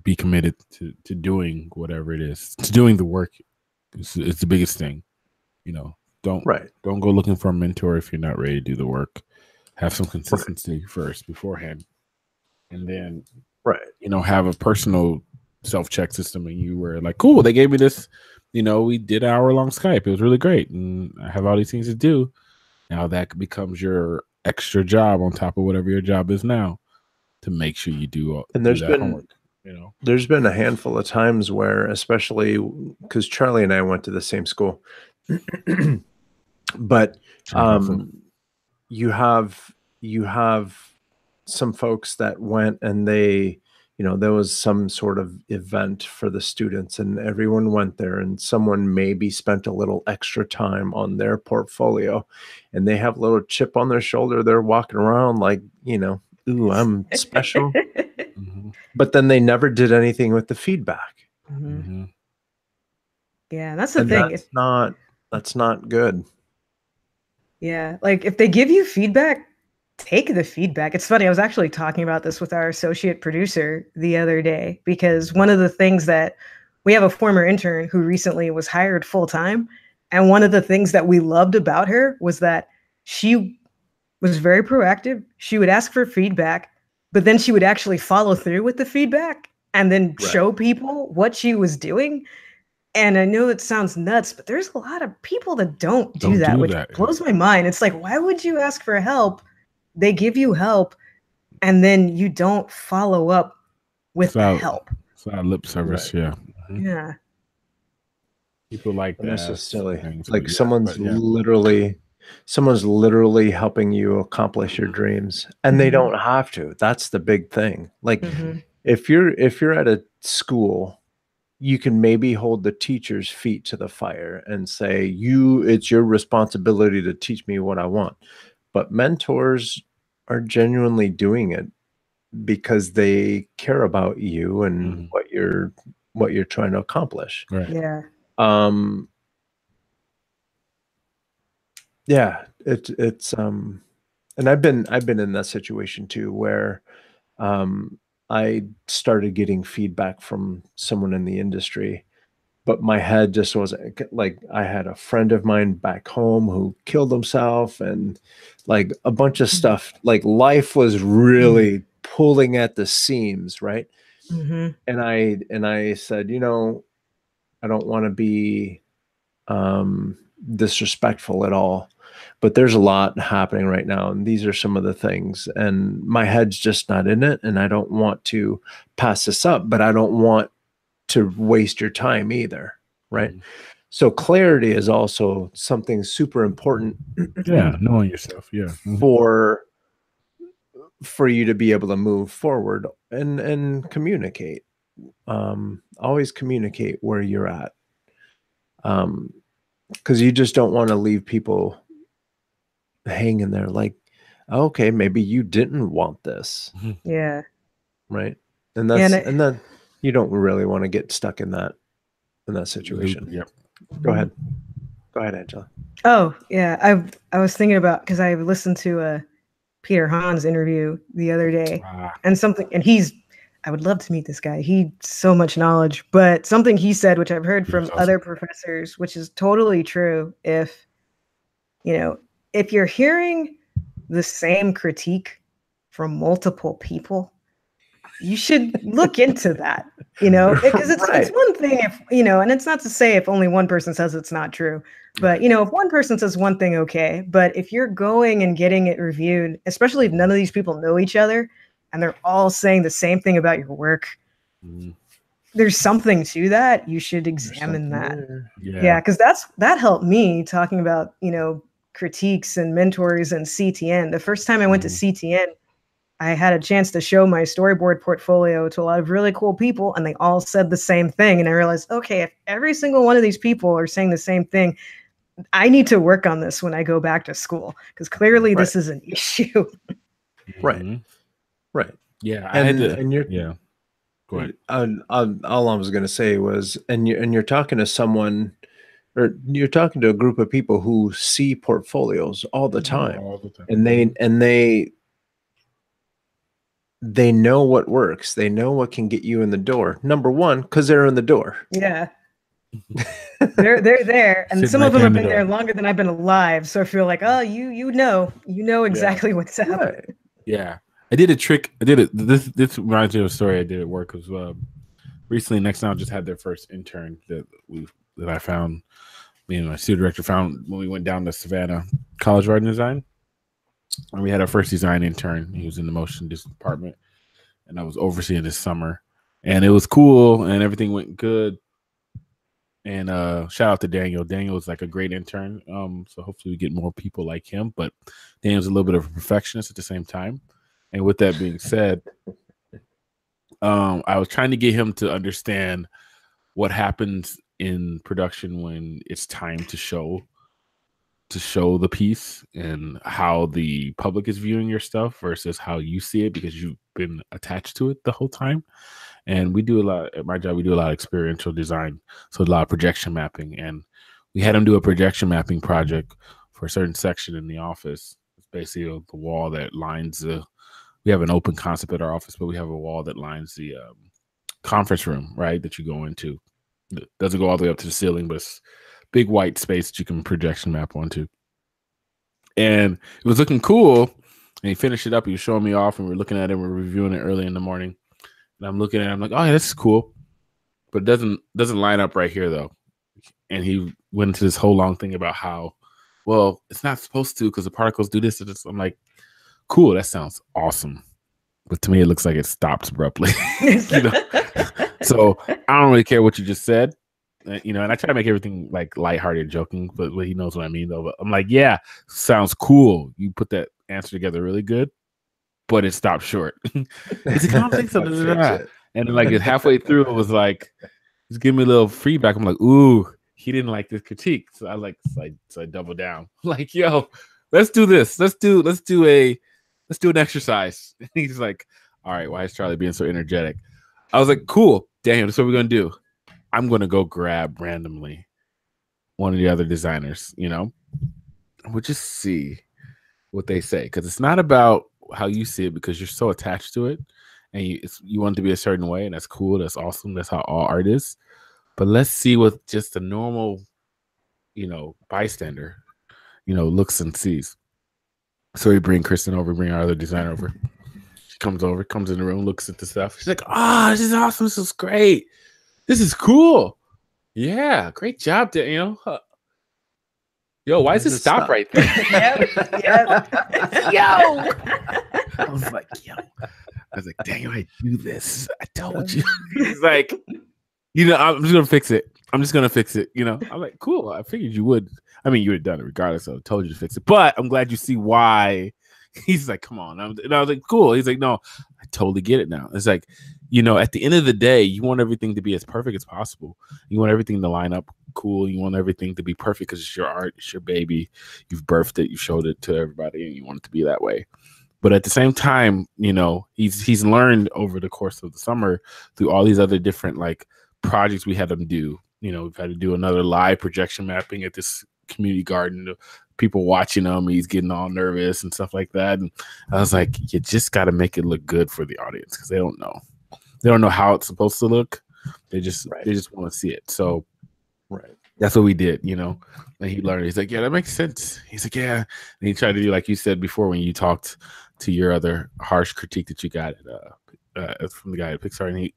be committed to doing whatever it is. To doing the work is the biggest thing. You know, don't go looking for a mentor if you're not ready to do the work. Have some consistency first beforehand, and then you know, have a personal self-check system, and you were like, cool, they gave me this. You know, we did an hour-long Skype. It was really great, and I have all these things to do. Now that becomes your extra job on top of whatever your job is now, to make sure you do all. And there's been a handful of times where, especially because Charlie and I went to the same school, but you have some folks that went, and they, you know, there was some sort of event for the students, and everyone went there, and someone maybe spent a little extra time on their portfolio, and they have a little chip on their shoulder. They're walking around like, you know, ooh, I'm special. But then they never did anything with the feedback. Yeah, that's the thing. That's not good. Yeah, like if they give you feedback, take the feedback. It's funny, I was actually talking about this with our associate producer the other day, because one of the things that we have a former intern who recently was hired full-time, and one of the things that we loved about her was that she was very proactive. She would ask for feedback, but then she would actually follow through with the feedback and then show people what she was doing. And I know it sounds nuts, but there's a lot of people that don't do that, which blows my mind. It's like, why would you ask for help? They give you help, and then you don't follow up with the help. It's not lip service, yeah. Yeah. People like that. This is silly. Things, Like but yeah, someone's literally helping you accomplish your dreams, and they don't have to. That's the big thing. Like if you're at a school, you can maybe hold the teacher's feet to the fire and say, it's your responsibility to teach me what I want. But mentors are genuinely doing it because they care about you and what you're trying to accomplish. Right. Yeah. Yeah, it's and I've been in that situation too, where I started getting feedback from someone in the industry, but my head just wasn't like, I had a friend of mine back home who killed himself, and like a bunch of stuff, like life was really pulling at the seams, right? And I said, I don't want to be disrespectful at all, but there's a lot happening right now, and these are some of the things, and my head's just not in it, and I don't want to pass this up, but I don't want to waste your time either, right? So clarity is also something super important. Yeah, knowing yourself. Yeah, for you to be able to move forward and communicate. Always communicate where you're at, because you just don't want to leave people hanging there like, okay, maybe you didn't want this. Yeah. Right. And then you don't really want to get stuck in that situation. Yep. Go ahead, Angela. Oh yeah, I was thinking about, because I listened to a Peter Hahn's interview the other day, and I would love to meet this guy. He so much knowledge, but something he said, which I've heard from other professors, which is totally true. If you're hearing the same critique from multiple people, you should look into that, because it's one thing if, and it's not to say if only one person says it's not true, but, if one person says one thing, okay. But if you're going and getting it reviewed, especially if none of these people know each other and they're all saying the same thing about your work, there's something to that. You should examine that. Yeah. Because that helped me talking about, critiques and mentors and CTN. The first time I went to CTN, I had a chance to show my storyboard portfolio to a lot of really cool people, and they all said the same thing. And I realized, okay, if every single one of these people are saying the same thing, I need to work on this when I go back to school, because clearly this is an issue. Right. Yeah. Go ahead. All I was going to say was, and you're talking to someone, or you're talking to a group of people who see portfolios all the time, and they know what works. They know what can get you in the door. Number one, because they're in the door. Yeah. they're there, and some of them have been there longer than I've been alive. So I feel like, oh, you know exactly what's up. Right. Yeah, I did a trick. This reminds me of a story I did at work as well. Recently, Next Now just had their first intern that I found. Me and my studio director found when we went down to Savannah College of Art and Design. And we had our first design intern. He was in the motion department, and I was overseeing this summer, and it was cool, and everything went good. And shout out to Daniel. Daniel is like a great intern. So hopefully we get more people like him. But Daniel's a little bit of a perfectionist at the same time. And with that being said, I was trying to get him to understand what happens in production when it's time to show the piece, and how the public is viewing your stuff versus how you see it, because you've been attached to it the whole time. And we do a lot at my job. We do a lot of experiential design, so a lot of projection mapping. And we had him do a projection mapping project for a certain section in the office. It's basically the wall that lines we have an open concept at our office, but we have a wall that lines the conference room, right, that you go into. It doesn't go all the way up to the ceiling, but it's big white space that you can projection map onto. And it was looking cool. And he finished it up. He was showing me off, and we're looking at it. We're reviewing it early in the morning. And I'm looking at it. I'm like, oh, yeah, this is cool. But it doesn't line up right here, though. And he went into this whole long thing about how, well, it's not supposed to because the particles do this and this. I'm like, cool, that sounds awesome. But to me, it looks like it stopped abruptly. So I don't really care what you just said. you know, and I try to make everything like lighthearted, joking, but he knows what I mean though. But I'm like, yeah, sounds cool. You put that answer together really good, but it stopped short. It's a conversation, and then like halfway through, it was like, just give me a little feedback. I'm like, ooh, he didn't like this critique, so I double down. Like, yo, let's do this. Let's do an exercise. And he's like, all right, why is Charlie being so energetic? I was like, cool, damn, that's what we're gonna do. I'm gonna go grab randomly one of the other designers, you know. We'll just see what they say, because it's not about how you see it, because you're so attached to it and you want it to be a certain way, and that's cool, that's awesome, that's how all art is. But let's see what just a normal, you know, bystander, you know, looks and sees. So we bring Kristen over, bring our other designer over. She comes in the room, looks at the stuff. She's like, "Ah, this is awesome. This is great. This is cool. Yeah, great job, you know." Yo, why does it stop right there? Yep. Yo. I was like, dang, I do this. I told you. He's like, you know, I'm just gonna fix it. You know, I'm like, cool. I figured you would. I mean, you would have done it regardless. I told you to fix it. But I'm glad you see why. He's like, come on. And I was like, cool. He's like, no, I totally get it now. It's like, you know, at the end of the day, you want everything to be as perfect as possible. You want everything to line up cool. You want everything to be perfect because it's your art, it's your baby. You've birthed it, you showed it to everybody, and you want it to be that way. But at the same time, you know, he's learned over the course of the summer through all these other different like projects we had him do. You know, we've had to do another live projection mapping at this community garden. People watching him, he's getting all nervous and stuff like that. And I was like, you just got to make it look good for the audience, because they don't know. They don't know how it's supposed to look. They just want to see it. So that's what we did, you know. And he learned. He's like, yeah, that makes sense. He's like, yeah. And he tried to do like you said before when you talked to your other harsh critique that you got from the guy at Pixar, and he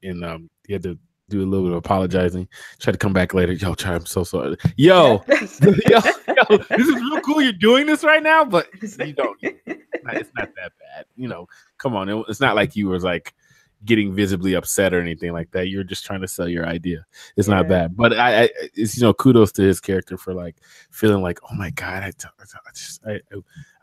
had to do a little bit of apologizing. Try to come back later. Yo, Charlie, I'm so sorry. Yo, this is real cool. You're doing this right now, but you don't. It's not that bad. You know, come on. It's not like you was like getting visibly upset or anything like that. You're just trying to sell your idea. It's not bad. But it's, you know, kudos to his character for like feeling like, oh my God, I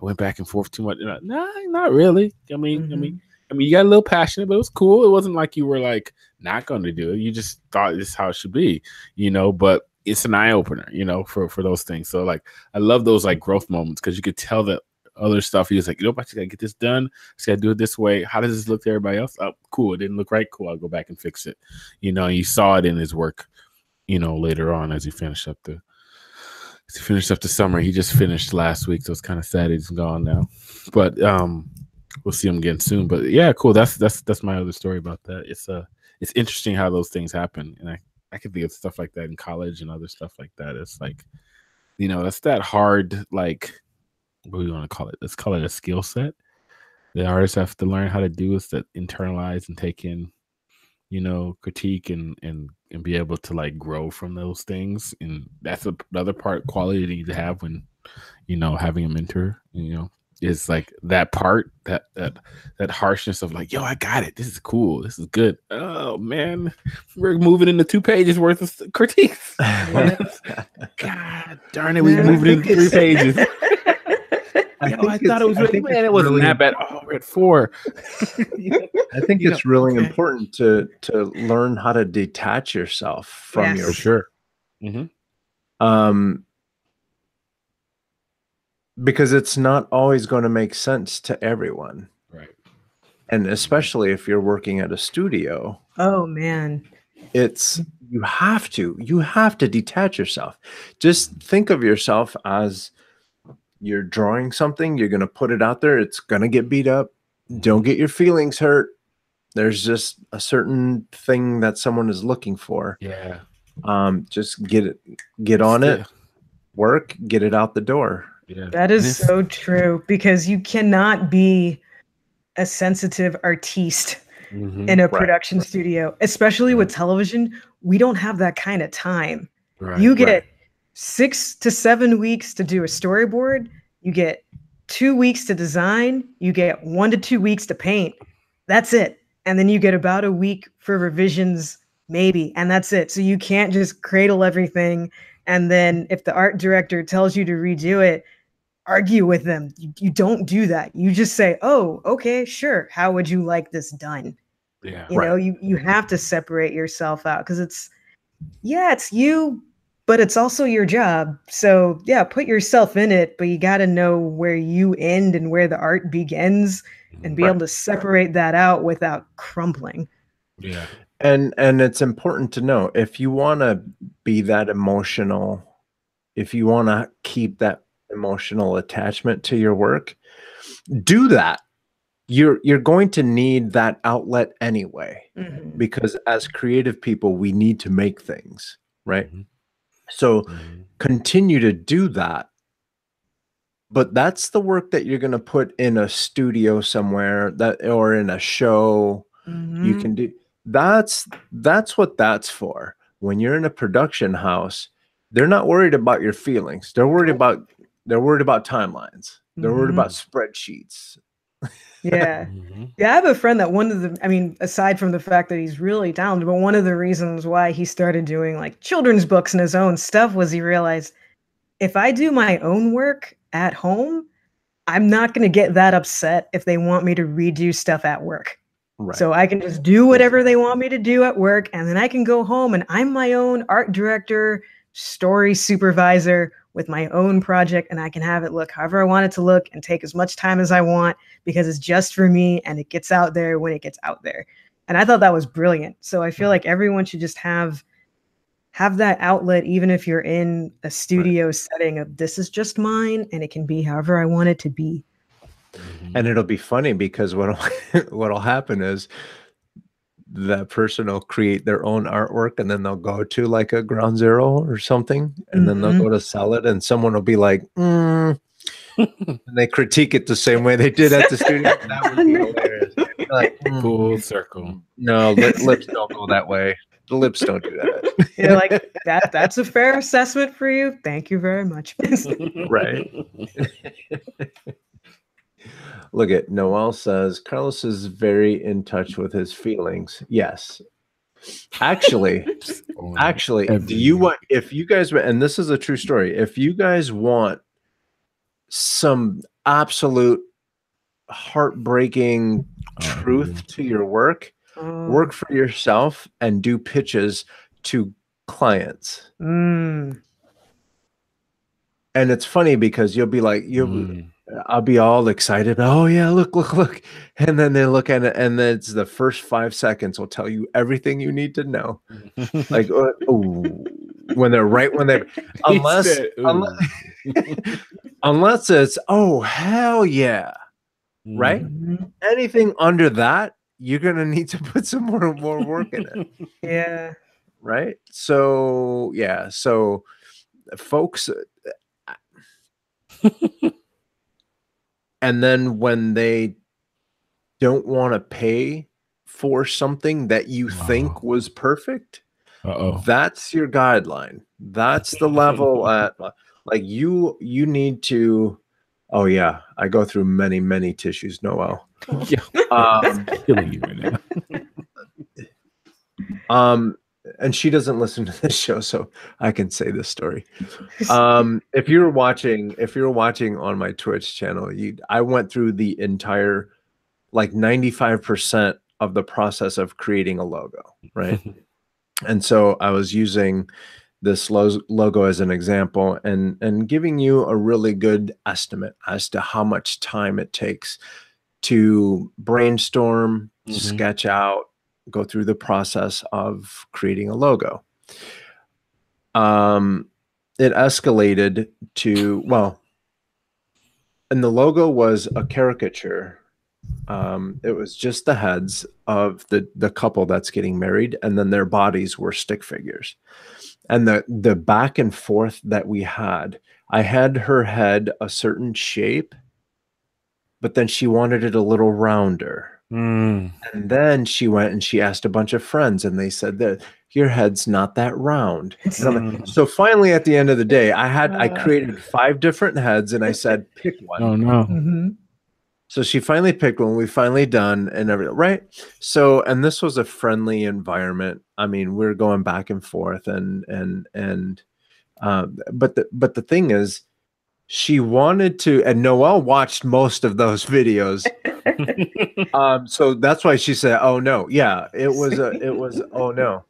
went back and forth too much. No, not really. I mean, you got a little passionate, but it was cool. It wasn't like you were like not going to do it. You just thought this is how it should be, you know. But it's an eye opener, you know, for those things. So like, I love those like growth moments, because you could tell that other stuff. He was like, you know, I just gotta get this done. Just gotta do it this way. How does this look to everybody else? Oh, cool. It didn't look right. Cool. I'll go back and fix it. You know, you saw it in his work, you know, later on as he finished up the summer. He just finished last week, so it's kind of sad he's gone now. But we'll see him again soon. But yeah, cool. That's my other story about that. It's interesting how those things happen, and I can think of stuff like that in college and other stuff like that. It's like, you know, that's that hard, like, what do we want to call it? Let's call it a skill set. The artists have to learn how to do is that internalize and take in, you know, critique and be able to like grow from those things. And that's another part quality that you need to have when, you know, having a mentor, you know, is like that part, that harshness of like, yo, I got it. This is cool. This is good. Oh man, we're moving into 2 pages worth of critiques. God darn it, we're moving into 3 pages. I thought it was really, man, it wasn't that bad. Oh, we're at 4. I think it's really important to learn how to detach yourself from your. For sure. Because it's not always going to make sense to everyone. Right. And especially if you're working at a studio. Oh man. You have to detach yourself. Just think of yourself as you're drawing something, you're going to put it out there, it's going to get beat up. Don't get your feelings hurt. There's just a certain thing that someone is looking for. Yeah. Just get on it, work, get it out the door. Yeah. That is so true, because you cannot be a sensitive artiste in a production studio, especially with television. We don't have that kind of time. You get 6 to 7 weeks to do a storyboard. You get 2 weeks to design. You get 1 to 2 weeks to paint. That's it. And then you get about a week for revisions maybe, and that's it. So you can't just cradle everything, and then if the art director tells you to redo it, argue with them. You don't do that. You just say, oh, okay, sure, how would you like this done? Yeah. You know, you have to separate yourself out, because it's you, but it's also your job. So yeah, put yourself in it, but you got to know where you end and where the art begins, and be able to separate that out without crumbling. Yeah. And it's important to know, if you want to be that emotional, if you want to keep that emotional attachment to your work, do that. You're going to need that outlet anyway, because as creative people, we need to make things, right? So continue to do that. But that's the work that you're going to put in a studio somewhere, or in a show. You can do that's what that's for. When you're in a production house, they're not worried about your feelings. They're worried about timelines. They're worried about spreadsheets. Yeah. Yeah, I have a friend that aside from the fact that he's really talented, but one of the reasons why he started doing like children's books and his own stuff was he realized, if I do my own work at home, I'm not going to get that upset if they want me to redo stuff at work. Right. So I can just do whatever they want me to do at work, and then I can go home and I'm my own art director, story supervisor with my own project, and I can have it look however I want it to look and take as much time as I want, because it's just for me and it gets out there when it gets out there. And I thought that was brilliant. So I feel like everyone should just have that outlet, even if you're in a studio setting of, this is just mine and it can be however I want it to be. And it'll be funny, because what'll happen is that person will create their own artwork, and then they'll go to like a Ground Zero or something, and then they'll go to sell it, and someone will be like, and they critique it the same way they did at the studio. That would be hilarious. Like, full circle. No, lips don't go that way. The lips don't do that. You're like, that's a fair assessment for you. Thank you very much. Right. Look at Noel says, Carlos is very in touch with his feelings. Yes. Actually, do you want, if you guys, and this is a true story, if you guys want some absolute heartbreaking truth to your work, work for yourself and do pitches to clients. And it's funny, because you'll be like, I'll be all excited. Oh yeah, look. And then they look at it, and then it's the first 5 seconds will tell you everything you need to know. Like, unless it's, oh, hell yeah. Right? Anything under that, you're going to need to put some more work in it. Yeah. Right? So, yeah. So, folks, and then when they don't want to pay for something that you think was perfect, that's your guideline. That's the level at, like, you need to, oh yeah, I go through many tissues, Noel. Killing you right now. And she doesn't listen to this show, so I can say this story. If you were watching on my Twitch channel, I went through the entire, like 95% of the process of creating a logo, right? And so I was using this logo as an example, and giving you a really good estimate as to how much time it takes to brainstorm, sketch out, go through the process of creating a logo. It escalated to, well, and the logo was a caricature. It was just the heads of the couple that's getting married, and then their bodies were stick figures. And the back and forth that we had, I had her head a certain shape, but then she wanted it a little rounder. And then she went and she asked a bunch of friends, and they said that your head's not that round. So finally, at the end of the day, I created 5 different heads, and I said, pick one. Oh no. So she finally picked one. We finally done and everything, right? So, and this was a friendly environment. I mean, we're going back and forth, but the thing is, she wanted to, and Noelle watched most of those videos. So that's why she said, "Oh no, yeah, it was oh no."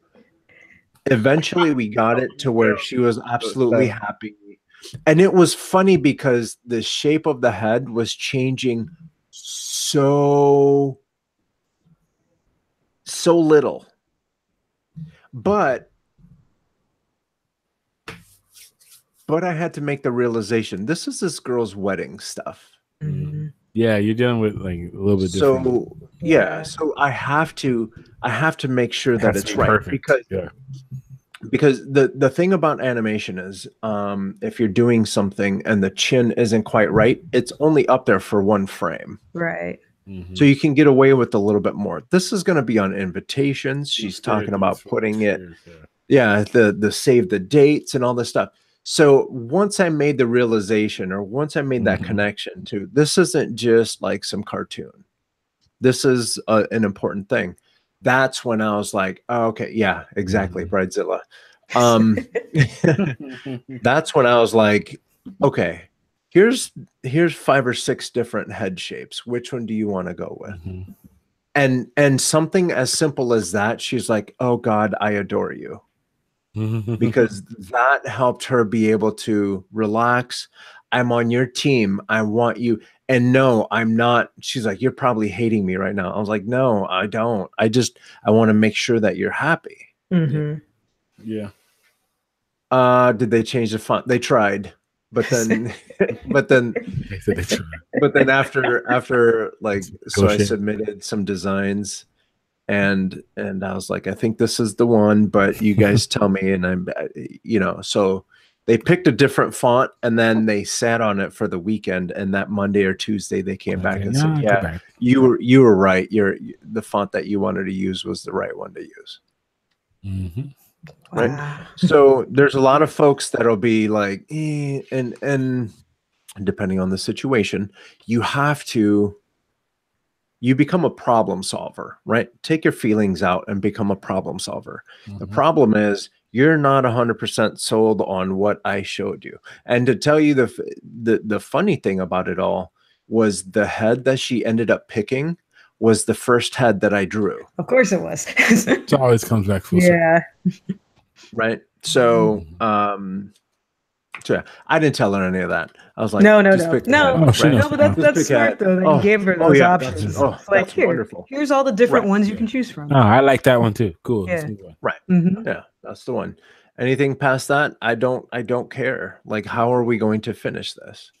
Eventually, we got it to where she was absolutely happy, and it was funny because the shape of the head was changing so little, but I had to make the realization this is this girl's wedding stuff. Mhm. Yeah, you're dealing with like a little bit different. So yeah, so I have to make sure that it's right, because the thing about animation is if you're doing something and the chin isn't quite right, it's only up there for one frame. Right. So you can get away with a little bit more. This is going to be on invitations. She's talking about putting it, the save the dates and all this stuff. So once I made the realization, or once I made that connection to, this isn't just like some cartoon. This is an important thing. That's when I was like, oh, okay, yeah, exactly, Bridezilla. That's when I was like, okay, here's 5 or 6 different head shapes. Which one do you want to go with? And something as simple as that, she's like, oh God, I adore you. Because that helped her be able to relax. I'm on your team. I want you. And no, I'm not. She's like, you're probably hating me right now. I was like, no, I don't. I want to make sure that you're happy. Yeah. Did they change the font? They tried, but then after like, so I submitted some designs. And I was like, I think this is the one, but you guys tell me. And I'm, so they picked a different font, and then they sat on it for the weekend. And that Monday or Tuesday, they came back and said, yeah, you were right. The font that you wanted to use was the right one to use. Right. Wow. So there's a lot of folks that'll be like, and depending on the situation, you become a problem solver, right? Take your feelings out and become a problem solver. The problem is you're not 100% sold on what I showed you. And to tell you the funny thing about it all was the head that she ended up picking was the first head that I drew. Of course it was. It always comes back full circle. Right. So, so yeah, I didn't tell her any of that. I was like, no, but that's smart though. That you gave her those options. It's like, wonderful. Here's all the different ones you can choose from. Oh, I like that one too. Cool. Yeah. Right. Yeah, that's the one. Anything past that, I don't care. Like, how are we going to finish this?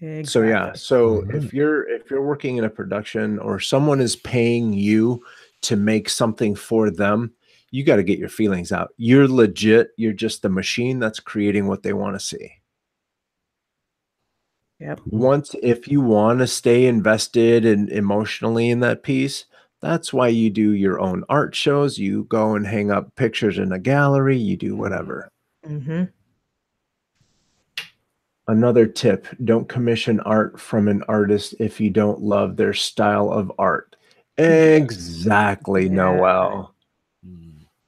Exactly. So yeah, so if you're working in a production or someone is paying you to make something for them, you got to get your feelings out. You're legit. You're just the machine that's creating what they want to see. Yep. If you want to stay invested and emotionally in that piece, that's why you do your own art shows. You go and hang up pictures in a gallery. You do whatever. Another tip: don't commission art from an artist if you don't love their style of art. Exactly, Noelle.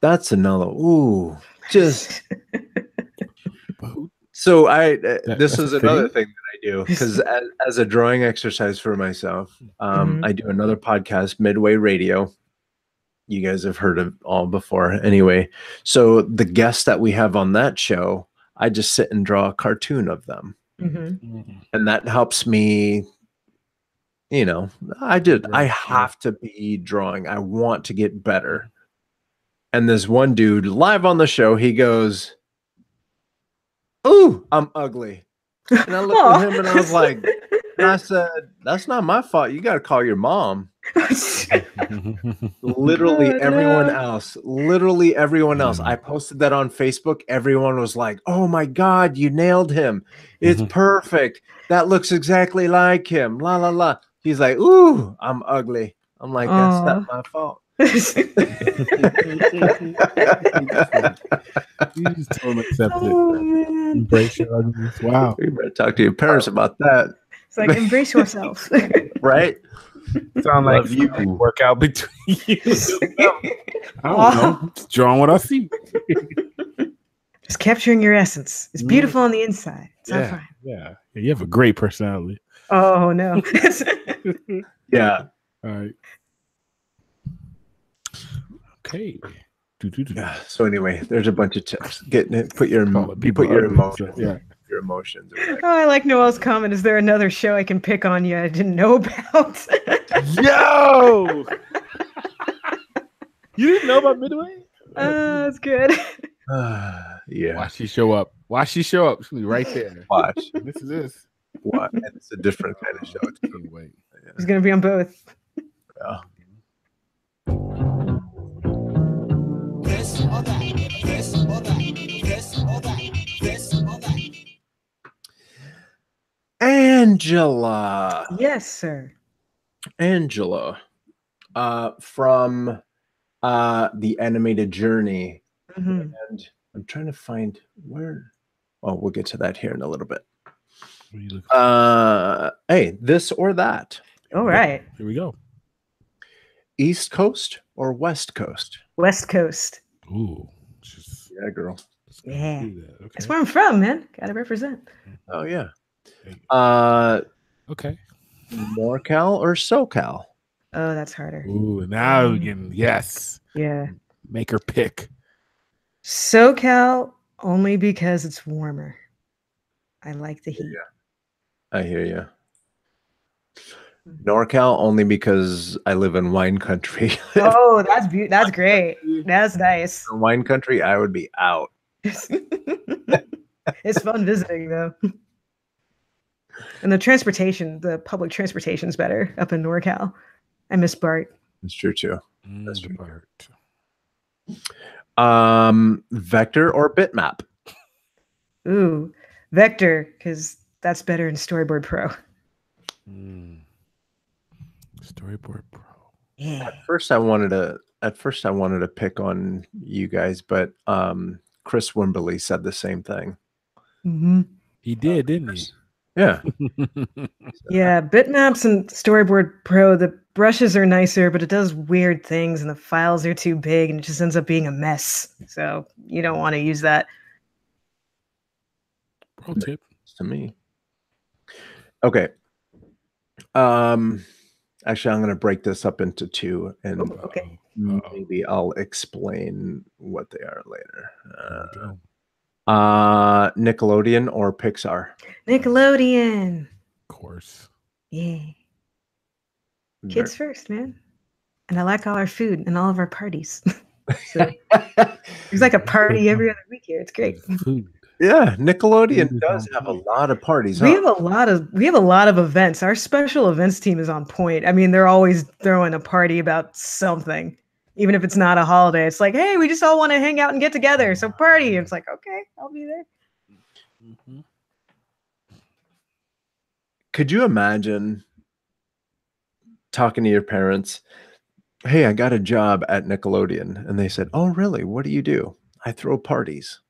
That's another. Ooh, just. So this is another thing that I do, because as a drawing exercise for myself, I do another podcast, Midway Radio. You guys have heard of all before, anyway. So the guests that we have on that show, I just sit and draw a cartoon of them, and that helps me. I have to be drawing. I want to get better. And this one dude live on the show, he goes, "Ooh, I'm ugly." And I looked at him and I was like, and I said, "That's not my fault. You got to call your mom." Literally everyone else. I posted that on Facebook. Everyone was like, "Oh my God, you nailed him. It's perfect. That looks exactly like him. La, la, la." He's like, "Ooh, I'm ugly." I'm like, "That's not my fault." You just totally accept it. Embrace your ugliness. Wow. You better talk to your parents about that. It's like embrace yourself. Right? Sound like Love you. workout between you. I don't know. Just drawing what I see. Just capturing your essence. It's beautiful on the inside. It's not fine. Yeah. You have a great personality. Oh no. Yeah. All right. Okay. Yeah. So anyway, there's a bunch of tips. Put your emotions. Yeah. Your emotions. Oh, I like Noel's comment. Is there another show I can pick on you I didn't know about? Yo! You didn't know about Midway? That's good. Yeah. Watch she show up. Watch she show up. She'll be right there. Watch. This is this. What? It's a different kind of show. Can't wait. He's gonna be on both. Yeah. This or that, this or that, this or that, this or that. Angela. Yes, sir. Angela. From the animated journey. Mhm. And I'm trying to find where. Oh, we'll get to that here in a little bit. What are you looking Hey, this or that. All right. Here we go. East Coast or West Coast? West Coast. Ooh. Just, Yeah, girl. Yeah. do that. Okay. That's where I'm from, man. Gotta represent. Oh yeah. Okay. NorCal or SoCal? Oh, that's harder. Ooh, now we can yes. Yeah. Make her pick. SoCal only because it's warmer. I like the heat. I hear you. NorCal only because I live in wine country. Oh, that's great. That's nice. In wine country, I would be out. It's fun visiting though. And the public transportation's better up in NorCal. I miss BART. That's true too. That's true. Part. Vector or bitmap? Ooh, Vector, because that's better in Storyboard Pro. Storyboard Pro. Yeah. At first I wanted to pick on you guys, but Chris Wimberly said the same thing. Mm-hmm. He did, didn't he? Yeah. Yeah, bitmaps and Storyboard Pro, the brushes are nicer, but it does weird things and the files are too big and it just ends up being a mess. So you don't want to use that. Pro tip. To me. Okay. Actually, I'm going to break this up into two, and Okay. maybe I'll explain what they are later. Nickelodeon or Pixar? Nickelodeon. Of course. Yeah. Kids first, man. And I like all our food and all of our parties. So, there's like a party every other week here. It's great. Food. Yeah, Nickelodeon does have a lot of parties. We have a lot of events. Our special events team is on point. I mean, they're always throwing a party about something, even if it's not a holiday. It's like, hey, we just all want to hang out and get together, so party. And it's like, okay, I'll be there. Mm-hmm. Could you imagine talking to your parents? Hey, I got a job at Nickelodeon, and they said, "Oh, really? What do you do?" I throw parties.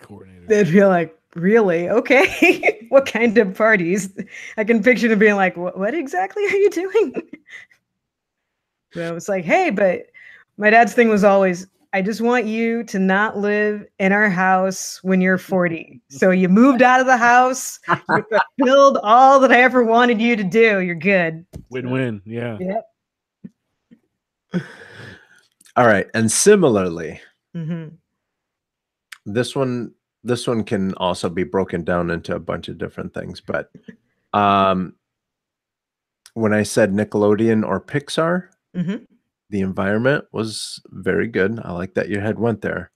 Coordinator. They'd be like, really? Okay. What kind of parties? I can picture them being like, what exactly are you doing? So it's like, hey, but my dad's thing was always, I just want you to not live in our house when you're 40. So you moved out of the house, you fulfilled all that I ever wanted you to do. You're good. Win-win. Yeah. Yep. All right. And similarly, Mm-hmm. this one can also be broken down into a bunch of different things. But when I said Nickelodeon or Pixar, Mm-hmm. the environment was very good. I like that your head went there.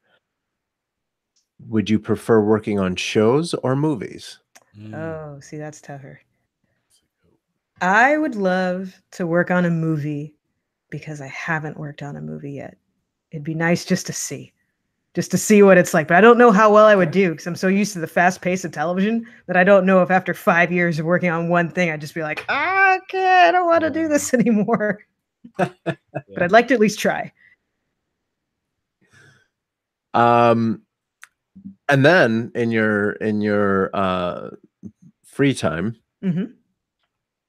Would you prefer working on shows or movies? Oh, see, that's tougher. I would love to work on a movie because I haven't worked on a movie yet. It'd be nice just to see what it's like. But I don't know how well I would do because I'm so used to the fast pace of television that I don't know if after 5 years of working on one thing, I'd just be like, okay, I don't want to do this anymore. But I'd like to at least try. And then in your free time, Mm-hmm.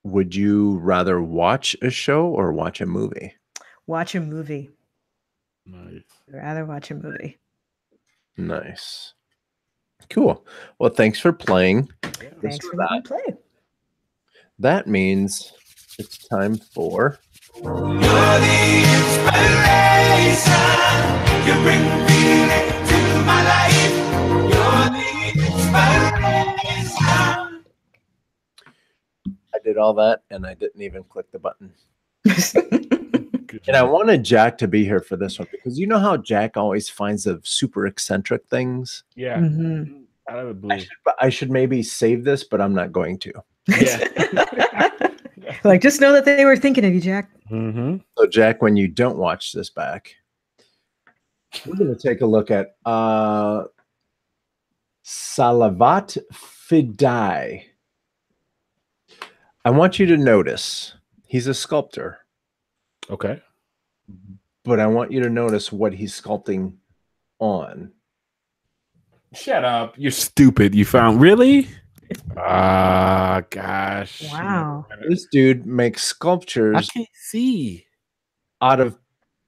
Would you rather watch a show or watch a movie? Watch a movie. Nice. I'd rather watch a movie. Nice. Cool. Well, thanks for playing. Thanks for letting me play. That means it's time for... You're the inspiration. You bring feeling to my life. You're the inspiration. I did all that, and I didn't even click the button. And I wanted Jack to be here for this one because you know how Jack always finds the super eccentric things? Yeah. Mm-hmm. Out of the blue. I should maybe save this, but I'm not going to. Yeah. Like, just know that they were thinking of you, Jack. Mm-hmm. So, Jack, when you don't watch this back, we're going to take a look at Salavat Fidai. I want you to notice he's a sculptor. Okay. But I want you to notice what he's sculpting on. Shut up. You're stupid. You found really? Ah, gosh. Wow. This dude makes I sculptures can't see. out of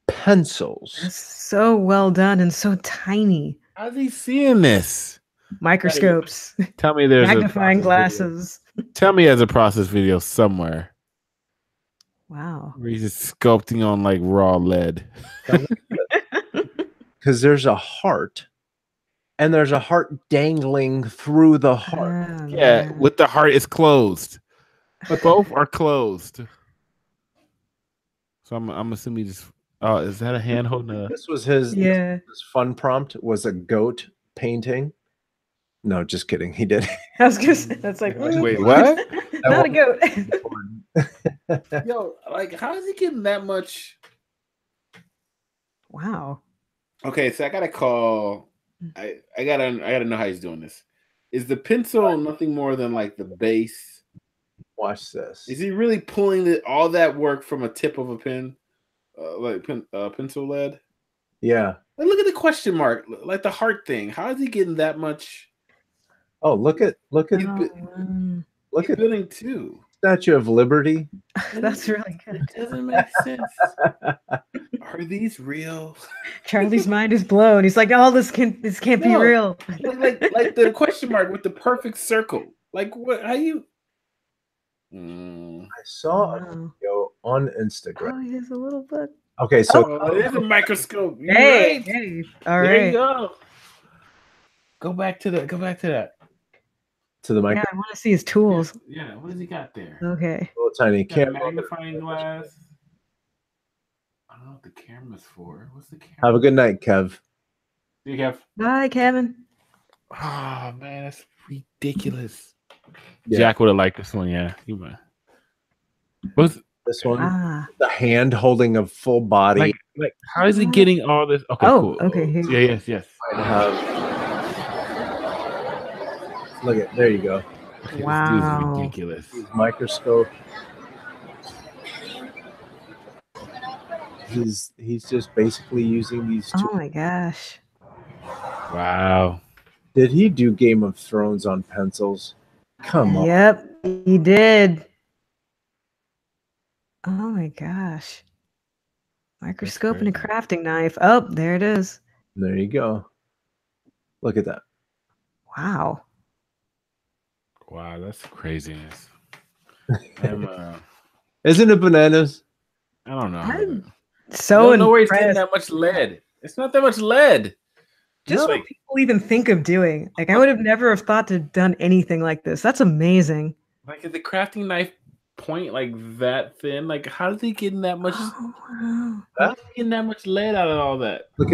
pencils. That's so well done and so tiny. How's he seeing this? Microscopes, Tell me there's magnifying a glasses. Tell me there's a process video somewhere Wow. where he's just sculpting on like raw lead. Because there's a heart, and there's a heart dangling through the heart. Oh, Yeah, man. with the heart is closed. But both are closed. So I'm assuming just is that a hand holding a This was his, Yeah. his fun prompt was a goat painting. No, just kidding. He did. I was gonna say that's like Wait, what? Not a goat. Yo, like how is he getting that much? Wow. Okay, so I gotta call. I gotta know how he's doing this. Is the pencil nothing more than like the base? Watch this. Is he really pulling all that work from a tip of a pen, pencil lead? Yeah. Like, look at the question mark, like the heart thing. How is he getting that much? Oh, look at Oh, look at building too. Statue of Liberty. that's really good. It doesn't make sense. Are these real? Charlie's mind is blown. He's like, "Oh, this can't be No. real." like the question mark with the perfect circle. Like what? How you? I saw a Wow. video on Oh, Instagram. he has a little book. Okay, so Oh, it is a microscope. You're Hey, right. hey. All There you right. go. Go back to that. to the Yeah, micro, I want to see his tools. Yeah, what has he got there? Okay. little tiny Got a camera. magnifying glass. I don't know what the camera's for. What's the camera? Have a good night, Kev. You have. Bye, Kevin. Oh man, that's ridiculous. Yeah. Jack would have liked this one. Yeah, you might. What's This one, Ah. the hand holding a full body. like? How is he getting all this? Okay, Oh, cool. okay, here. Yeah, yes. Look at there you go. Okay, Wow. This dude's ridiculous. Microscope. He's just basically using these two. Oh my gosh. Wow. Did he do Game of Thrones on pencils? Come on. Yep, he did. Oh my gosh. Microscope and a crazy. crafting knife. Oh, there it is. There you go. Look at that. Wow. Wow, that's craziness. Isn't it bananas? I don't know. I'm so I don't know where he's getting impressed. that much lead. It's not that much lead. Just No. what people even think of doing. Like, I would have never have thought to have done anything like this. That's amazing. Like, is the crafting knife point like that thin? Like, how is he getting that much? Oh, wow. How is he getting that much lead out of all that? Look.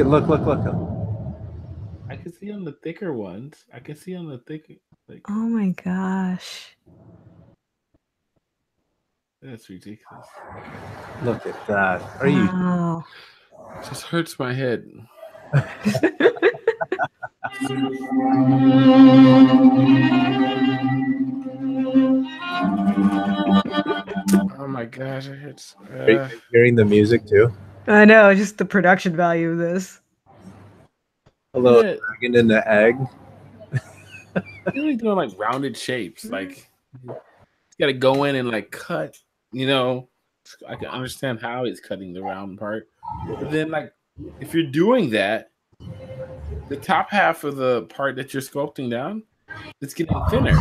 I can see on the thicker ones. I can see on the thicker. Like, Oh my gosh. that's ridiculous. Look at that. Are you Wow. It just hurts my head. Oh my gosh, it hurts. Are you hearing the music too? I know, just the production value of this. A little Yeah. dragon in the egg. You're really doing like rounded shapes. Like, gotta go in and like cut. You know, I can understand how he's cutting the round part, but then like if you're doing that, the top half of the part that you're sculpting down, it's getting thinner.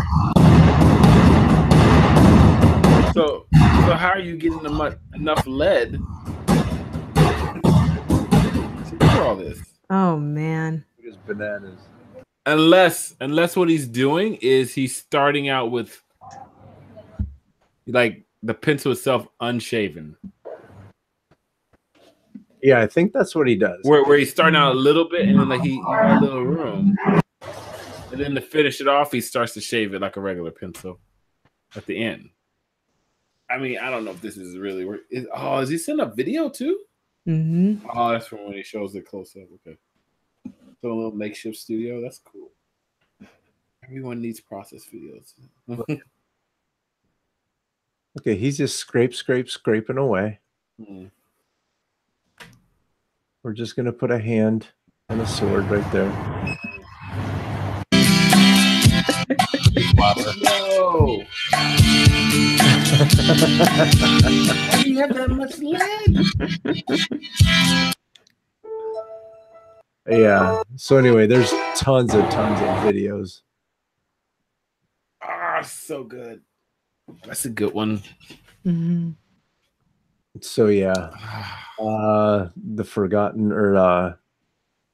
So how are you getting enough lead to do all this? Oh man. It's bananas. Unless what he's doing is he's starting out with like the pencil itself unshaven. Yeah, I think that's what he does. Where he's starting out a little bit and then like he got a little room. And then to finish it off, he starts to shave it like a regular pencil at the end. I mean, I don't know if this is really work. Is he sending a video too? Mm-hmm. Oh, that's from when he shows it close up. Okay. So a little makeshift studio. That's cool. Everyone needs process videos. Okay, he's just scraping away. We're just gonna put a hand and a sword right there. No. Why do you have that much lead? Yeah. So anyway, there's tons of videos. Ah, so good. That's a good one. Mm-hmm. So yeah, the forgotten or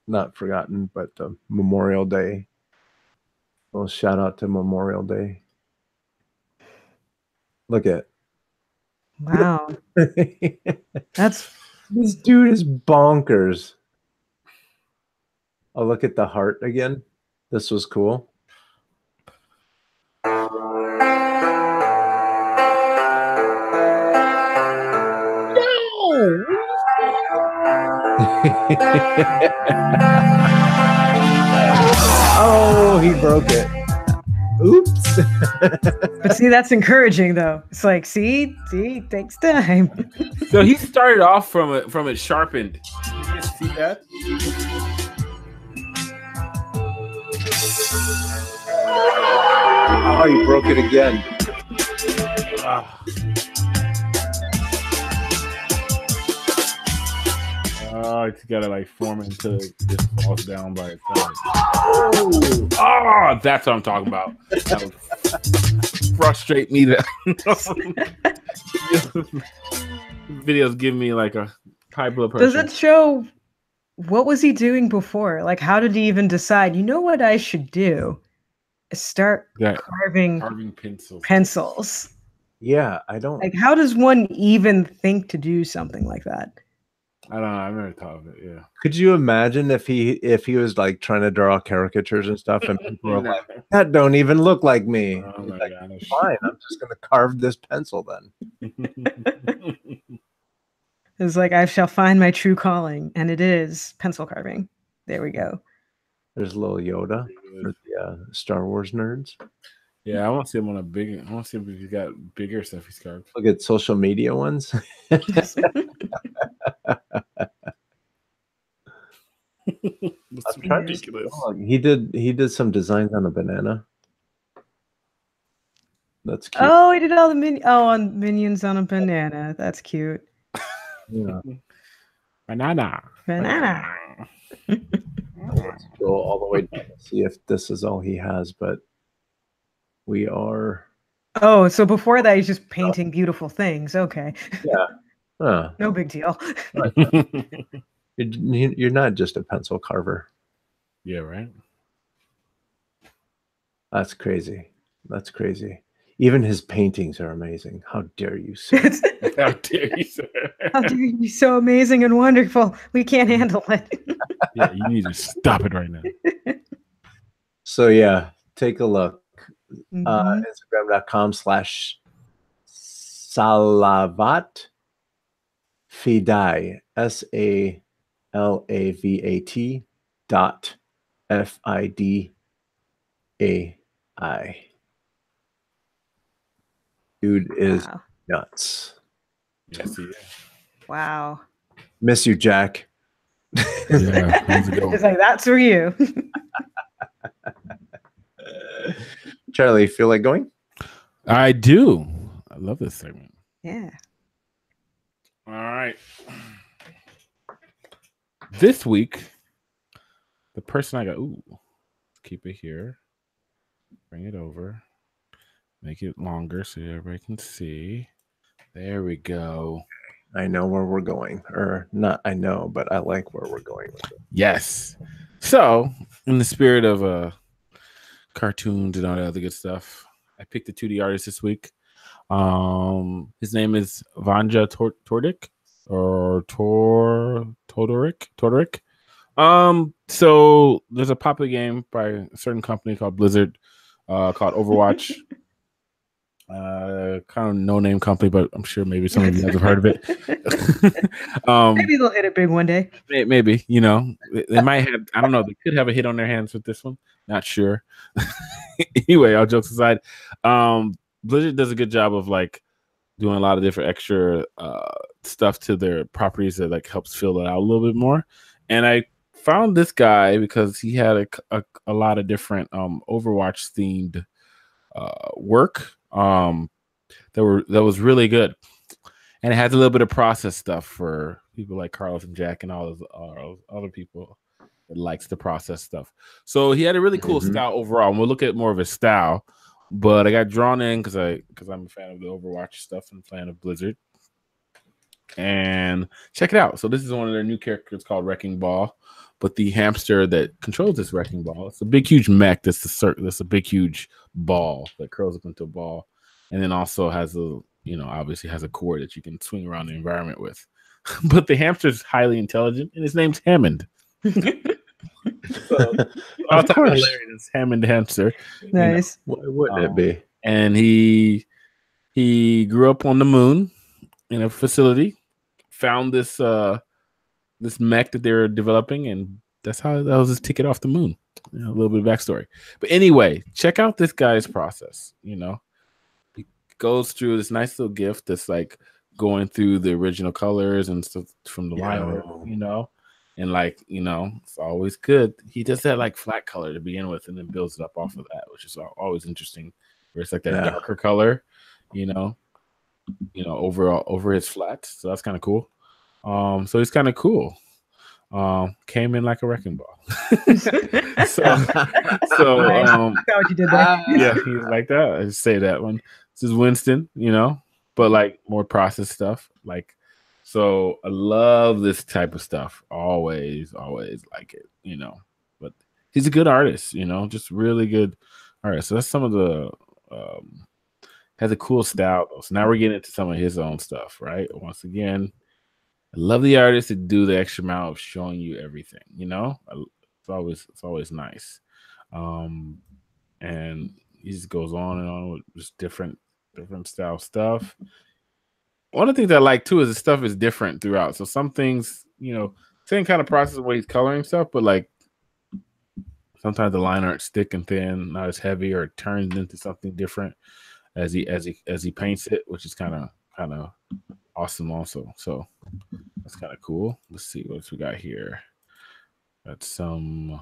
not forgotten, but Memorial Day. Well, shout out to Memorial Day. Look at. Wow. That's This dude is bonkers. Oh, look at the heart again. This was cool. Oh, he broke it. Oops. but see, that's encouraging though. It's like, see, it takes time. So he started off from it sharpened. Did you guys see that? Oh, he broke it again. Oh, it's gotta like form it until it just falls down by itself. Oh, that's what I'm talking about. That would frustrate me. That videos give me like a high blood pressure. Does it show what was he doing before? Like, how did he even decide? You know what I should do? Is start carving pencils. Yeah, I don't. Like, how does one even think to do something like that? I don't know. I've never thought of it. Yeah. Could you imagine if he was like trying to draw caricatures and stuff, and people were like, "That don't even look like me." Oh my like, gosh. fine, I'm just gonna carve this pencil then. It's like, I shall find my true calling, and it is pencil carving. There we go. There's a little Yoda for the Star Wars nerds. Yeah, I want to see him on a big. I want to see if he's got bigger stuff he's carved. Look at social media ones. That's ridiculous. He did some designs on a banana. That's cute. Oh, he did all the on Minions on a banana. That's cute. Yeah. Banana. Let's go all the way down to see if this is all he has, but we are. Oh, so before that, he's just painting beautiful things. Okay. Yeah. No big deal. You're not just a pencil carver. Yeah, right. That's crazy. That's crazy. Even his paintings are amazing. How dare you, sir? How dare you, sir? How dare you be so amazing and wonderful? We can't handle it. Yeah, you need to stop it right now. So yeah, take a look. Mhm. Instagram.com/Salavat Fidai SALAVAT.FIDAI. Dude is nuts. Yes, he is. Wow. Miss you, Jack. Yeah, It's like, that's for you. Charlie, feel like going? I do. I love this segment. Yeah. All right. This week, the person I got. Ooh, keep it here. Bring it over. Make it longer so everybody can see. There we go. I know where we're going, or not. I know, but I like where we're going with it. Yes. So, in the spirit of cartoons and all that other good stuff, I picked a 2D artist this week. His name is Vanja Tordik or Todorik. So there's a popular game by a certain company called Blizzard, called Overwatch. Kind of no-name company, but I'm sure maybe some of you guys have heard of it. Maybe they'll hit it big one day. Maybe, you know, they might have. I don't know. They could have a hit on their hands with this one. Not sure. Anyway, all jokes aside, Blizzard does a good job of like doing a lot of different extra stuff to their properties that like helps fill it out a little bit more. And I found this guy because he had a lot of different Overwatch themed work that was really good, and it has a little bit of process stuff for people like Carlos and Jack and all those other people that likes the process stuff. So he had a really cool style overall, and we'll look at more of his style. But I got drawn in because I'm a fan of the Overwatch stuff and a fan of Blizzard. And check it out. So this is one of their new characters called Wrecking Ball. But the hamster that controls this wrecking ball, it's a big, huge mech. That's a big, huge ball that curls up into a ball, and then also has obviously has a core that you can swing around the environment with. But the hamster is highly intelligent, and his name's Hammond. So, of course, hilarious Hammond hamster. Nice. Why wouldn't it be? And he grew up on the moon in a facility. Found this mech that they were developing, and that was his ticket off the moon. A little bit of backstory. But anyway, check out this guy's process. He goes through this nice little gift that's like going through the original colors and stuff from the liner, and it's always good. He does that like flat color to begin with, and then builds it up off of that, which is always interesting. Where it's like that darker color, over his flat. So that's kind of cool. So he's kind of cool. Came in like a wrecking ball. so I what you did there. Yeah, he's like that. I just say that one. This is Winston, but like more process stuff. So I love this type of stuff. Always like it, But he's a good artist, just really good artist. So that's some of the has a cool style though. So now we're getting into some of his own stuff, right? Once again, I love the artists that do the extra mile of showing you everything. It's always nice. And he just goes on and on with just different style stuff. One of the things I like too is the stuff is different throughout. So some things, same kind of process of what he's coloring stuff, but like sometimes the line art thick and thin, not as heavy, or it turns into something different as he paints it, which is kind of awesome also. So that's kind of cool. Let's see what else we got here. Got some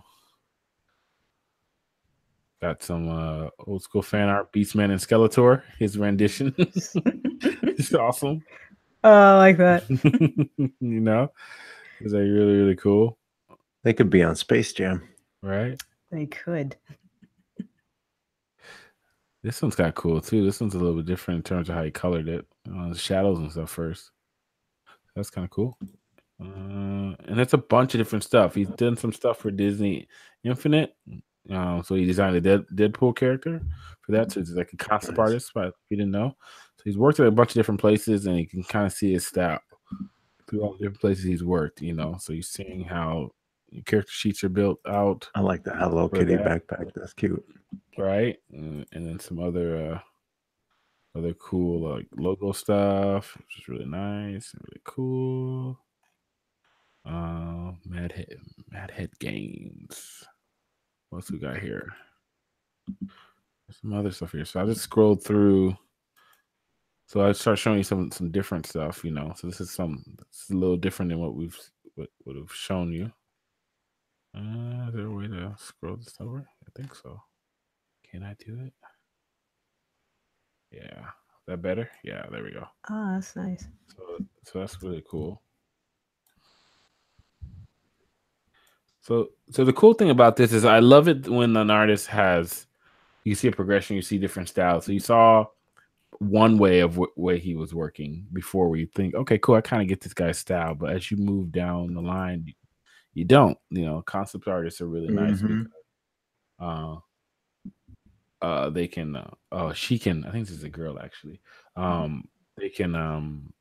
old school fan art, Beastman and Skeletor, his rendition. It's awesome. Oh, I like that. It's like really, really cool. They could be on Space Jam. Right? They could. This one's kind of cool too. This one's a little bit different in terms of how he colored it. The shadows and stuff first. That's kind of cool. And it's a bunch of different stuff. He's done some stuff for Disney Infinite. So he designed a Deadpool character for that. So he's like a concept artist, but if you didn't know. So he's worked at a bunch of different places, and you can kind of see his style through all the different places he's worked, So you're seeing how character sheets are built out. I like the Hello Kitty backpack. That's cute. Right? And then some other cool like logo stuff, which is really nice and really cool. Mad Head Games. What else we got here? There's some other stuff here. So I just scrolled through. So I start showing you some different stuff, So this is a little different than what we've shown you. Is there a way to scroll this over? I think so. Can I do it? Yeah. Is that better? Yeah, there we go. Oh, that's nice. So that's really cool. So the cool thing about this is I love it when an artist has, you see a progression, you see different styles. So you saw one way of way he was working before, where you think, okay, cool, I kind of get this guy's style. But as you move down the line, you don't. Concept artists are really nice because they can she can, I think this is a girl actually, they can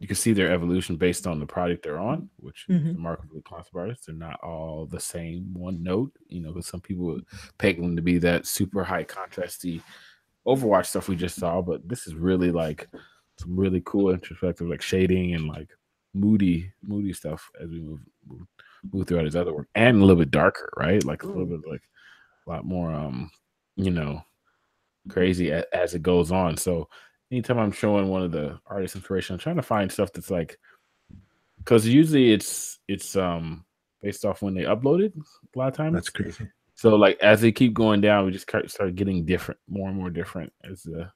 you can see their evolution based on the project they're on, which is remarkable with concept artists. They're not all the same one note, because some people would peg them to be that super high contrasty Overwatch stuff we just saw, but this is really like some really cool introspective, like shading and like moody stuff as we move throughout his other work, and a little bit darker, right? Like a little bit, like a lot more crazy as it goes on. So anytime I'm showing one of the artist inspiration, I'm trying to find stuff that's like, because usually it's based off when they uploaded a lot of times. That's crazy. So like as they keep going down, we just start getting different, more and more different as the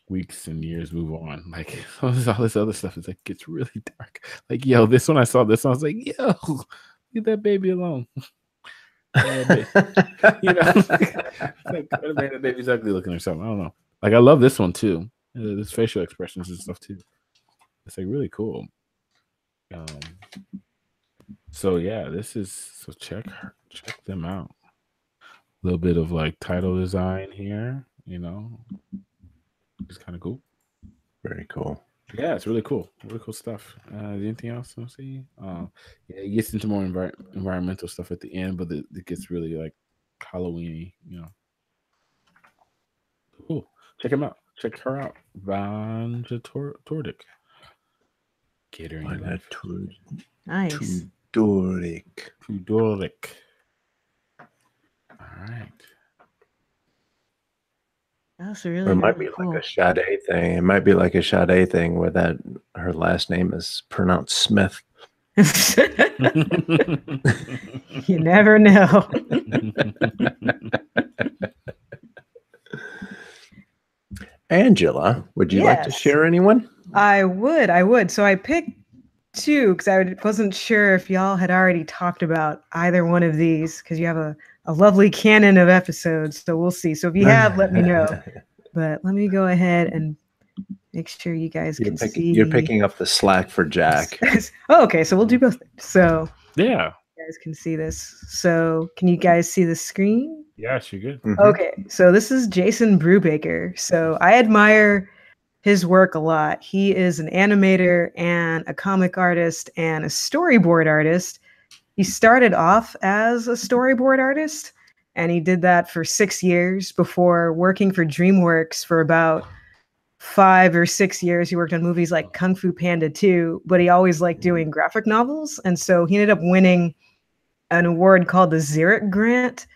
weeks and years move on. Like all this other stuff is like gets really dark. Like, yo, this one I saw this one, I was like, yo, leave that baby alone. Like, that baby's ugly looking or something. I don't know. Like I love this one too. This facial expressions and stuff too. It's like really cool. So yeah, check them out. A little bit of like title design here, it's kind of cool. Very cool. Yeah, it's really cool. Really cool stuff. Anything else? Let's see. Yeah, it gets into more environmental stuff at the end, but it gets really like Halloween-y, Cool. Check him out. Check her out. Vanja Tordic. Get her in your life. Nice. Tudoric. All right. That's really, it might really be cool. like a Sade thing. It might be like a Sade thing where that her last name is pronounced Smith. You never know. Angela, would you like to share anyone? I would. So I picked two because I wasn't sure if y'all had already talked about either one of these, because you have a lovely canon of episodes. So we'll see. So if you have, let me know. But let me go ahead and make sure you guys can see. You're picking up the slack for Jack. Oh, okay. So we'll do both. So yeah, you guys can see this. So can you guys see the screen? Yeah, you're good. Mm-hmm. Okay. So this is Jason Brubaker. So I admire his work a lot. He is an animator and a comic artist and a storyboard artist. He started off as a storyboard artist, and he did that for 6 years before working for DreamWorks for about 5 or 6 years. He worked on movies like Kung Fu Panda 2, but he always liked doing graphic novels. And so he ended up winning an award called the Xeric Grant,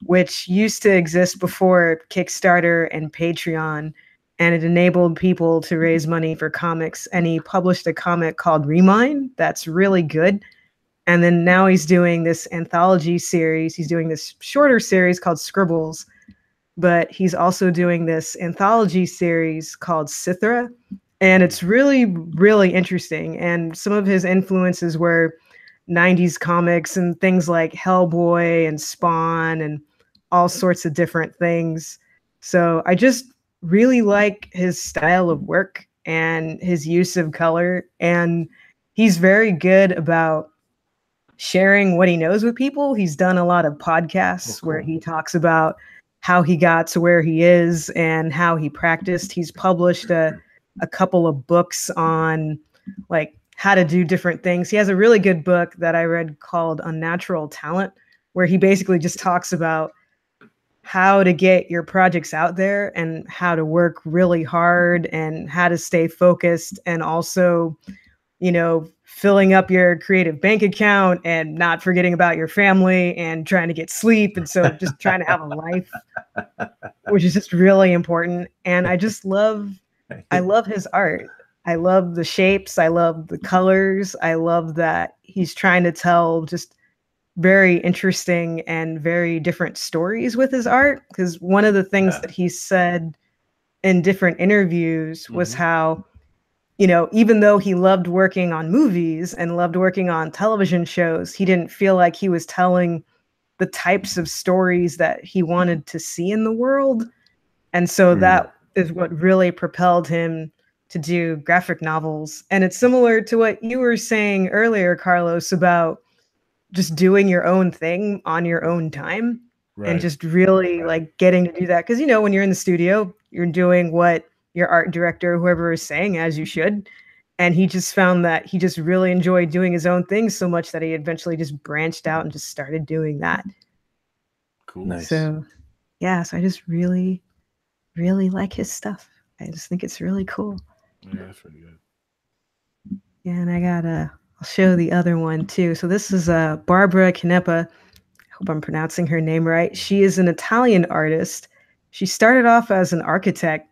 which used to exist before Kickstarter and Patreon. And it enabled people to raise money for comics. And he published a comic called Remine that's really good. And then now he's doing this anthology series. He's doing this shorter series called Scribbles. But he's also doing this anthology series called Sithra. And it's really, really interesting. And some of his influences were 90s comics and things like Hellboy and Spawn and all sorts of different things. So I just really like his style of work and his use of color. And he's very good about sharing what he knows with people. He's done a lot of podcasts where he talks about how he got to where he is and how he practiced. He's published a couple of books on like how to do different things. He has a really good book that I read called Unnatural Talent, where he basically just talks about how to get your projects out there and how to work really hard and how to stay focused, and also, filling up your creative bank account and not forgetting about your family and trying to get sleep. And so just trying to have a life, which is just really important. And I love his art. I love the shapes. I love the colors. I love that he's trying to tell just very interesting and very different stories with his art. Because one of the things that he said in different interviews was how, you know, even though he loved working on movies and loved working on television shows, he didn't feel like he was telling the types of stories that he wanted to see in the world. And so that is what really propelled him to do graphic novels. And it's similar to what you were saying earlier, Carlos, about just doing your own thing on your own time. And just really like getting to do that. Because, you know, when you're in the studio, you're doing what your art director, whoever is saying, as you should. And he just found that he just really enjoyed doing his own thing so much that he eventually just branched out and just started doing that. Cool. Nice. So, yeah, so I just really, really like his stuff. I just think it's really cool. Yeah, that's pretty good. Yeah, and I'll show the other one too. So this is Barbara Canepa. I hope I'm pronouncing her name right. She is an Italian artist. She started off as an architect,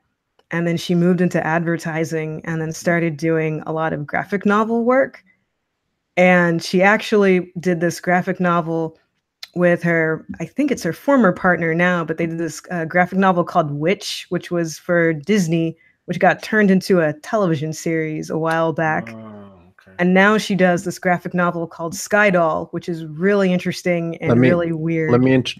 and then she moved into advertising and then started doing a lot of graphic novel work. And she actually did this graphic novel with her, I think it's her former partner now, but they did this graphic novel called Witch, which was for Disney, which got turned into a television series a while back. And now she does this graphic novel called Sky Doll, which is really interesting and really weird. Let me interrupt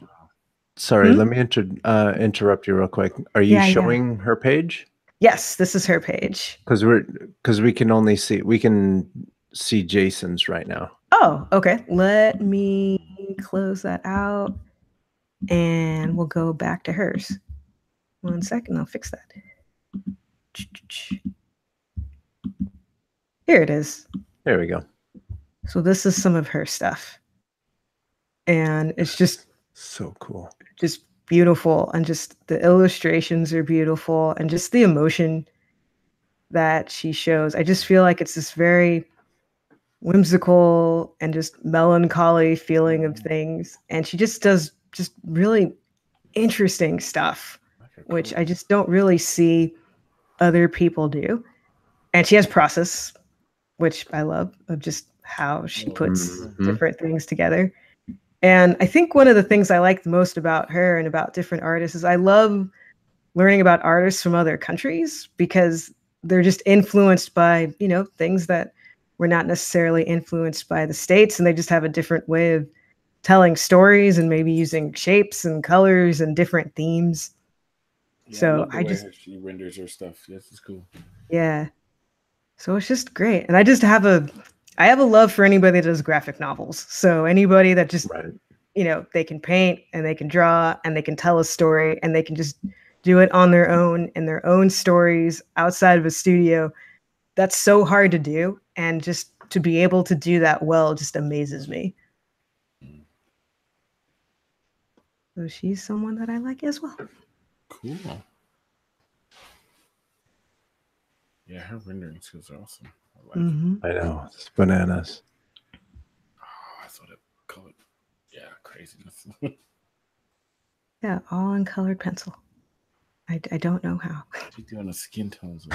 you real quick. Are you showing her page? Yes, this is her page. Because we can see Jason's right now. Oh, okay. Let me close that out and we'll go back to hers. 1 second, I'll fix that. Here it is. There we go. So this is some of her stuff. And it's just so cool. Just beautiful. And just the illustrations are beautiful. And just the emotion that she shows. I just feel like it's this very whimsical and just melancholy feeling of things. And she just does just really interesting stuff, which I just don't really see other people do. And she has process, which I love, of just how she puts different things together. And I think one of the things I like the most about her and about different artists is I love learning about artists from other countries because they're just influenced by, you know, things that were not necessarily influenced by the States. And they just have a different way of telling stories and maybe using shapes and colors and different themes. Yeah, so I just she renders her stuff. Yes, it's cool. Yeah. So it's just great. And I have a love for anybody that does graphic novels. So anybody that just, you know, they can paint and they can draw and they can tell a story and they can just do it on their own in their own stories outside of a studio. That's so hard to do. And just to be able to do that well just amazes me. So she's someone that I like as well. Cool. Yeah, her rendering skills are awesome. I like I know. It's bananas. Oh, I saw that color. Yeah, craziness. Yeah, all in colored pencil. I don't know how. She's doing the skin tones.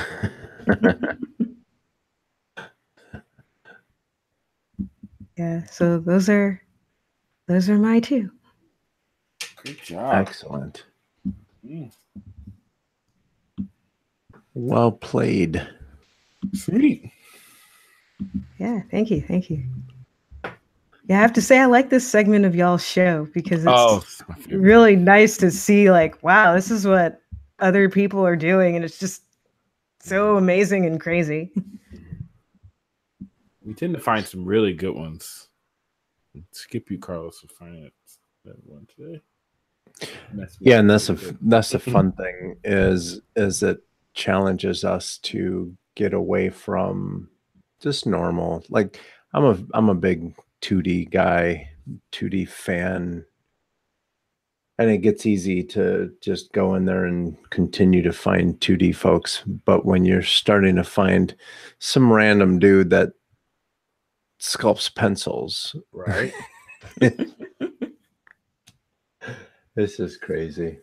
Yeah, so those are my two. Good job. Excellent. Well played. Sweet. Yeah, thank you. Yeah, I have to say I like this segment of y'all's show because it's really nice to see like, wow, this is what other people are doing and it's just so amazing and crazy. We tend to find some really good ones. Skip you, Carlos, for finding that one today. Yeah, and that's the fun thing is it challenges us to get away from just normal. Like I'm a big 2D guy, 2D fan, and it gets easy to just go in there and continue to find 2D folks. But when you're starting to find some random dude that sculpts pencils, right? This is crazy.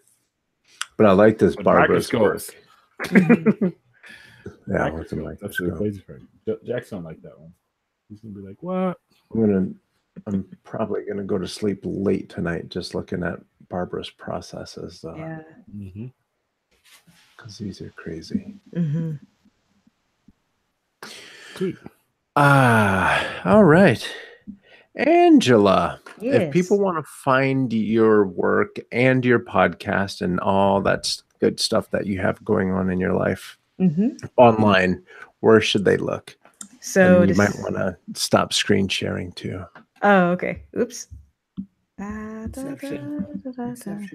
But I like this Barbara's work. Yeah, what's the that's the crazy part. Jackson like that one. He's gonna be like, "What?" I'm probably gonna go to sleep late tonight, just looking at Barbara's processes. Yeah. because these are crazy. Mm-hmm. Sweet. All right. Angela, if people Yes. want to find your work and your podcast and all that good stuff that you have going on in your life online, where should they look? So and you might want to stop screen sharing too. Oh, okay. Oops.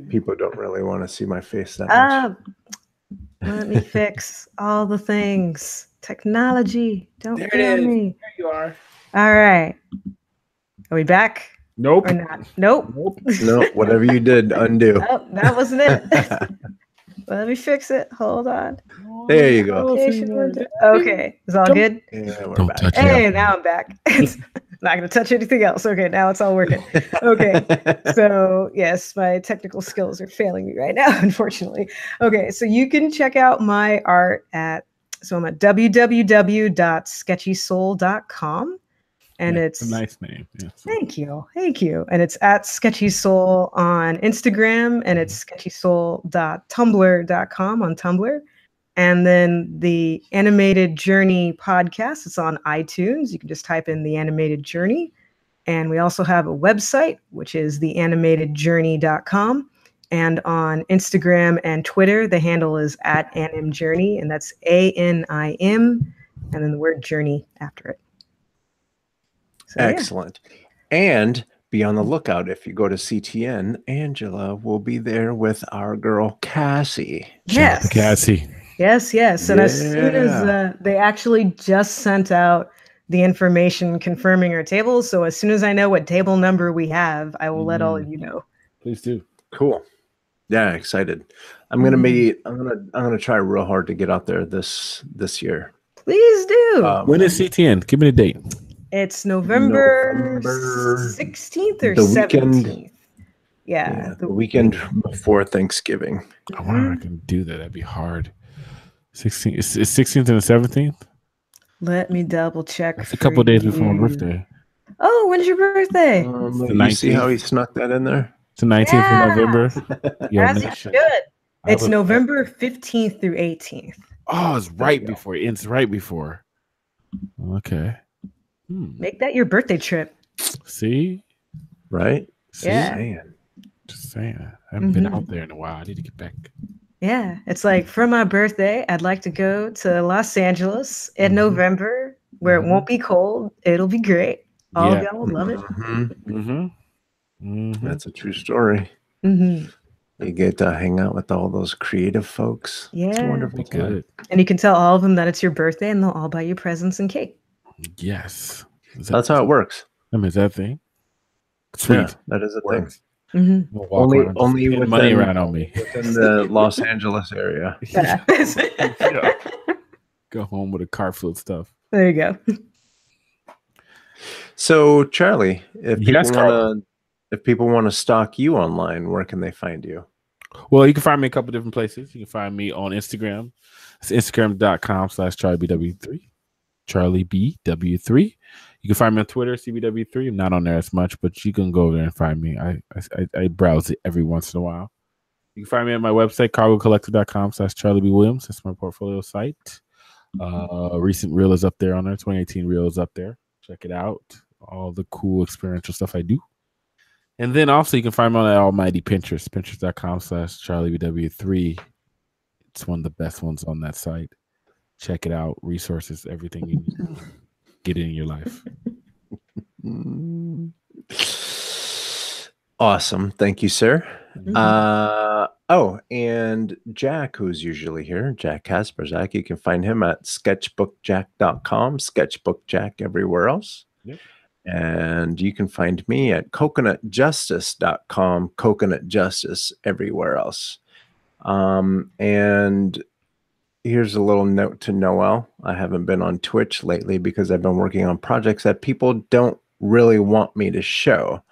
People don't really want to see my face that much. Let me fix all the things. Technology. Don't fail me. There you are. All right. Are we back? Nope. Or not? Nope. No, whatever you did, undo. Oh, that wasn't it. Let me fix it. Hold on. There you go. Okay. Is all good? Yeah, we're back. Hey, now I'm back. It's not going to touch anything else. Okay, now it's all working. Okay. So, yes, my technical skills are failing me right now, unfortunately. Okay, so you can check out my art I'm at www.sketchysoul.com. And it's a nice name. Yeah. Thank you. And it's at Sketchy Soul on Instagram, and it's sketchysoul.tumblr.com on Tumblr. And then the Animated Journey podcast, it's on iTunes. You can just type in The Animated Journey. And we also have a website, which is theanimatedjourney.com. And on Instagram and Twitter, the handle is at animjourney, and that's ANIM, and then the word journey after it. So, excellent. Yeah. And be on the lookout. If you go to CTN, Angela will be there with our girl, Cassie. Yes. Cassie. Yes. And as soon as they actually just sent out the information confirming our tables. So as soon as I know what table number we have, I will let all of you know. Please do. Cool. Yeah, excited. I'm gonna try real hard to get out there this year. Please do. When is CTN? Give me the date. It's November 16th or 17th. Yeah, the weekend before Thanksgiving. I wonder if I can do that. That'd be hard. 16th. Is 16th and the 17th? Let me double check. That's a couple of days before my birthday. Oh, when's your birthday? You see how he snuck that in there? It's the 19th of November. As it should. It's November 15th through 18th. Oh, it's right before. It's right before. Okay. Make that your birthday trip. See? Right? Yeah. Just saying. I haven't been out there in a while. I need to get back. Yeah. It's like for my birthday, I'd like to go to Los Angeles in November where it won't be cold. It'll be great. All of y'all will love it. That's a true story. You get to hang out with all those creative folks. Yeah. It's wonderful. Good. And you can tell all of them that it's your birthday and they'll all buy you presents and cake. Yes. That's how it works. I mean, is that a thing? Sweet. Yeah, that is a thing. Only with money around on me. Within the Los Angeles area. Yeah. Go home with a car full of stuff. There you go. So, Charlie, if people want to stalk you online, where can they find you? Well, you can find me a couple different places. You can find me on Instagram. It's instagram.com/CharlieBW3. CharlieBW3. You can find me on Twitter, CBW3. I'm not on there as much, but you can go there and find me. I browse it every once in a while. You can find me at my website, cargocollector.com/CharlieBWilliams. That's my portfolio site. Recent reel is up there on there. 2018 reel is up there. Check it out. All the cool experiential stuff I do. And then also you can find me on that almighty Pinterest, pinterest.com/CharlieBW3. It's one of the best ones on that site. Check it out. Resources, everything you need. Get it in your life. Awesome. Thank you, sir. And Jack, who's usually here, Jack Kasperzak, you can find him at sketchbookjack.com, sketchbookjack everywhere else. Yep. And you can find me at coconutjustice.com, coconutjustice everywhere else. And here's a little note to Noel. I haven't been on Twitch lately because I've been working on projects that people don't really want me to show.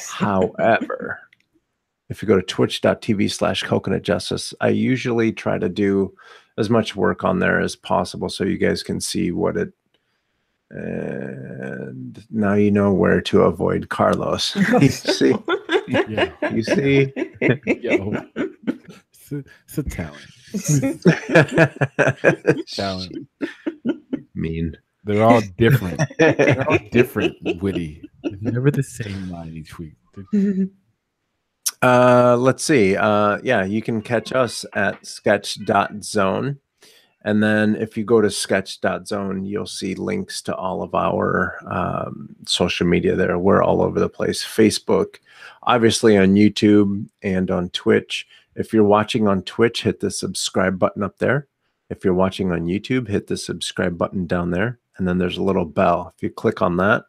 However, if you go to twitch.tv/coconutjustice, I usually try to do as much work on there as possible so you guys can see what it. And now you know where to avoid Carlos. You see? Yeah. You see? Yo. It's a talent. Talent. Mean. They're all different. They're all different, witty. They're never the same line each week. Let's see. Yeah, you can catch us at sketch.zone. And then if you go to sketch.zone, you'll see links to all of our social media there. We're all over the place. Facebook, obviously on YouTube and on Twitch. If you're watching on Twitch, hit the subscribe button up there. If you're watching on YouTube, hit the subscribe button down there. And then there's a little bell. If you click on that,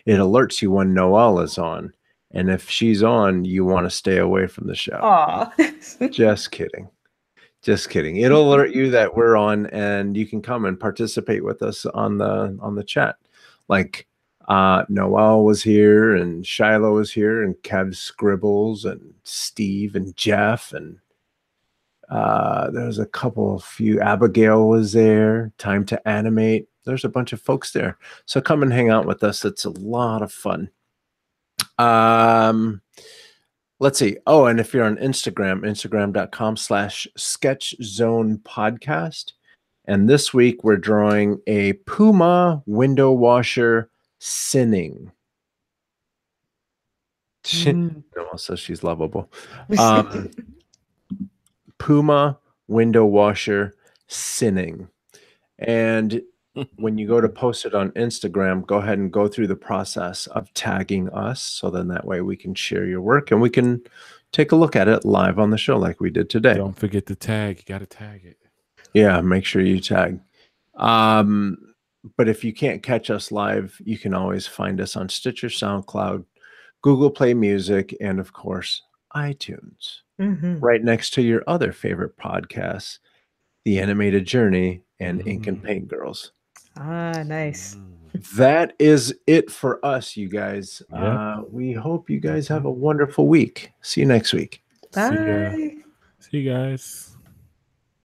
it alerts you when Noelle is on. And if she's on, you want to stay away from the show. Aw. Just kidding. Just kidding. It'll alert you that we're on, and you can come and participate with us on the chat. Like Noelle was here, and Shiloh was here, and Kev Scribbles, and Steve, and Jeff, and there was a few. Abigail was there. Time to Animate. There's a bunch of folks there. So come and hang out with us. It's a lot of fun. Let's see. Oh, and if you're on Instagram, instagram.com/sketchzonepodcast. And this week we're drawing a Puma window washer sinning. Also, she's lovable. Puma window washer sinning. And when you go to post it on Instagram, go ahead and go through the process of tagging us. So then that way we can share your work and we can take a look at it live on the show like we did today. Don't forget to tag. You got to tag it. Yeah, make sure you tag. But if you can't catch us live, you can always find us on Stitcher, SoundCloud, Google Play Music, and of course, iTunes. Right next to your other favorite podcasts, The Animated Journey and Ink and Paint Girls. Ah, nice. That is it for us, you guys. Yep. We hope you guys have a wonderful week. See you next week. Bye. See you guys.